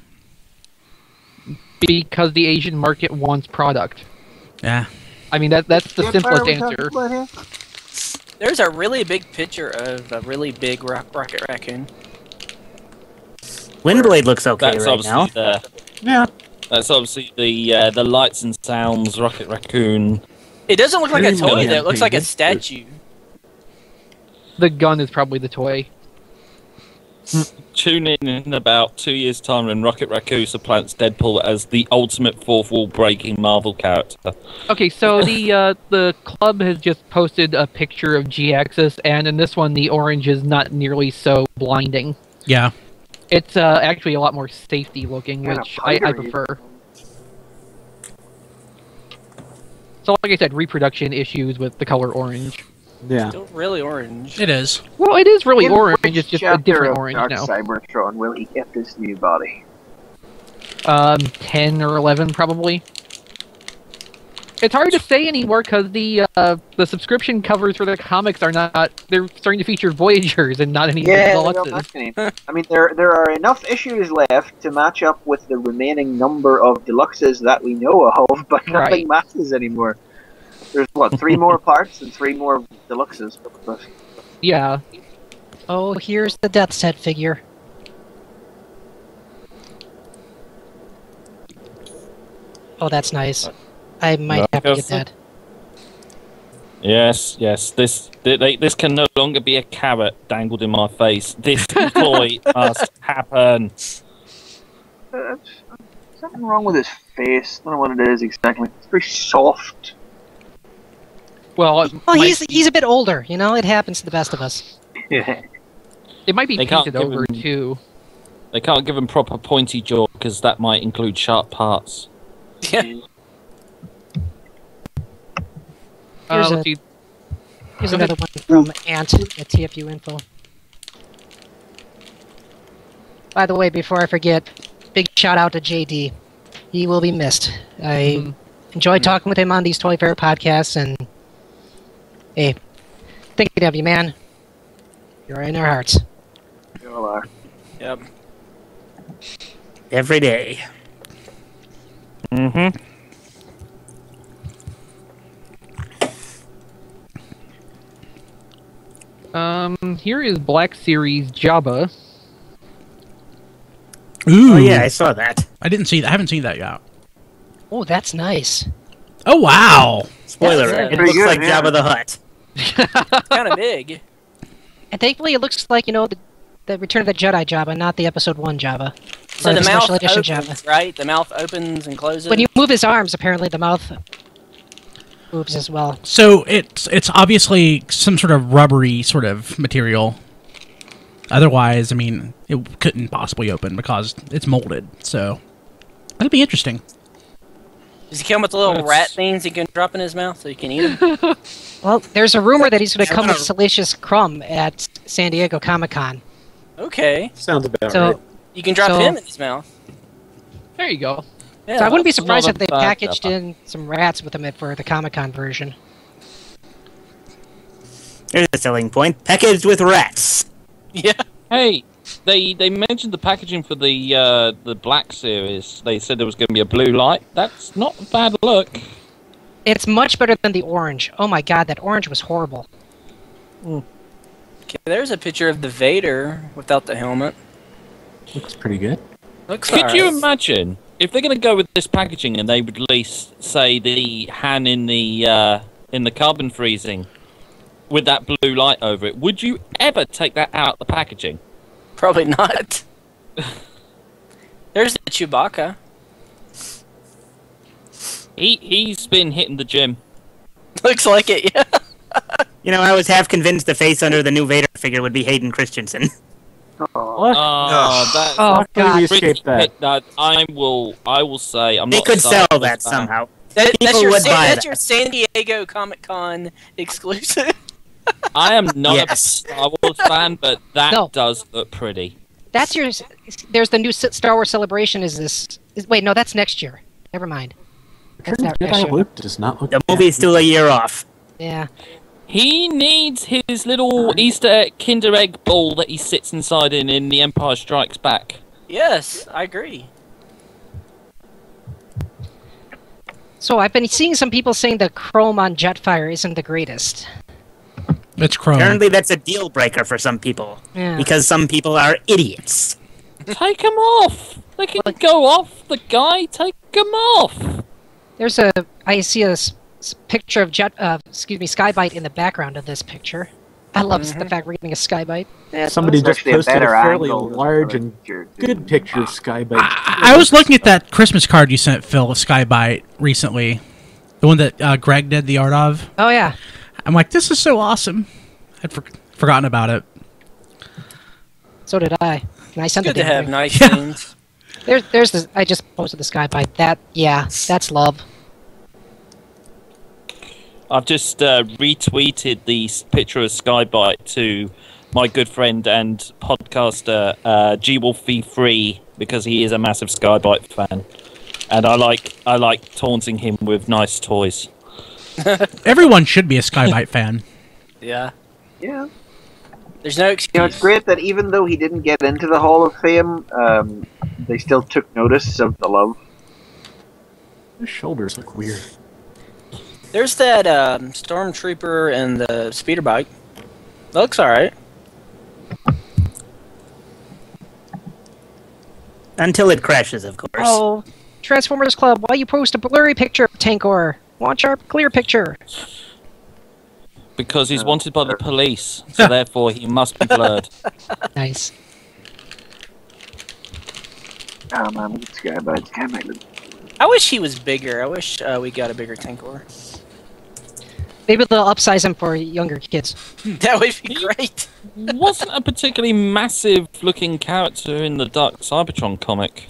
Because the Asian market wants product.
Yeah.
I mean, that's the simplest answer.
There's a really big picture of a really big rocket raccoon.
Windblade looks okay
That's
right now.
Yeah.
That's obviously the lights and sounds Rocket Raccoon.
It doesn't look like a toy, though. It looks like a
painted.
statue.
The gun is probably the toy.
Tune in about 2 years' time when Rocket Raccoon supplants Deadpool as the ultimate fourth wall breaking Marvel character.
Okay, so the club has just posted a picture of G-Axis, and in this one the orange is not nearly so blinding.
Yeah.
It's actually a lot more safety looking, which I prefer. So like I said, reproduction issues with the color orange.
Yeah.
Still really orange.
It is.
Well, it is really
In
orange,
which
it's just a
chapter
different
of
orange
Dark
now.
Cybertron will he get this new body?
10 or 11 probably. It's hard to say anymore because the subscription covers for the comics are not. They're starting to feature Voyagers and not any Deluxes.
I mean, there are enough issues left to match up with the remaining number of Deluxes that we know of, but nothing matches anymore. There's what, 3 more parts and 3 more Deluxes.
Yeah.
Oh, here's the Death's Head figure. Oh, that's nice. I might have to get that.
Yes. This can no longer be a carrot dangled in my face. This toy must happen.
Something wrong with his face. I don't know what it is exactly. It's very soft.
Well,
he's a bit older. You know, it happens to the best of us.
Yeah.
It might be painted over too.
They can't give him proper pointy jaw because that might include sharp parts.
Yeah.
Here's another one from Ant at TFU Info. By the way, before I forget, big shout out to JD. He will be missed. I enjoyed talking with him on these Toy Fair podcasts, and hey, thinking of you, man. You're in our hearts.
You all are.
Yep.
Every day.
Mm-hmm.
Here is Black Series Jabba.
Ooh.
Oh yeah, I saw that.
I didn't see that. I haven't seen that yet.
Oh, that's nice.
Oh wow!
Spoiler: it looks like Jabba the Hutt.
Kind of big.
And thankfully, it looks like, you know, the Return of the Jedi Jabba, not the Episode 1 Jabba.
So the mouth
Edition
opens,
Jabba.
right? The mouth opens and closes?
When you move his arms, apparently the mouth moves as well.
So it's obviously some sort of rubbery sort of material. Otherwise, I mean, it couldn't possibly open because it's molded. So that'll be interesting.
Does he come with the little rat things he can drop in his mouth so he can eat them?
Well, there's a rumor that he's going to come with Salacious Crumb at San Diego Comic-Con.
Okay.
Sounds about
So-
right.
You can drop him in his mouth.
There you go.
Yeah,
So I wouldn't be
that's
surprised
not
if they
a bad
packaged
Jabba.
in some rats with them for the Comic-Con version.
There's a selling point. Packaged with rats.
Yeah.
Hey, they mentioned the packaging for the Black Series. They said there was going to be a blue light. That's not a bad look.
It's much better than the orange. Oh my god, that orange was horrible.
Okay, there's a picture of the Vader without the helmet.
Looks pretty good.
Looks
Could you
alright.
imagine if they're going to go with this packaging and they release, say, the Han in the carbon freezing with that blue light over it? Would you ever take that out the packaging?
Probably not. There's the Chewbacca.
He's been hitting the gym.
Looks like it, yeah.
You know, I was half convinced the face under the new Vader figure would be Hayden Christensen.
What?
That's
Oh god.
You escaped that.
I will say I'm
They
not.
could
a Star
sell
Wars
that
fan.
somehow.
That's
People
your
would buy
that's your San Diego Comic-Con exclusive.
I am not
Yes.
a Star Wars fan, but that
No.
does look pretty.
That's your... There's the new Star Wars Celebration wait, no, that's next year. Never mind. That's not next
Jedi
year.
Luke does not look
The movie's still a year off.
Yeah.
He needs his little Easter egg, Kinder Egg ball that he sits inside in The Empire Strikes Back.
Yes, I agree.
So I've been seeing some people saying the chrome on Jetfire isn't the greatest.
It's chrome.
Apparently that's a deal breaker for some people.
Yeah.
Because some people are idiots.
Take them off. They can go off the guy. Take them off.
I see a picture of Sky-Byte in the background of this picture. I love the fact we're getting a Sky-Byte.
Yeah,
Somebody
that's
just
actually
posted a
better
fairly
angle than
large
the
and
picture.
good picture of Sky-Byte.
I was looking at that Christmas card you sent, Phil, of Sky-Byte recently. The one that Greg did the art of.
Oh, yeah.
I'm like, this is so awesome. I'd forgotten about it.
So did I. And I sent
Good
it
to have nice
Yeah.
things.
There's this. I just posted the Sky-Byte. That's love.
I've just retweeted the picture of Sky-Byte to my good friend and podcaster G Wolfie3 because he is a massive Sky-Byte fan. And I like taunting him with nice toys.
Everyone should be a Sky-Byte fan.
Yeah.
Yeah.
There's no excuse.
You know, it's great that even though he didn't get into the Hall of Fame, they still took notice of the love.
His shoulders look weird.
There's that Stormtrooper and the speeder bike. Looks alright.
Until it crashes, of course.
Oh, Transformers Club, why you post a blurry picture of Tankor? Want sharp, clear picture.
Because he's wanted by the police, so therefore he must be blurred.
Nice.
Oh man, look at Sky-Byte. Sky-Byte.
I wish he was bigger. I wish we got a bigger Tankor.
Maybe they'll upsize him for younger kids.
That would be great.
Wasn't a particularly massive-looking character in the Dark Cybertron comic.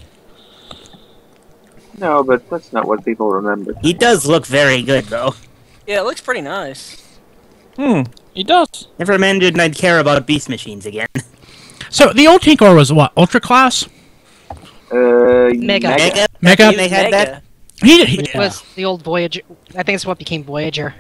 No, but that's not what people remember.
He does look very good, though.
Yeah, it looks pretty nice.
He does.
Never imagined I'd care about beast machines again.
So the old Tankor was what? Ultra class?
Mega.
They had that.
Which was the old Voyager. I think it's what became Voyager.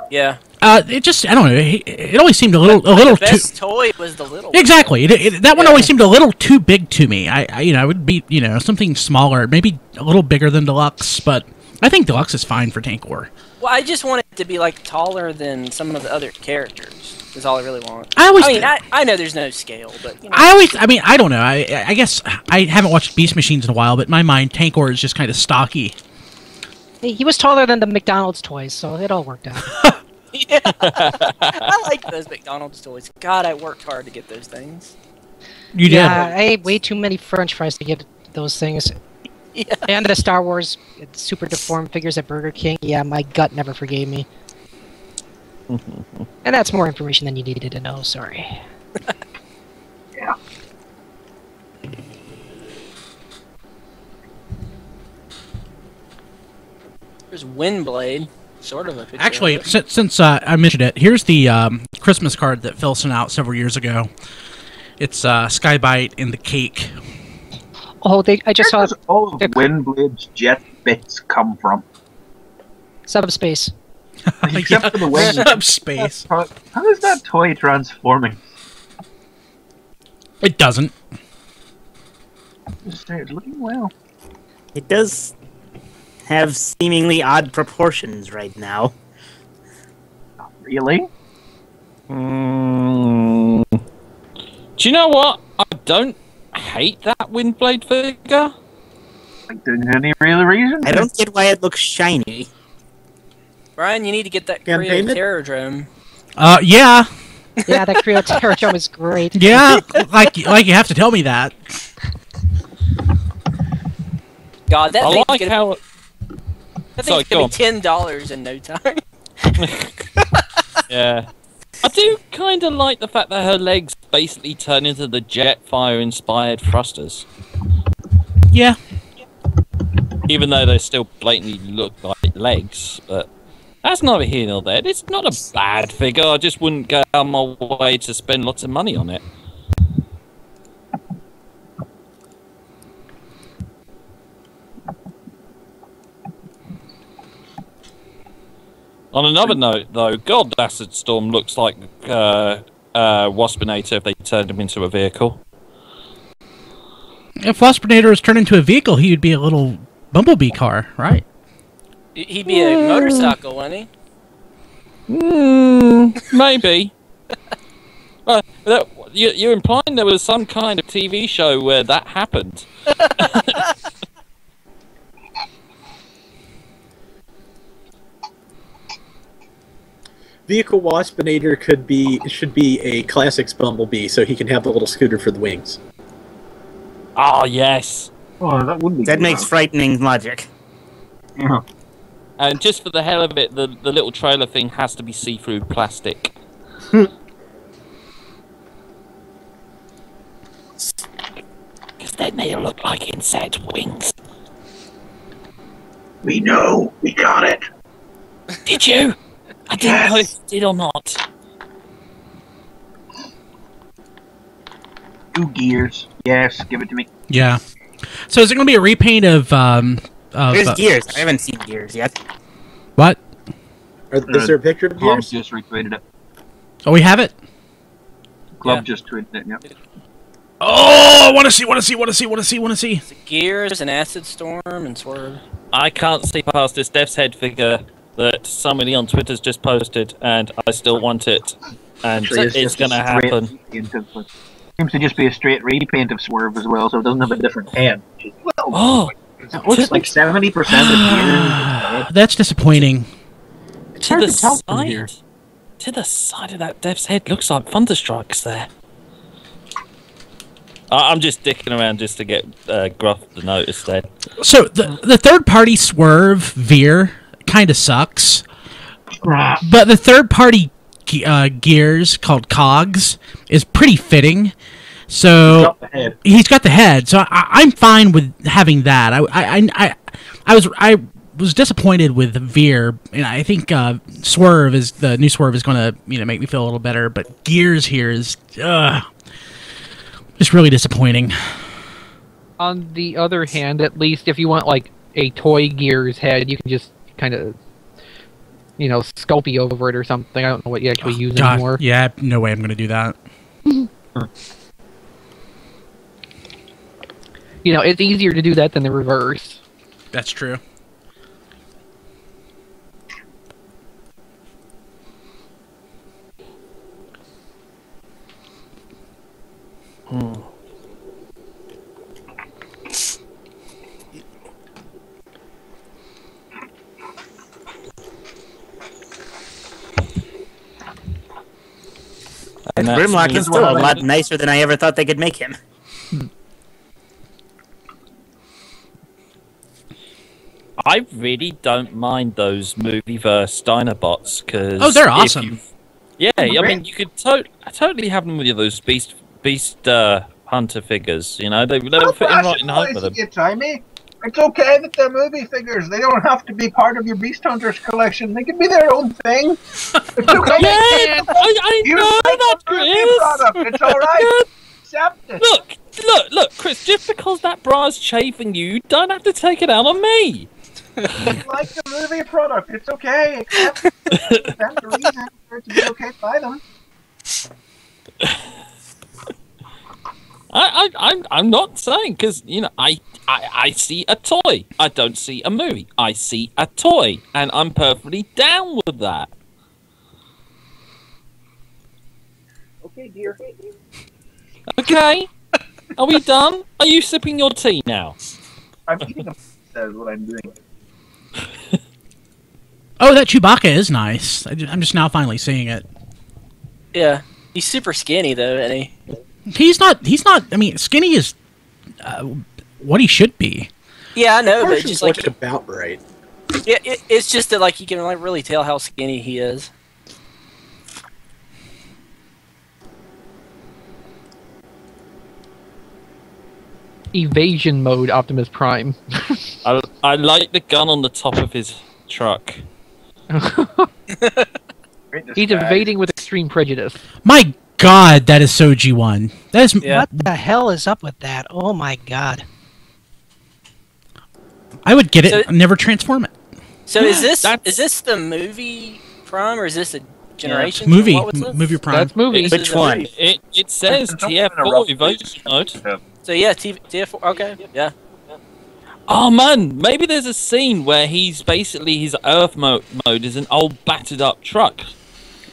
Yeah.
It just, I don't know. It always seemed a little
The
too.
best toy was the little one.
Exactly. That one always seemed a little too big to me. I would be, something smaller, maybe a little bigger than Deluxe, but I think Deluxe is fine for Tankor.
Well, I just want it to be like taller than some of the other characters. Is all I really want. I know there's no scale, but
I don't know. I guess I haven't watched Beast Machines in a while, but in my mind, Tankor is just kind of stocky.
He was taller than the McDonald's toys, so it all worked out.
Yeah. I like those McDonald's toys. God, I worked hard to get those things.
You did?
Yeah, I ate way too many French fries to get those things.
Yeah.
And the Star Wars super deformed figures at Burger King. Yeah, my gut never forgave me. And that's more information than you needed to know, sorry.
Yeah.
There's Windblade. Sort of a picture.
Actually, since I mentioned it, here's the Christmas card that Phil sent out several years ago. It's Sky-Byte in the cake.
Oh, I just saw
all of Windblade's jet bits come from.
Subspace.
Except for the wing.
Subspace.
How is that toy transforming?
It doesn't.
It's looking well.
It does have seemingly odd proportions right now.
Really?
Do you know what? I don't hate that Windblade figure.
Like, there's any real reason?
I don't get why it looks shiny.
Brian, you need to get that Creo Terradrome.
Yeah.
Yeah, that Creo Terradrome is great.
Yeah, like you have to tell me that.
God, that thing's
like how.
That thing's gonna be $10 in no time.
Yeah. I do kind of like the fact that her legs basically turn into the Jetfire-inspired thrusters.
Yeah.
Even though they still blatantly look like legs, but that's neither here nor there. It's not a bad figure. I just wouldn't go out of my way to spend lots of money on it. On another note, though, God, Acid Storm looks like Waspinator if they turned him into a vehicle.
If Waspinator was turned into a vehicle, he would be a little bumblebee car, right?
He'd be a motorcycle, wouldn't he?
Maybe. You're implying there was some kind of TV show where that happened.
Vehicle Waspinator should be a Classics Bumblebee, so he can have the little scooter for the wings.
Oh yes.
Oh, that would be.
That makes frightening logic.
Yeah.
And just for the hell of it, the little trailer thing has to be see-through plastic. Because then they'll look like insect wings.
We know. We got it.
Did you? I didn't know if you did or not.
2 gears. Yes, give it to me.
Yeah. So is it going to be a repaint of
There's Gears. I haven't seen Gears yet.
What?
Is there a picture of
Club
Gears?
just retweeted it.
Oh, we have it.
Club just tweeted it. Yep.
Oh, want to see.
Gears and Acid Storm and Swerve.
I can't see past this Death's Head figure that somebody on Twitter's just posted, and I still want it. And
Actually,
it's going to happen.
Seems to just be a straight repaint of Swerve as well, so it doesn't have a different head.
Oh,
it looks like 70% of Gears.
That's disappointing.
To the side of that Death's Head looks like Thunderstrike's there. I'm just dicking around just to get Gruff to notice that.
So the third-party Swerve Veer kind of sucks, but the third-party Gears called Cogs is pretty fitting. So he's got the head. So I'm fine with having that. I was disappointed with Veer, and I think Swerve is the new Swerve is going to make me feel a little better. But Gears here is just really disappointing.
On the other hand, at least if you want like a toy Gears head, you can just kind of, Sculpey over it or something. I don't know what you actually use anymore.
Yeah, no way I'm going to do that.
It's easier to do that than the reverse.
That's true.
And Grimlock is still a lot nicer than I ever thought they could make him.
I really don't mind those Movieverse Dinobots because
they're awesome.
I mean, you could totally have them with those Beast Hunter figures. They will fit in right in home with them.
Timey. It's okay that they're movie figures. They don't have to be part of your Beast Hunters collection. They can be their own thing. It's okay.
I know that, Chris.
It's all right. Accept it.
Look, Chris. Just because that bra's chafing you, don't have to take it out on me.
It's like the movie product. It's okay. Accept it. That's the reason for it to be okay to buy them.
I'm not saying because I see a toy. I don't see a movie. I see a toy, and I'm perfectly down with that.
Okay, dear.
Okay. Are we done? Are you sipping your tea now?
I'm eating a that's what I'm doing.
Oh, that Chewbacca is nice. I'm just now finally seeing it.
Yeah, he's super skinny though, isn't he?
He's not. I mean, skinny is what he should be.
Yeah, I know, but just like
about right.
Yeah, it's just that like you can really tell how skinny he is.
Evasion mode, Optimus Prime.
I like the gun on the top of his truck.
He's evading with extreme prejudice.
My God, that is so G1. That is
What the hell is up with that? Oh my God.
I would get it and never transform it.
So is this the movie Prime or is this a generation?
Movie.
What was this?
Movie Prime.
That's movie.
Which one? It says TF4 evasion mode.
So yeah, TF4. Okay, yeah.
Oh man, maybe there's a scene where he's basically his Earth mode is an old battered up truck.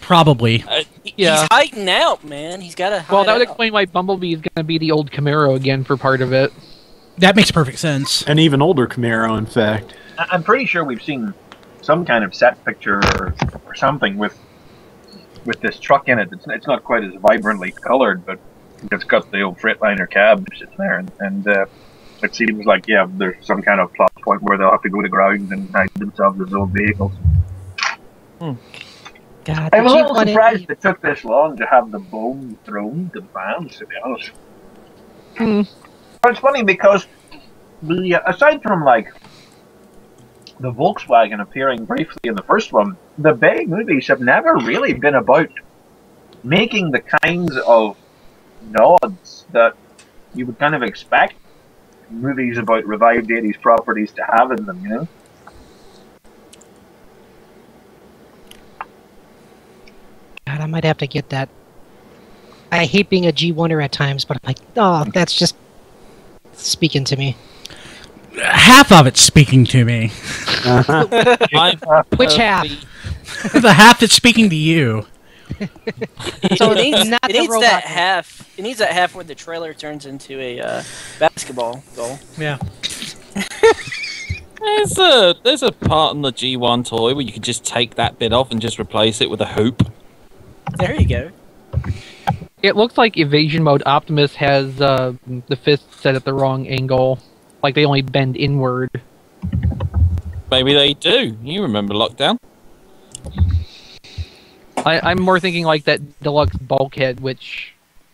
Probably.
He's hiding out, man. He's got to.
Well, that would explain why Bumblebee is going to be the old Camaro again for part of it.
That makes perfect sense.
An even older Camaro, in fact.
I'm pretty sure we've seen some kind of set picture or something with this truck in it. It's not quite as vibrantly colored, but it's got the old Freightliner cab sitting there, and it seems like there's some kind of plot point where they'll have to go to ground and hide themselves as old vehicles.
God,
I'm a little surprised it took this long to have the bone thrown to the fans, to be honest. But it's funny because aside from like the Volkswagen appearing briefly in the first one, the Bay movies have never really been about making the kinds of nods that you would kind of expect movies about revived 80s properties to have in them, you know?
God, I might have to get that. I hate being a G1er at times, but I'm like, oh, that's just speaking to me.
Half of it's speaking to me.
Which half?
The half that's speaking to you.
So
it needs,
not
it
the
needs
robot
that
thing.
half. It needs that half where the trailer turns into a basketball goal.
Yeah.
There's a part in the G1 toy where you could just take that bit off and just replace it with a hoop.
There you go.
It looks like Evasion Mode Optimus has the fist set at the wrong angle. Like they only bend inward.
Maybe they do. You remember Lockdown?
I'm more thinking like that deluxe bulkhead, which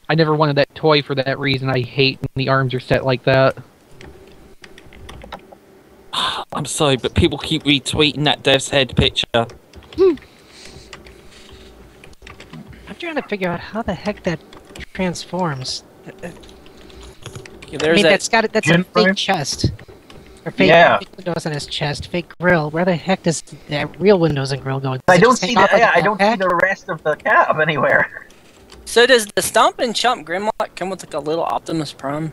I never wanted that toy for that reason. I hate when the arms are set like that.
I'm sorry, but people keep retweeting that Dev's head picture.
I'm trying to figure out how the heck that transforms.
There's
that's a fake chest. Or fake,
Yeah.
fake windows on his chest, fake grill. Where the heck does that real windows and grill go? Does
I
it
don't
just
see
hang
the
off like a
I don't see
backpack?
the rest of the cab anywhere.
So does the Stomp and Chump Grimlock come with like a little Optimus Prime?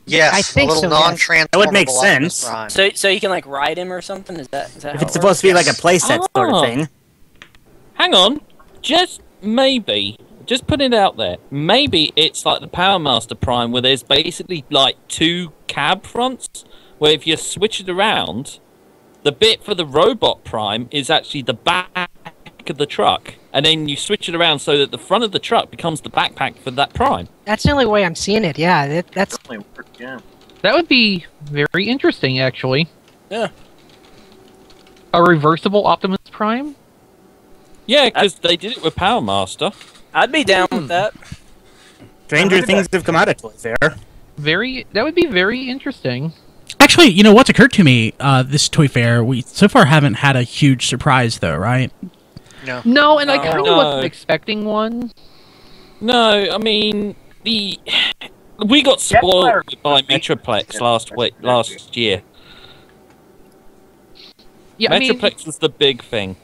Yes,
I think
a little
so, yes.
non-transformable
That would make
Optimus
sense.
Prime.
So you can like ride him or something? Is that
If
how
it's
it
supposed to be like a
works?
playset sort of thing.
Hang on. Just maybe. Just put it out there. Maybe it's like the Power Master Prime where there's basically like two cab fronts where if you switch it around, the bit for the Robot Prime is actually the back of the truck. And then you switch it around so that the front of the truck becomes the backpack for that Prime.
That's the only way I'm seeing it. Yeah, that's.
Yeah.
That would be very interesting, actually.
Yeah.
A reversible Optimus Prime?
Yeah, because they did it with Power Master.
I'd be down with that.
Stranger things have come out of Toy Fair.
That would be very interesting.
Actually, you know what's occurred to me? This Toy Fair, we so far haven't had a huge surprise, though, right?
No, and I kind of
No.
wasn't expecting one.
No, I mean we got spoiled by Metroplex last year.
Yeah, I mean,
Metroplex was the big thing.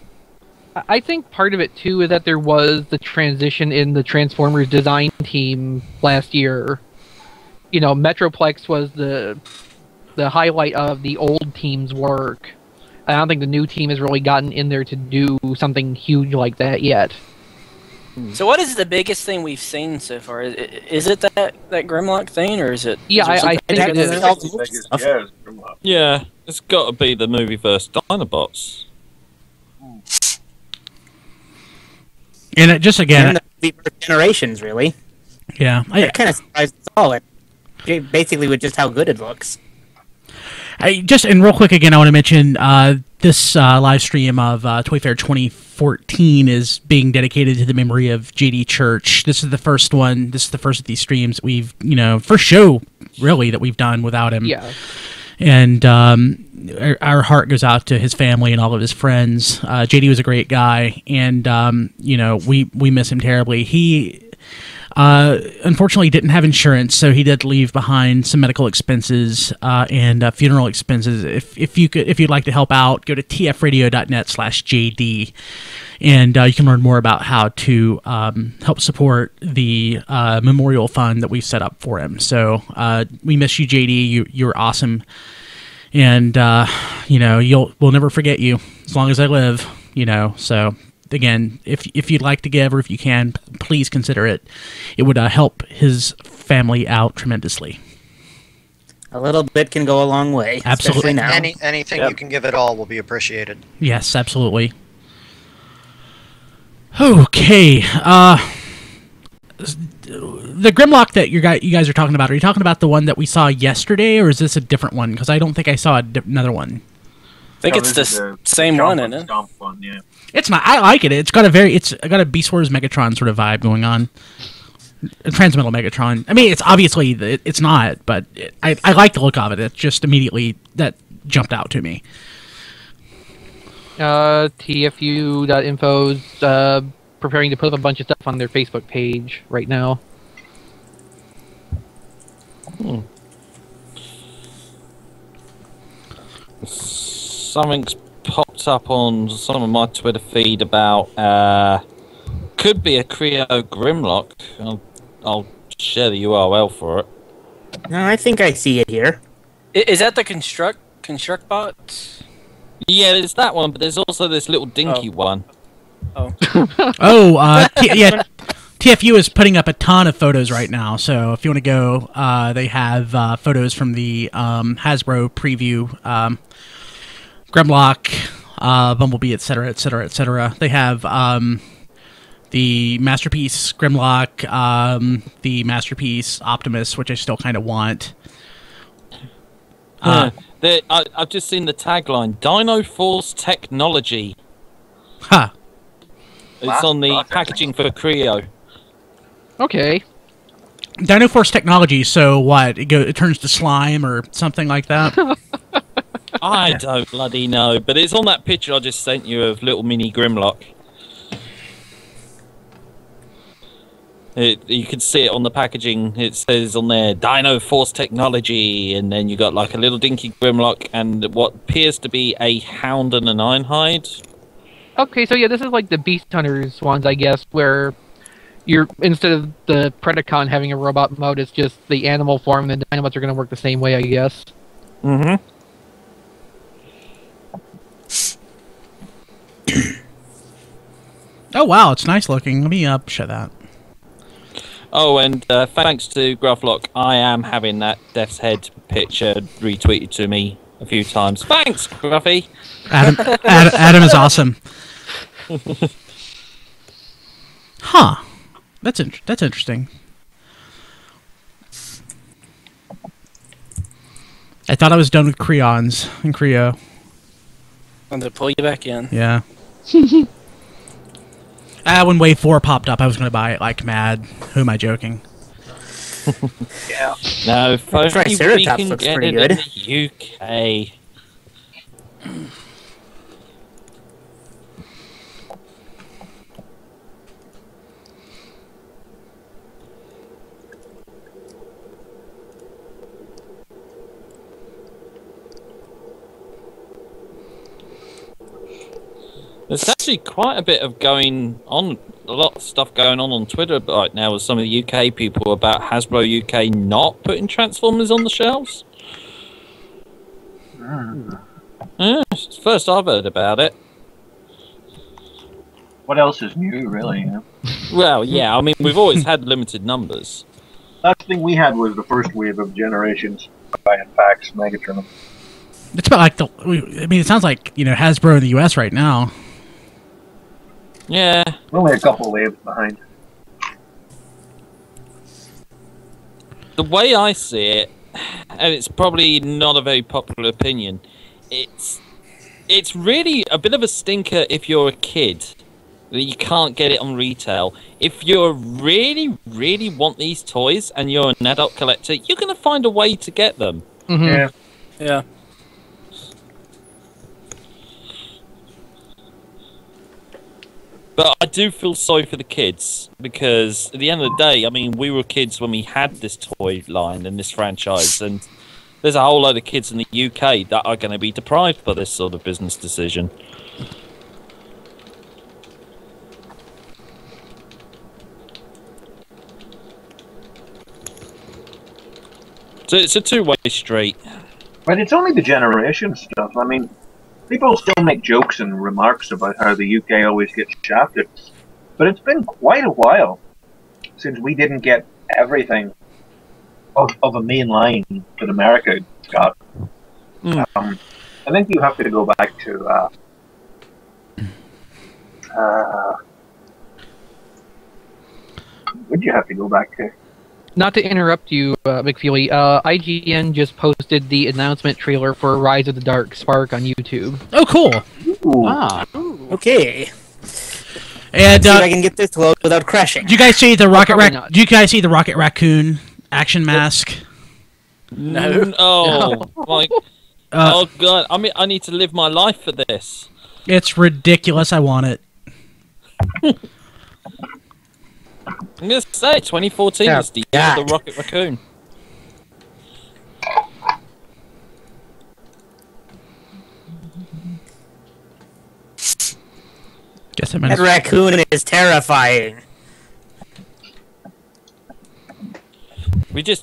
I think part of it too is that there was the transition in the Transformers design team last year. You know, Metroplex was the highlight of the old team's work. I don't think the new team has really gotten in there to do something huge like that yet.
So what is the biggest thing we've seen so far? Is it that Grimlock thing, or is it?
Yeah,
is there
I
something
think it
bigger?
is.
Yeah, it's got to be the movieverse Dinobots.
And it just again,
And the generations, really.
yeah,
They're kind of surprised it's all it. Basically, with just how good it looks.
And real quick again, I want to mention this live stream of Toy Fair 2014 is being dedicated to the memory of JD Church. This is the first one. This is the first of these streams we've, first show really that we've done without him.
Yeah.
And our heart goes out to his family and all of his friends. JD was a great guy, and we miss him terribly. He unfortunately didn't have insurance, so he did leave behind some medical expenses and funeral expenses. If you'd like to help out, go to tfradio.net/JD, and you can learn more about how to help support the memorial fund that we've set up for him. So we miss you, JD. You're awesome, and we'll never forget you as long as I live. So. Again, if you'd like to give or if you can, please consider it. It would help his family out tremendously.
A little bit can go a long way.
Absolutely.
Especially now.
Anything you can give at all will be appreciated.
Yes, absolutely. Okay. The Grimlock that you guys are talking about, are you talking about the one that we saw yesterday, or is this a different one? Because I don't think I saw another one.
I think it's the same one, isn't it?
Yeah.
It's not. I like it. It's got a Beast Wars Megatron sort of vibe going on. A Transmetal Megatron. I mean, it's obviously it's not, but I like the look of it. It just immediately that jumped out to me.
TFU.info's preparing to put up a bunch of stuff on their Facebook page right now.
Something's popped up on some of my Twitter feed about could be a Creo Grimlock. I'll share the URL for it.
No, I think I see it here.
Is that the construct bot?
Yeah, there's that one, but there's also this little dinky one.
Oh.
Yeah. TFU is putting up a ton of photos right now, so if you want to go, they have photos from the Hasbro preview, Grimlock, Bumblebee, etc., etc., etc. They have the Masterpiece Grimlock, the Masterpiece Optimus, which I still kind of want.
I've just seen the tagline, Dino Force Technology.
Huh.
It's on the packaging for Creo.
Okay.
Dino Force Technology, so what? It turns to slime or something like that?
I don't bloody know, but it's on that picture I just sent you of little mini Grimlock. You can see it on the packaging. It says on there, Dino Force Technology, and then you got like a little dinky Grimlock and what appears to be a Hound and an Ironhide. Okay,
so yeah, this is like the Beast Hunters ones, I guess, where you're instead of the Predacon having a robot mode, it's just the animal form, and the Dinobots are going to work the same way, I guess.
Mm-hmm.
Oh wow, it's nice looking. Let me show that.
Oh, and thanks to Grufflock, I am having that Death's Head picture retweeted to me a few times. Thanks, Gruffy!
Adam is awesome. Huh. That's interesting. I thought I was done with Creons and Creo.
I'm going to pull you back in.
Yeah. When Wave 4 popped up, I was going to buy it like mad. Who am I joking?
Yeah.
No, folks, we
Triceratops
can
looks
get
pretty
it
good.
in the UK. There's actually quite a bit of going on, a lot of stuff going on Twitter right now with some of the UK people about Hasbro UK not putting Transformers on the shelves. Yeah, it's the first I've heard about it.
What else is new, really? Yeah?
Well, yeah, I mean, we've always had limited numbers.
Last thing we had was the first wave of Generations by Pax Megatron.
It's about like I mean, it sounds like, you know, Hasbro in the US right now.
Yeah.
We're only a couple waves behind.
The way I see it, and it's probably not a very popular opinion, it's really a bit of a stinker if you're a kid that you can't get it on retail. If you really, really want these toys and you're an adult collector, you're going to find a way to get them.
Mm-hmm.
Yeah. Yeah.
But I do feel sorry for the kids, because at the end of the day, I mean, we were kids when we had this toy line and this franchise, and there's a whole load of kids in the UK that are going to be deprived by this sort of business decision. So it's a two-way street.
But it's only the generation stuff. I mean, people still make jokes and remarks about how the UK always gets shafted. But it's been quite a while since we didn't get everything of a mainline that America got. I think you have to go back to... what'd you have to go back to?
Not to interrupt you, McFeely, IGN just posted the announcement trailer for Rise of the Dark Spark on YouTube.
Oh, cool.
Ooh.
Ah, okay.
And
see if I can get this to load without crashing.
Do you guys see the Do you guys see the Rocket Raccoon action mask?
No. Oh, like, oh god! I mean, I need to live my life for this.
It's ridiculous. I want it.
I'm gonna say 2014 is the year of the Rocket Raccoon.
That raccoon is terrifying.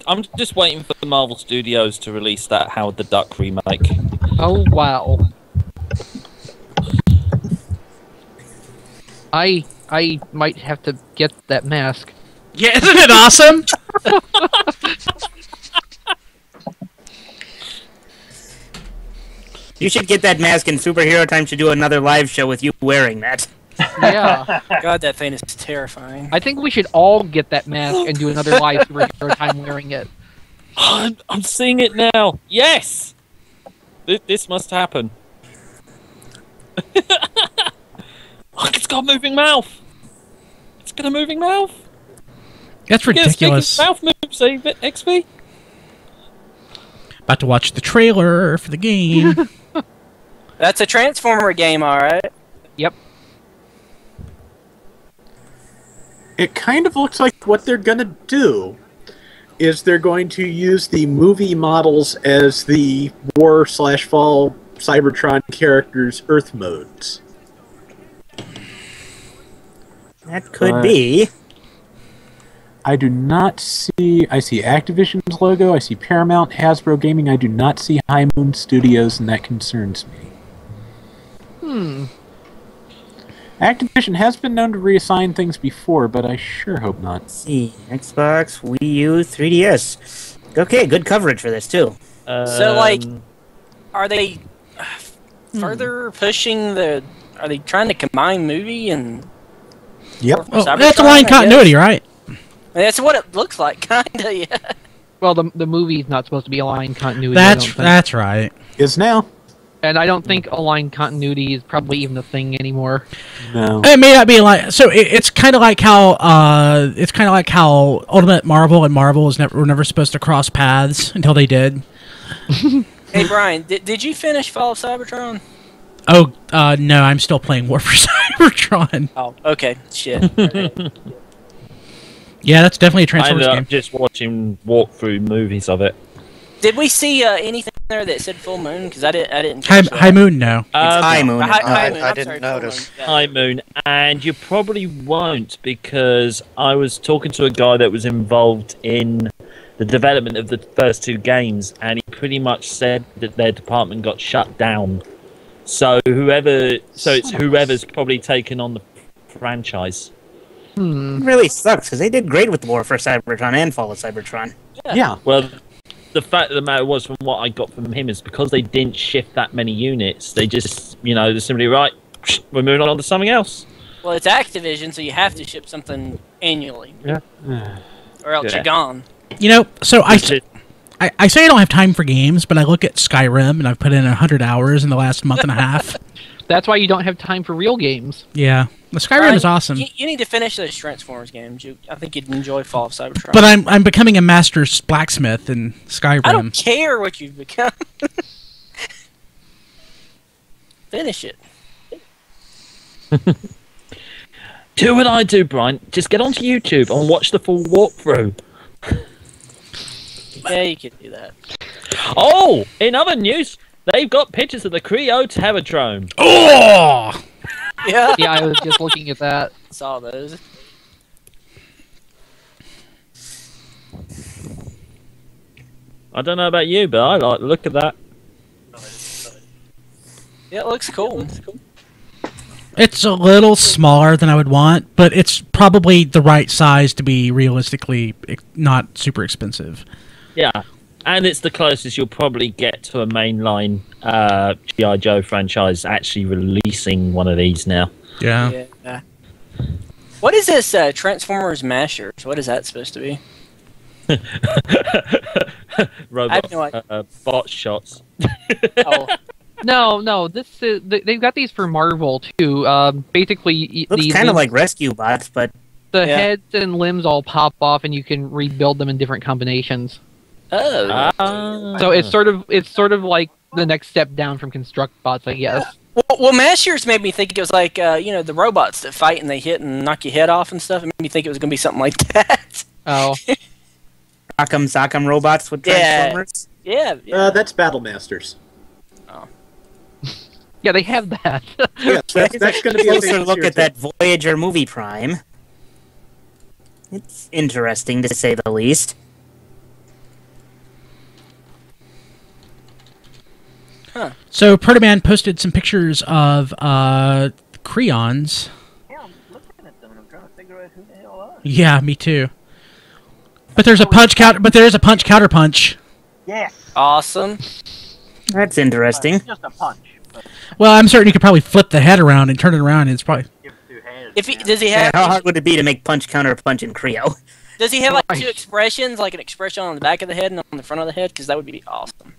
I'm just waiting for the Marvel Studios to release that Howard the Duck remake.
Oh wow. I might have to get that mask.
Yeah, isn't it awesome?
You should get that mask, and Superhero Time should do another live show with you wearing that.
Yeah.
God, that thing is terrifying.
I think we should all get that mask and do another live Superhero Time wearing it.
I'm seeing it now. Yes! This must happen. Look, it's got a moving mouth. It's got a moving mouth.
That's ridiculous.
Mouth moves, XP.
About to watch the trailer for the game.
That's a Transformer game, alright?
Yep.
It kind of looks like what they're going to do is they're going to use the movie models as the War/Fall Cybertron characters' Earth modes.
That could be.
I do not see... I see Activision's logo, I see Paramount, Hasbro Gaming, I do not see High Moon Studios, and that concerns me. Activision has been known to reassign things before, but I sure hope not.
Let's see. Xbox, Wii U, 3DS. Okay, good coverage for this, too.
So, like, are they further pushing the... Are they trying to combine movie and...
Yep.
Oh, that's line continuity, right?
That's what it looks like, kinda, yeah.
Well, the movie's not supposed to be aligned continuity.
That's right.
Is now.
And I don't think aligned continuity is probably even a thing anymore.
No.
It may not be like so. It's kind of like how Ultimate Marvel and Marvel were never supposed to cross paths until they did.
Hey Brian, did you finish Fall of Cybertron?
Oh no, I'm still playing War for Cybertron.
Oh, okay, shit. Right.
Yeah, that's definitely a Transformers
I
game.
ended up just watching walkthrough movies of it.
Did we see anything there that said full moon? Because I didn't. catch
High Moon, no.
It's High Moon.
High Moon.
I didn't notice.
High Moon, and you probably won't because I was talking to a guy that was involved in the development of the first two games, and he pretty much said that their department got shut down. So it's whoever's probably taken on the franchise.
It really sucks because they did great with War for Cybertron and Fall of Cybertron.
Yeah.
Well, the fact of the matter was, from what I got from him, is because they didn't shift that many units. They just, they're simply right. We're moving on to something else.
Well, it's Activision, so you have to ship something annually.
Yeah.
Or else you're gone.
So I say I don't have time for games, but I look at Skyrim and I've put in 100 hours in the last month and a half.
That's why you don't have time for real games.
Yeah, the Skyrim is awesome.
You need to finish those Transformers games. I think you'd enjoy Fall of Cybertron.
But I'm becoming a master blacksmith in Skyrim.
I don't care what you've become. Finish it.
Do what I do, Brian. Just get onto YouTube and watch the full walkthrough.
Yeah, you could do that.
Oh, in other news, they've got pictures of the Creo Cybertron.
Oh!
Yeah.
Yeah, I was just looking at that.
Saw those.
I don't know about you, but I like the look of that.
Yeah, it looks cool.
It's a little smaller than I would want, but it's probably the right size to be realistically not super expensive.
Yeah, and it's the closest you'll probably get to a mainline G.I. Joe franchise actually releasing one of these now.
Yeah.
What is this Transformers Mashers? What is that supposed to be?
Robot,
I have no idea.
bot shots.
Oh. No. This is they've got these for Marvel too. Basically,
Looks kind of like rescue bots, but
the heads and limbs all pop off, and you can rebuild them in different combinations.
Oh.
So it's sort of like the next step down from Construct Bots, I guess.
Well, Mashers made me think it was like the robots that fight and they hit and knock your head off and stuff. It made me think it was going to be something like that.
Oh.
Rock'em Sock'em robots with Transformers?
Yeah.
That's Battle Masters.
Oh.
Yeah, they have that.
Yeah, that's going to be a
closer look at that Voyager movie Prime. It's interesting, to say the least.
Huh.
So, Pertaman posted some pictures of Creons.
Yeah, I'm looking at them and I'm trying to figure out who the hell are.
Yeah, me too. But there's a punch counter. But there is a punch counter punch.
Yes.
Awesome.
That's interesting.
It's just a punch.
Well, I'm certain you could probably flip the head around and turn it around, and it's probably.
Does he have?
How hard would it be to make punch counter punch in Creo?
Does he have like two expressions, like an expression on the back of the head and on the front of the head? Because that would be awesome.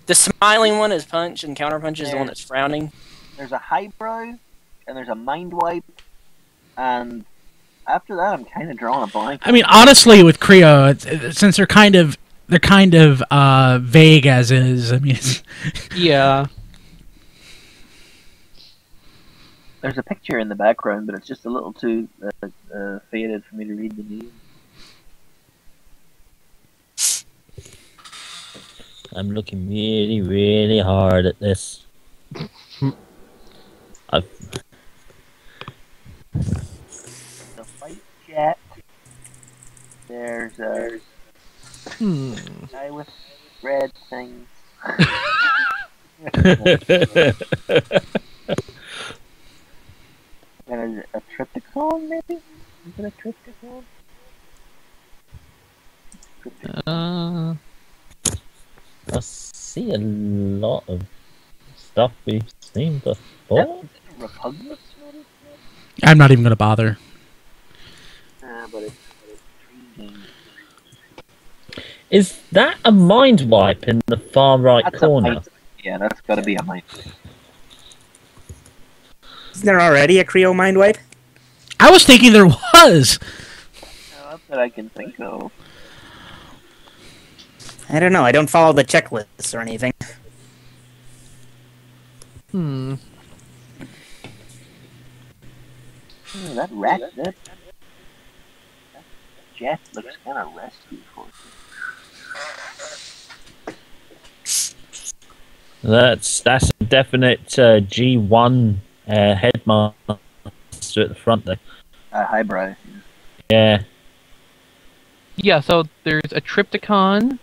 The smiling one is punch, and counter punch is the one that's frowning.
There's a highbrow, and there's a mind wipe, and after that, I'm kind of drawing a blank.
I mean, honestly, with Creo, since they're kind of vague as is. I mean,
yeah.
There's a picture in the background, but it's just a little too faded for me to read the name.
I'm looking really, really hard at this.
The fight jet. There's a guy with red things. There's a Triptychon, maybe? Is it a Triptychon?
I see a lot of stuff we've seen before.
Repugnance, maybe?
I'm not even going to bother.
But it's intriguing.
Is that a mind wipe in the far right corner?
Yeah, that's got to be a mind wipe.
Isn't there already a Creo mind wipe?
I was thinking there was.
No, not that I can think of.
I don't know. I don't follow the checklists or anything.
That rat, that jet looks kind of rescue for you.
That's a definite G1 headmaster at the front there.
Highbrow.
Yeah.
Yeah, so there's a Triptychon.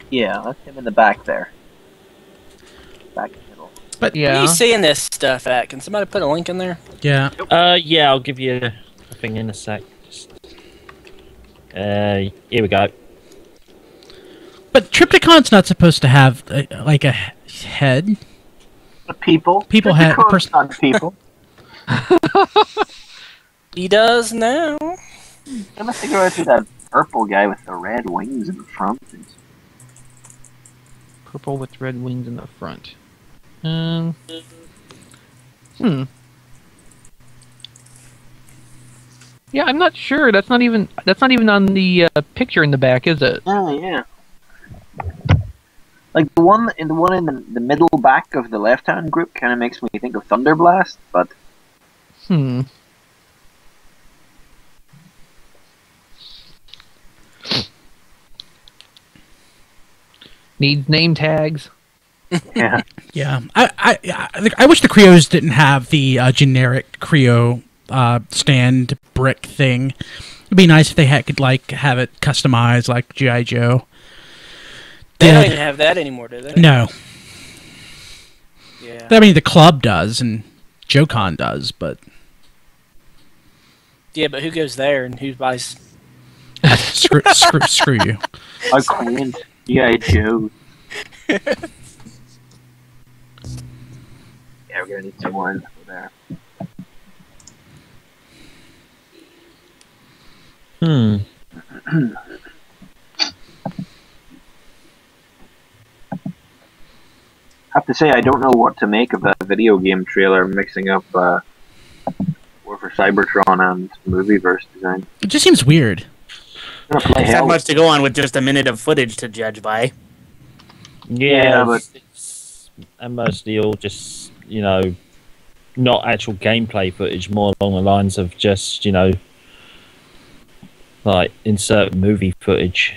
Yeah, that's him in the back there. Back in the middle.
But
Where are you seeing this stuff at? Can somebody put a link in there?
Yeah.
Yeah, I'll give you a thing in a sec. Just, here we go.
But Triptychon's not supposed to have like a head.
People
have
Triptychon's on people.
He does now.
I must figure out who that purple guy with the red wings in the front is.
Purple with red wings in the front. Yeah, I'm not sure. That's not even on the picture in the back, is it?
Oh yeah. Like the one in the middle back of the left-hand group kind of makes me think of Thunderblast, but
needs name tags.
Yeah.
Yeah. I wish the Creos didn't have the generic Creo stand brick thing. It'd be nice if they could like have it customized like G.I. Joe.
They don't even have that anymore, do they?
No.
Yeah.
I mean, the club does and JoeCon does, but
yeah, but who goes there and who buys?
screw you.
I quit. G.I. Joe. Yeah, we're gonna need some more info there. I have to say, I don't know what to make of that video game trailer mixing up War for Cybertron and Movieverse design.
It just seems weird.
There's not much to go on with just a minute of footage to judge by.
Yeah,
but
and mostly all just, you know, not actual gameplay footage, more along the lines of just, you know, like insert movie footage.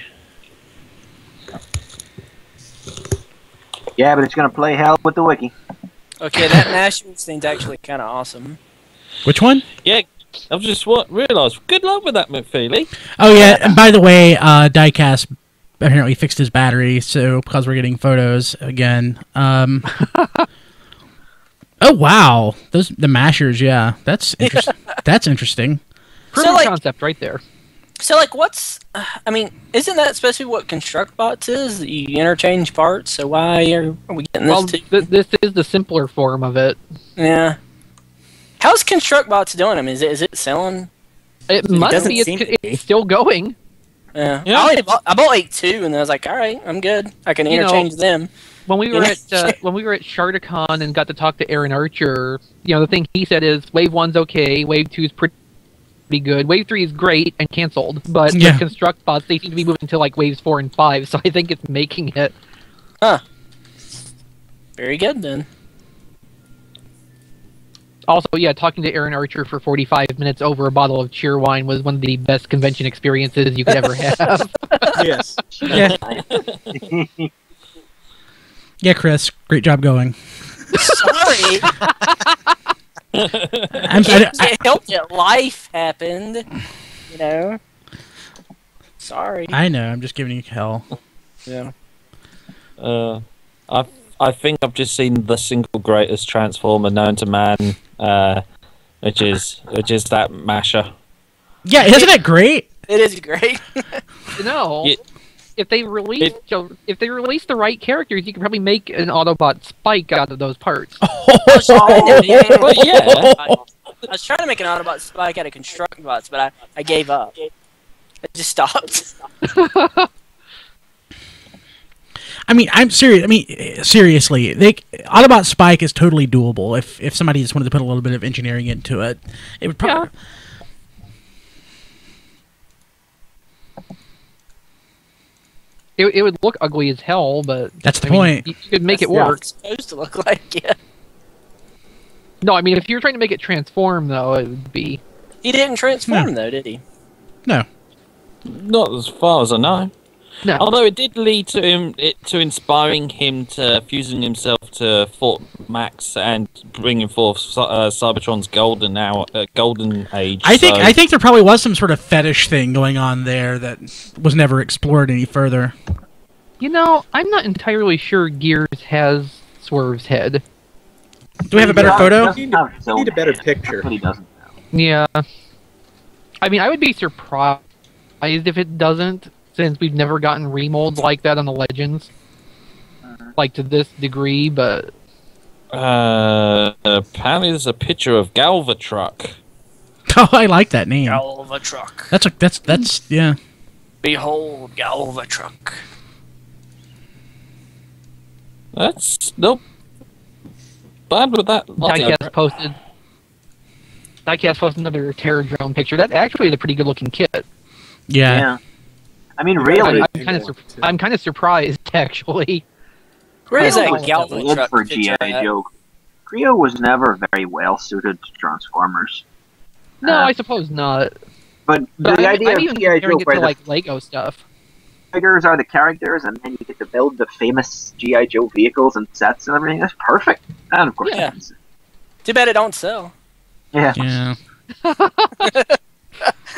Yeah, but it's gonna play hell with the wiki.
Okay, that Masters thing's actually kind of awesome.
Which one?
Yeah, I've just realised. Good luck with that, McFeely.
Oh yeah, and by the way, Diecast apparently fixed his battery, so because we're getting photos again. Oh wow, the mashers, yeah, that's interesting. That's interesting.
Proven concept right there.
So like, what's? I mean, isn't that supposed to be what ConstructBots is? That you interchange parts. So why are we getting this?
Well, this is the simpler form of it.
Yeah. How's ConstructBots doing? I mean, is it selling?
It must be. It's still going.
Yeah. I bought like 2, and I was like, all right, I'm good. I can interchange them.
When we were at Shardicon and got to talk to Aaron Archer, the thing he said is Wave 1's okay, Wave 2's pretty good, Wave 3 is great and canceled, but the ConstructBots, they seem to be moving to like Waves 4 and 5, so I think it's making it.
Huh. Very good then.
Also, yeah, talking to Aaron Archer for 45 minutes over a bottle of cheerwine was one of the best convention experiences you could ever have.
Yes.
Yeah. Yeah, Chris, great job going.
Sorry. I helped that life happened. Sorry.
I know. I'm just giving you hell.
Yeah.
I think I've just seen the single greatest Transformer known to man, which is that Masher.
Yeah, isn't that great?
It is great.
If they release the right characters, you could probably make an Autobot Spike out of those parts.
I was trying to make an Autobot Spike out of ConstructBots, but I gave up. I just stopped.
I mean, I'm serious. I mean, seriously, Autobot Spike is totally doable if somebody just wanted to put a little bit of engineering into it. It would probably. Yeah.
It would look ugly as hell, but
that's the point.
You could make it work.
It's supposed to look like it.
No, I mean, if you're trying to make it transform, though, it would be.
He didn't transform, though, did he?
No.
Not as far as I know.
No.
Although it did lead to inspiring him to fusing himself to Fort Max and bringing forth Cybertron's golden age.
I think there probably was some sort of fetish thing going on there that was never explored any further.
I'm not entirely sure Gears has Swerve's head.
Do we have a better photo?
You need a better picture.
He doesn't.
Yeah. I mean, I would be surprised if it doesn't, since we've never gotten remolds like that on the Legends. Like, to this degree, but...
apparently there's a picture of Galvatruck.
Oh, I like that name.
Galvatruck.
That's yeah.
Behold, Galvatruck.
That's... Nope. Bad with that.
Diecast posted another Terror Drone picture. That actually is a pretty good-looking kit.
Yeah.
I mean, really,
I'm kind of surprised, actually.
Where is that Galvatruck
for G.I. Joe? Creo was never very well suited to Transformers.
No, I suppose not.
But the idea of G.I. Joe,
where like Lego stuff.
Figures are the characters, and then you get to build the famous G.I. Joe vehicles and sets and everything. That's perfect. And of course,
too bad it don't sell.
Yeah.
Yeah.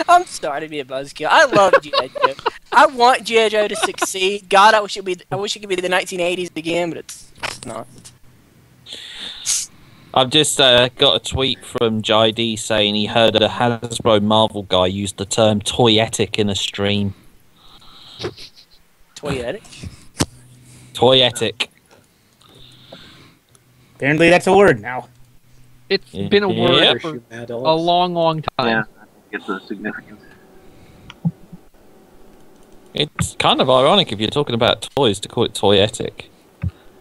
I'm sorry to be a buzzkill. I love G.I. Joe. I want G.I. Joe to succeed. God, I wish it could be the 1980s again, but it's not.
I've just got a tweet from JD saying he heard a Hasbro Marvel guy use the term toyetic in a stream.
Toyetic?
Toyetic. Apparently that's a word now.
It's been a word for a long, long time.
Yeah, I think it's a significance.
It's kind of ironic if you're talking about toys to call it toyetic.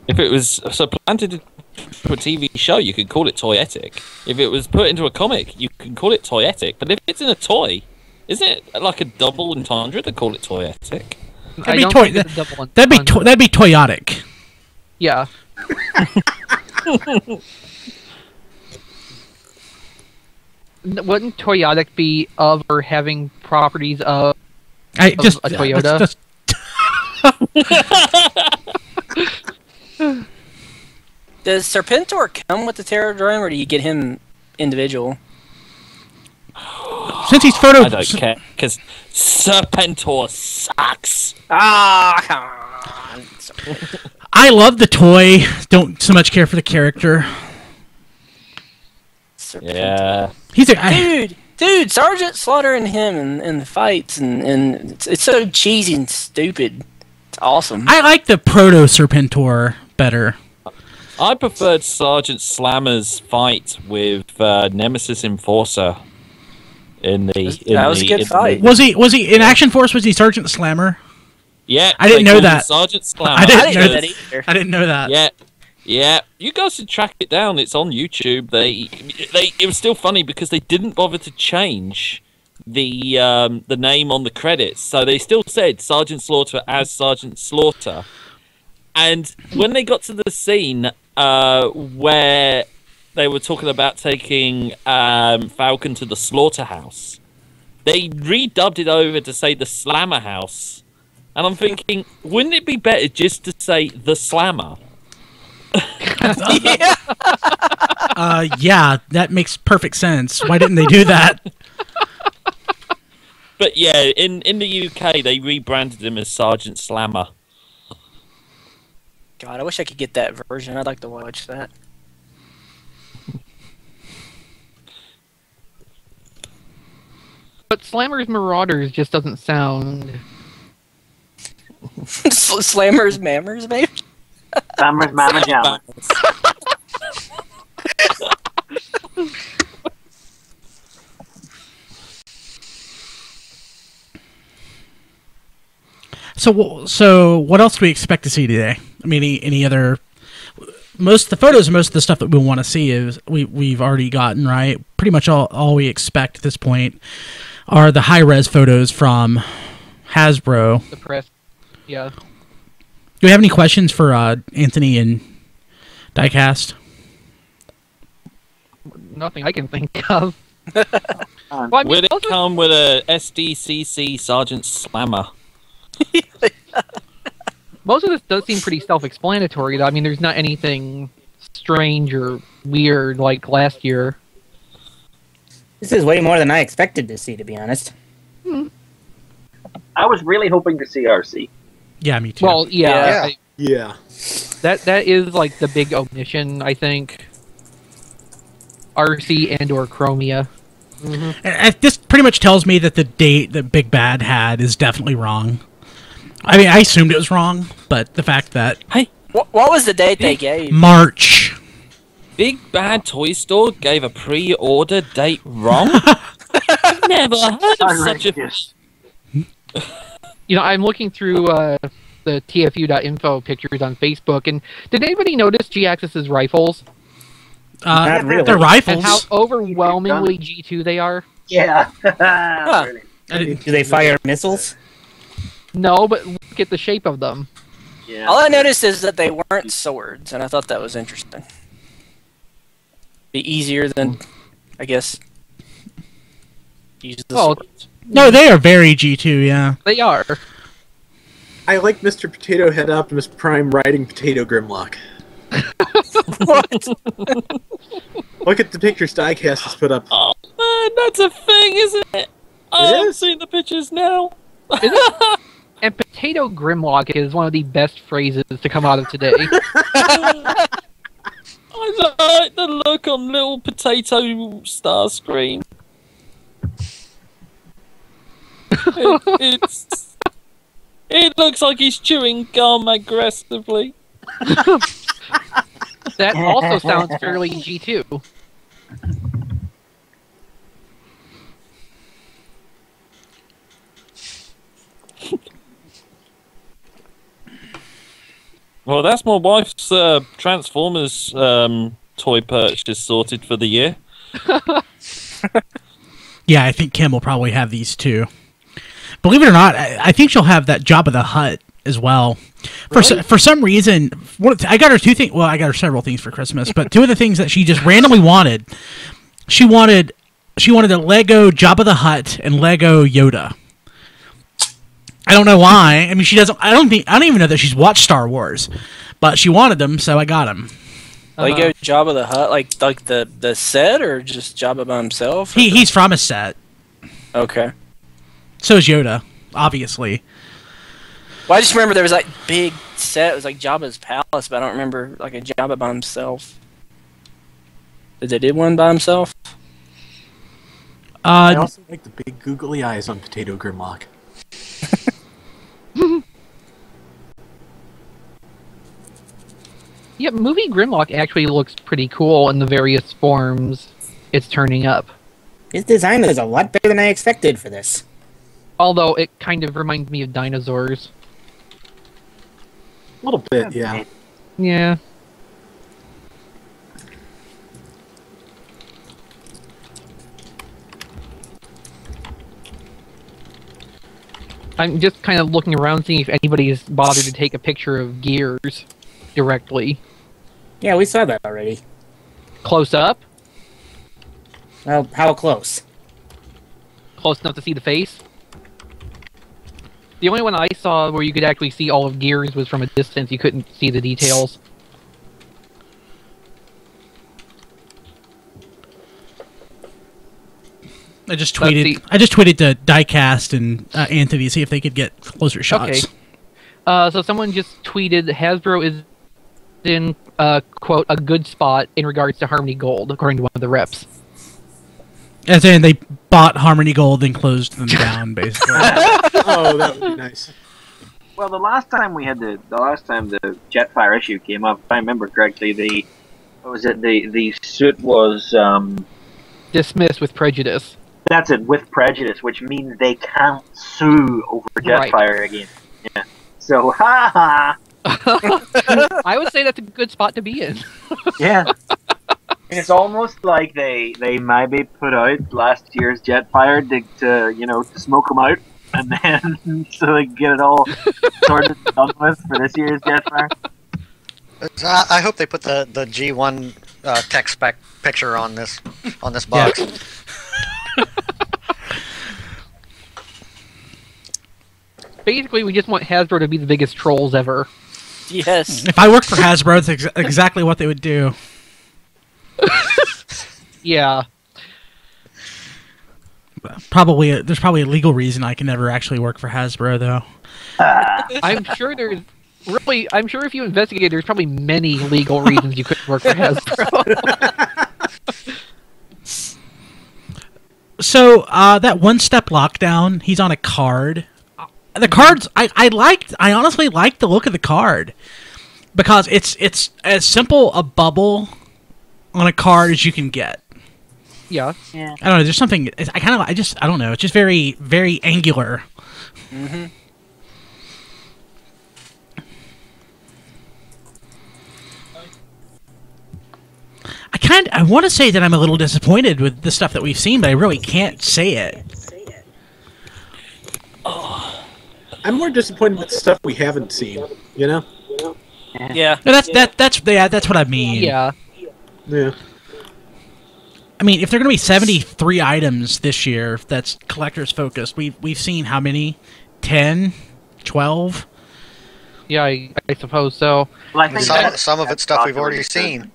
If it was supplanted to a TV show, you could call it toyetic. If it was put into a comic, you can call it toyetic. But if it's in a toy, isn't it like a double entendre to call it toyetic?
That'd be toyotic.
Yeah. Wouldn't toyotic be of or having properties of a Toyota?
Does Serpentor come with the Terror Drone, or do you get him individual?
Since he's photo...
I don't care, because Serpentor sucks.
Ah, come on.
I love the toy. Don't so much care for the character.
Yeah.
Dude, Sergeant Slaughter and him and the fights and it's so cheesy and stupid. It's awesome.
I like the Proto Serpentor better.
I preferred Sergeant Slammer's fight with Nemesis Enforcer.
That was a good fight.
Was he in Action Force? Was he Sergeant Slammer?
Yeah,
I didn't know that.
Sergeant Slammer.
I didn't know that either. I didn't know that.
Yeah. You guys should track it down. It's on YouTube. It was still funny because they didn't bother to change the name on the credits, so they still said Sergeant Slaughter as Sergeant Slaughter. And when they got to the scene where they were talking about taking Falcon to the slaughterhouse, they redubbed it over to say the Slammer House. And I'm thinking, wouldn't it be better just to say the Slammer?
Yeah, that makes perfect sense. Why didn't they do that?
But yeah, in the UK, they rebranded him as Sergeant Slammer.
God, I wish I could get that version. I'd like to watch that.
But Slammer's Marauders just doesn't sound...
Slammers, Mammers, maybe?
Slammers, Mamma Jamma.
So what else do we expect to see today? I mean, any other... Most of the stuff that we want to see is we've already gotten, right? Pretty much all we expect at this point are the high-res photos from Hasbro.
The press, yeah.
Do we have any questions for Anthony and Diecast?
Nothing I can think of.
Will it come with a SDCC Sergeant Slammer?
Most of this does seem pretty self-explanatory, though. I mean, there's not anything strange or weird like last year.
This is way more than I expected to see, to be honest.
I was really hoping to see RC.
Yeah, me too.
Well, yeah.
Yeah.
That is like the big omission, I think. RC and or Chromia.
This pretty much tells me that the date that Big Bad had is definitely wrong. I mean, I assumed it was wrong, but the fact that...
Hey, what was the date they gave?
March.
Big Bad Toy Store gave a pre-order date wrong? I've never heard of such a...
You know, I'm looking through the TFU.info pictures on Facebook, and did anybody notice G-Axis's rifles?
Not really.
They're rifles.
And how overwhelmingly G2 they are?
Yeah.
Do they fire missiles?
No, but look at the shape of them.
Yeah.
All I noticed is that they weren't swords, and I thought that was interesting. Be easier than, I guess, use the swords.
No, they are very G2, yeah.
They are.
I like Mr. Potato Head Optimus Prime riding Potato Grimlock.
What?
Look at the pictures Diecast has put up.
Oh man, that's a thing, isn't it? I've seen the pictures now.
And Potato Grimlock is one of the best phrases to come out of today.
I like the look on little Potato Starscream. It looks like he's chewing gum aggressively.
That also sounds fairly G2.
Well, that's my wife's Transformers toy purchase sorted for the year.
Yeah, I think Kim will probably have these too. Believe it or not, I think she'll have that Jabba the Hutt as well. Really? For some reason, I got her two things. Well, I got her several things for Christmas, but two of the things that she just randomly wanted, she wanted a Lego Jabba the Hutt and Lego Yoda. I don't know why. I mean, she doesn't. I don't even know that she's watched Star Wars, but she wanted them, so I got them.
Lego Jabba the Hutt, like the set, or just Jabba by himself?
He's from a set.
Okay.
So is Yoda, obviously.
Well, I just remember there was like big set. It was like Jabba's palace, but I don't remember like a Jabba by himself. Did they do one by himself?
I also like the big googly eyes on Potato Grimlock.
Yeah, movie Grimlock actually looks pretty cool in the various forms it's turning up.
His design is a lot better than I expected for this.
Although it kind of reminds me of dinosaurs.
A little bit, yeah.
Yeah. I'm just kind of looking around, seeing if anybody's bothered to take a picture of Gears directly.
Yeah, we saw that already.
Close up?
Well, how close?
Close enough to see the face? The only one I saw where you could actually see all of Gears was from a distance. You couldn't see the details.
I just tweeted to Diecast and Anthony to see if they could get closer shots.
Okay. So someone just tweeted Hasbro is in quote a good spot in regards to Harmony Gold, according to one of the reps.
As in, they bought Harmony Gold and closed them down, basically.
Oh, that would be nice.
Well, the last time the Jetfire issue came up, if I remember correctly, the suit was
dismissed with prejudice.
That's it, with prejudice, which means they can't sue over Jetfire again. Yeah. So, ha ha.
I would say that's a good spot to be in.
Yeah. It's almost like they maybe put out last year's Jetfire to smoke them out, and then so they can get it all sorted and done with for this year's Jetfire.
I hope they put the G1 tech spec picture on this box. Yeah.
Basically, we just want Hasbro to be the biggest trolls ever.
Yes.
If I worked for Hasbro, that's exactly what they would do.
Yeah.
There's probably a legal reason I can never actually work for Hasbro, though.
I'm sure if you investigate, there's probably many legal reasons you couldn't work for Hasbro.
So, that one-step lockdown, he's on a card. The cards, I honestly liked the look of the card. Because it's as simple a bubble on a card as you can get.
Yeah.
I don't know, there's something, I don't know, it's just very, very angular.
Mm-hmm.
I want to say that I'm a little disappointed with the stuff that we've seen, but I really can't say it.
I'm more disappointed with stuff we haven't seen, you know?
Yeah.
No, that's what I mean.
Yeah.
Yeah.
I mean, if there are going to be 73 items this year that's collectors focused, we've seen how many? 10? 12?
Yeah, I suppose so.
Well, I think
some of it's stuff we've already seen.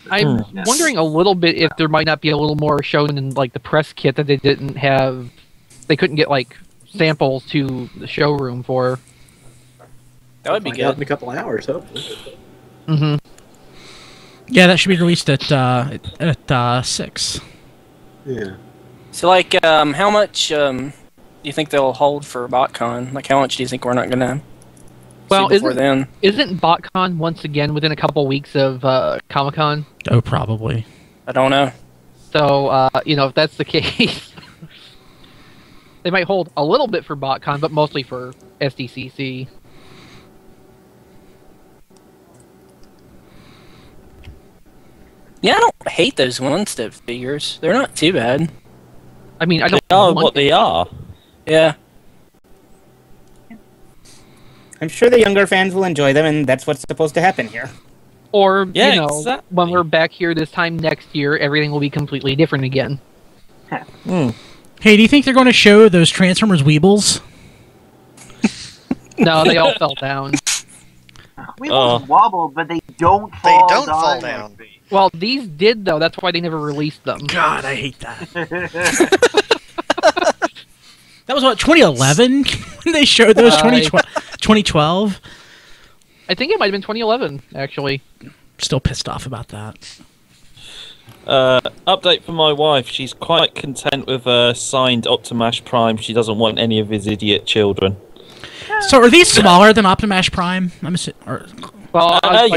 I'm wondering a little bit if there might not be a little more shown in like the press kit that they didn't have. They couldn't get like samples to the showroom for.
That would be good
in a couple hours, hopefully.
Mm-hmm.
Yeah, that should be released at 6.
Yeah.
So, like, how much do you think they'll hold for BotCon? Like, how much do you think we're not gonna?
Well,
before then?
Isn't BotCon once again within a couple weeks of Comic-Con?
Oh, probably.
I don't know.
So, if that's the case, they might hold a little bit for BotCon, but mostly for SDCC.
Yeah, I don't hate those one-step figures. They're not too bad.
I mean, I don't
know what they are.
Yeah.
I'm sure the younger fans will enjoy them, and that's what's supposed to happen here.
Or,
Yeah, exactly.
when we're back here this time next year, everything will be completely different again.
Hey, do you think they're going to show those Transformers Weebles?
No, they all fell down.
Weebles wobble, but they don't fall down. They don't fall
down.
Well, these did, though. That's why they never released them.
God, I hate that. That was, what, 2011? When they showed those? 2012?
I think it might have been 2011, actually.
Still pissed off about that.
Update from my wife. She's quite content with a signed Optimus Prime. She doesn't want any of his idiot children.
So are these smaller than Optimus Prime?
Well,
yeah,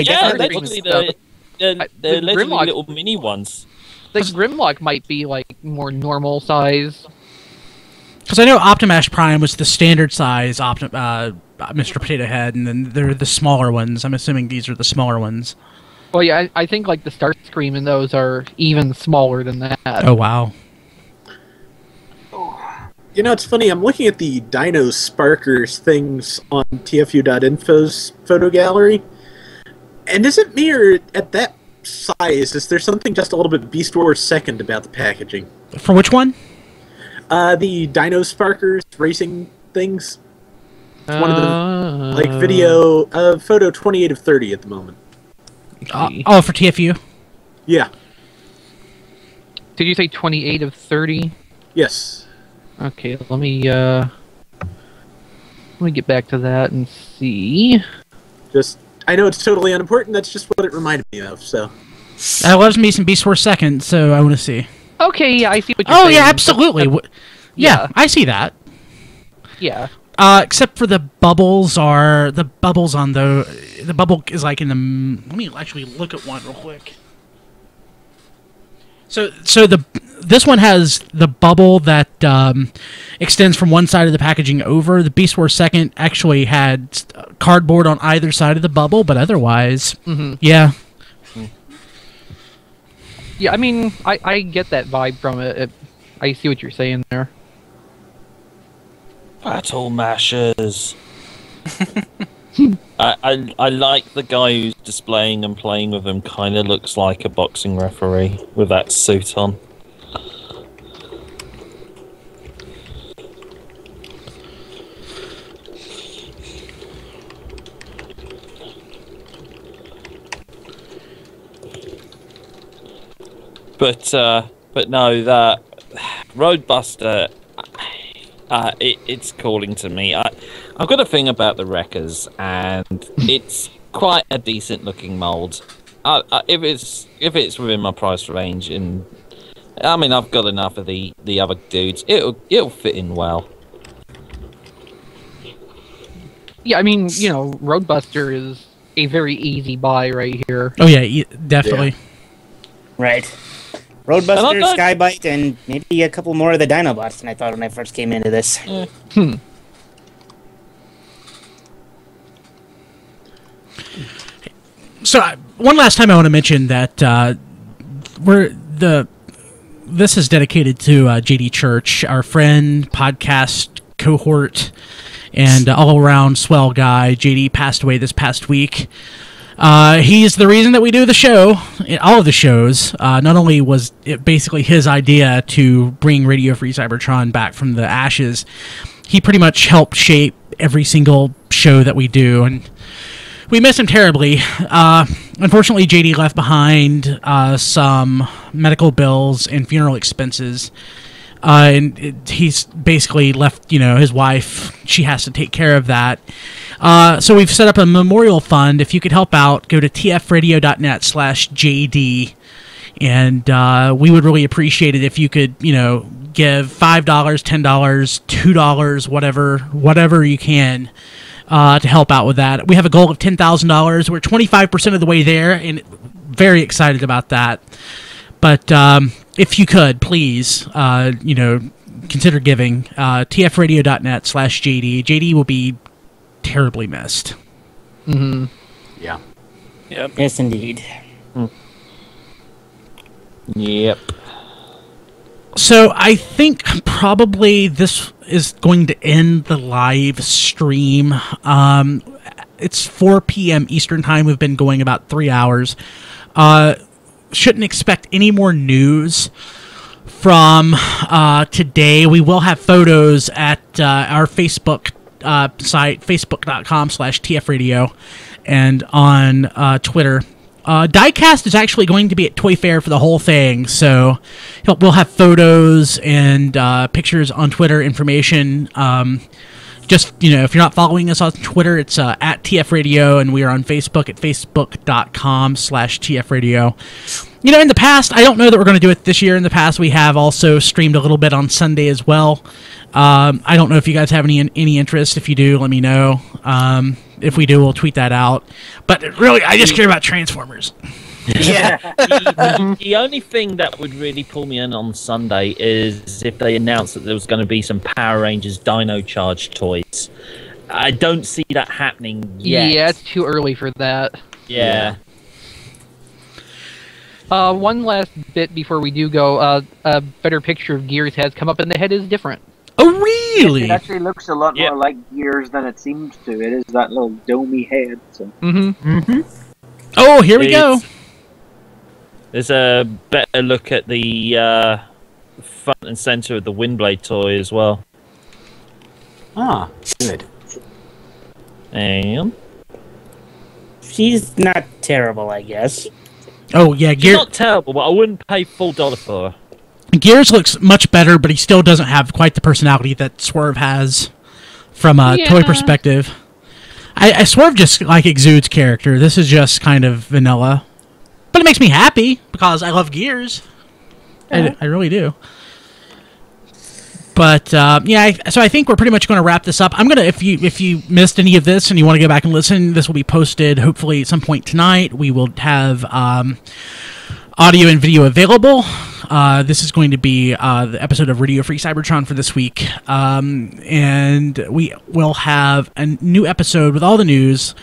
they're literally little mini ones.
The Grimlock might be like more normal size.
Because I know Optimus Prime was the standard size Mr. Potato Head, and then they're the smaller ones. I'm assuming these are the smaller ones.
Well, yeah, I think like the Starscream and those are even smaller than that.
Oh, wow.
You know, it's funny, I'm looking at the Dino Sparkers things on TFU.info's photo gallery, and is it me, or at that size, is there something just a little bit Beast Wars second about the packaging?
For which one?
The Dino Sparkers racing things. It's one of the, like, video, photo 28 of 30 at the moment.
For TFU?
Yeah.
Did you say 28 of 30?
Yes.
Okay, let me get back to that and see.
I know it's totally unimportant, that's just what it reminded me of, so.
I loves me some Beast Wars second, so I want to see.
Okay, yeah, I see what you're saying.
Oh, yeah, absolutely. Yeah, I see that.
Yeah.
Except for the bubbles on the bubble is like in the. Let me actually look at one real quick. So this one has the bubble that extends from one side of the packaging over. The Beast Wars second actually had cardboard on either side of the bubble, but otherwise, yeah.
Yeah, I mean, I get that vibe from it. I see what you're saying there.
Battle Mashers. I like the guy who's displaying and playing with them. Kind of looks like a boxing referee with that suit on. But no, that Roadbuster, it's calling to me. I've got a thing about the Wreckers, and it's quite a decent looking mold. If it's within my price range, and I mean I've got enough of the other dudes, it'll fit in well.
Yeah, I mean, you know, Roadbuster is a very easy buy right here.
Oh yeah, definitely.
Yeah. Right. Roadbuster, Sky-Byte, and maybe a couple more of the Dinobots than I thought when I first came into this.
So, one last time I want to mention that this is dedicated to JD Church, our friend, podcast cohort, and all-around swell guy. JD passed away this past week. He's the reason that we do the show, all of the shows. Not only was it basically his idea to bring Radio Free Cybertron back from the ashes, he pretty much helped shape every single show that we do, and we miss him terribly. Unfortunately, JD left behind some medical bills and funeral expenses. And he's basically left, his wife, she has to take care of that. So we've set up a memorial fund. If you could help out, go to tfradio.net/JD. And we would really appreciate it if you could, give $5, $10, $2, whatever you can to help out with that. We have a goal of $10,000. We're 25% of the way there, and very excited about that. But if you could, please, consider giving. tfradio.net/JD. JD will be terribly missed.
Mm-hmm.
Yeah.
Yep. Yes, indeed.
Yep.
So I think probably this is going to end the live stream. It's 4 p.m. Eastern Time. We've been going about 3 hours. Shouldn't expect any more news from today. We will have photos at our Facebook site, facebook.com/TFRadio. and on Twitter. Diecast is actually going to be at Toy Fair for the whole thing, so we'll have photos and pictures on Twitter, information. Just, if you're not following us on Twitter, it's at TF Radio, and we are on Facebook at facebook.com/TF Radio. In the past, I don't know that we're going to do it this year. In the past, we have also streamed a little bit on Sunday as well. I don't know if you guys have any interest. If you do, let me know. If we do, we'll tweet that out. But really, I just care about Transformers.
Yeah. The only thing that would really pull me in on Sunday is if they announced that there was going to be some Power Rangers Dino Charge toys. I don't see that happening yet.
Yeah, it's too early for that.
Yeah.
One last bit before we do go. A better picture of Gears has come up, and the head is different.
Oh, really?
It actually looks a lot more like Gears than it seems to. It is that little domey head. So.
Oh, here we go.
There's a better look at the front and center of the Windblade toy as well.
Ah, good.
And
she's not terrible, I guess.
Oh yeah,
she's not terrible, but I wouldn't pay full dollar for her.
Gears looks much better, but he still doesn't have quite the personality that Swerve has from a toy perspective. I Swerve just exudes character. This is just kind of vanilla. But it makes me happy because I love Gears. I really do. But so I think we're pretty much going to wrap this up. I'm gonna if you missed any of this and you want to go back and listen, this will be posted hopefully at some point tonight. We will have audio and video available. This is going to be the episode of Radio Free Cybertron for this week, and we will have a new episode with all the news,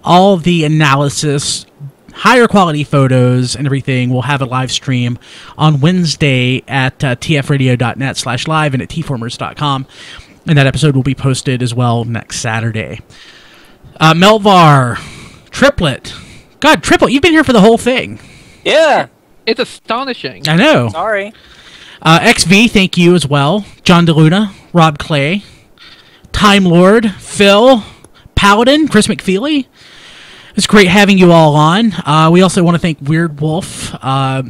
all the analysis, higher quality photos and everything. We'll have a live stream on Wednesday at tfradio.net/live and at tformers.com. And that episode will be posted as well next Saturday. Melvar, Triplet. God, Triplet, you've been here for the whole thing.
Yeah.
It's astonishing.
I know.
Sorry.
XV, thank you as well. John DeLuna, Rob Clay, Time Lord, Phil, Paladin, Chris McFeely. It's great having you all on. We also want to thank Weird Wolf. I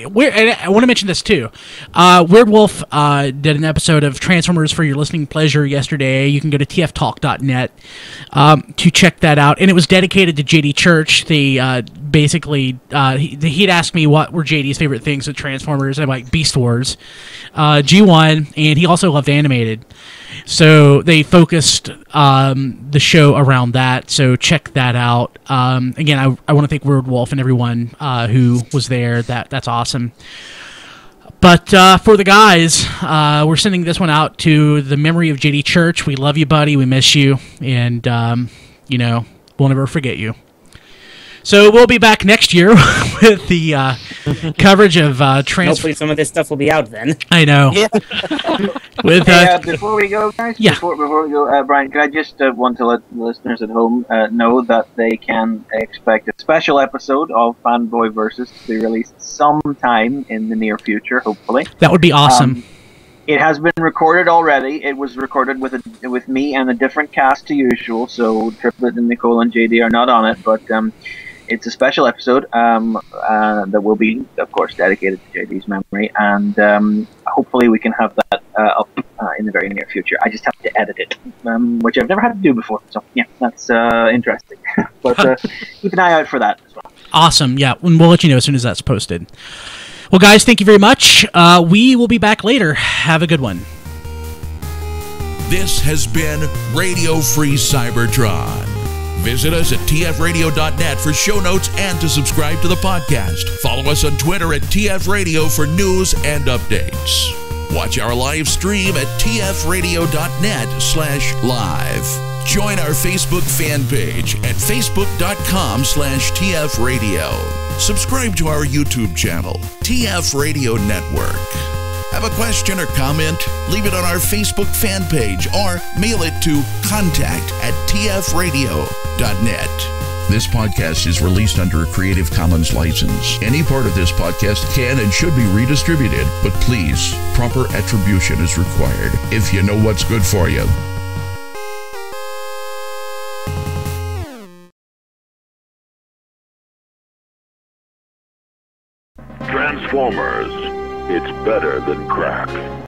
want to mention this too. Weird Wolf did an episode of Transformers for your listening pleasure yesterday. You can go to tftalk.net to check that out. And it was dedicated to JD Church. They basically he'd asked me what were JD's favorite things with Transformers. I'm like Beast Wars, G1, and he also loved animated. So they focused the show around that. So check that out. Again, I want to thank Weird Wolf and everyone who was there. That's awesome. But for the guys, we're sending this one out to the memory of JD Church. We love you, buddy. We miss you, and we'll never forget you. So we'll be back next year with the coverage of
Hopefully some of this stuff will be out then.
I know.
Yeah.
With
before we go, guys.
Yeah.
Before we go, Brian, can I just want to let the listeners at home know that they can expect a special episode of Fanboy Versus to be released sometime in the near future, hopefully.
That would be awesome.
It has been recorded already. It was recorded with me and a different cast to usual, so Triplet and Nicole and JD are not on it, but it's a special episode that will be, of course, dedicated to JD's memory, and hopefully we can have that up in the very near future. I just have to edit it, which I've never had to do before, so yeah, that's interesting. But keep an eye out for that as well.
Awesome, yeah, and we'll let you know as soon as that's posted. Well, guys, thank you very much. We will be back later. Have a good one.
This has been Radio Free Cybertron. Visit us at tfradio.net for show notes and to subscribe to the podcast. Follow us on Twitter at tfradio for news and updates. Watch our live stream at tfradio.net/live. Join our Facebook fan page at facebook.com/tfradio. Subscribe to our YouTube channel, TF Radio Network. Have a question or comment? Leave it on our Facebook fan page or mail it to contact@tfradio.net. This podcast is released under a Creative Commons license. Any part of this podcast can and should be redistributed, but please, proper attribution is required if you know what's good for you.
Transformers, it's better than crack.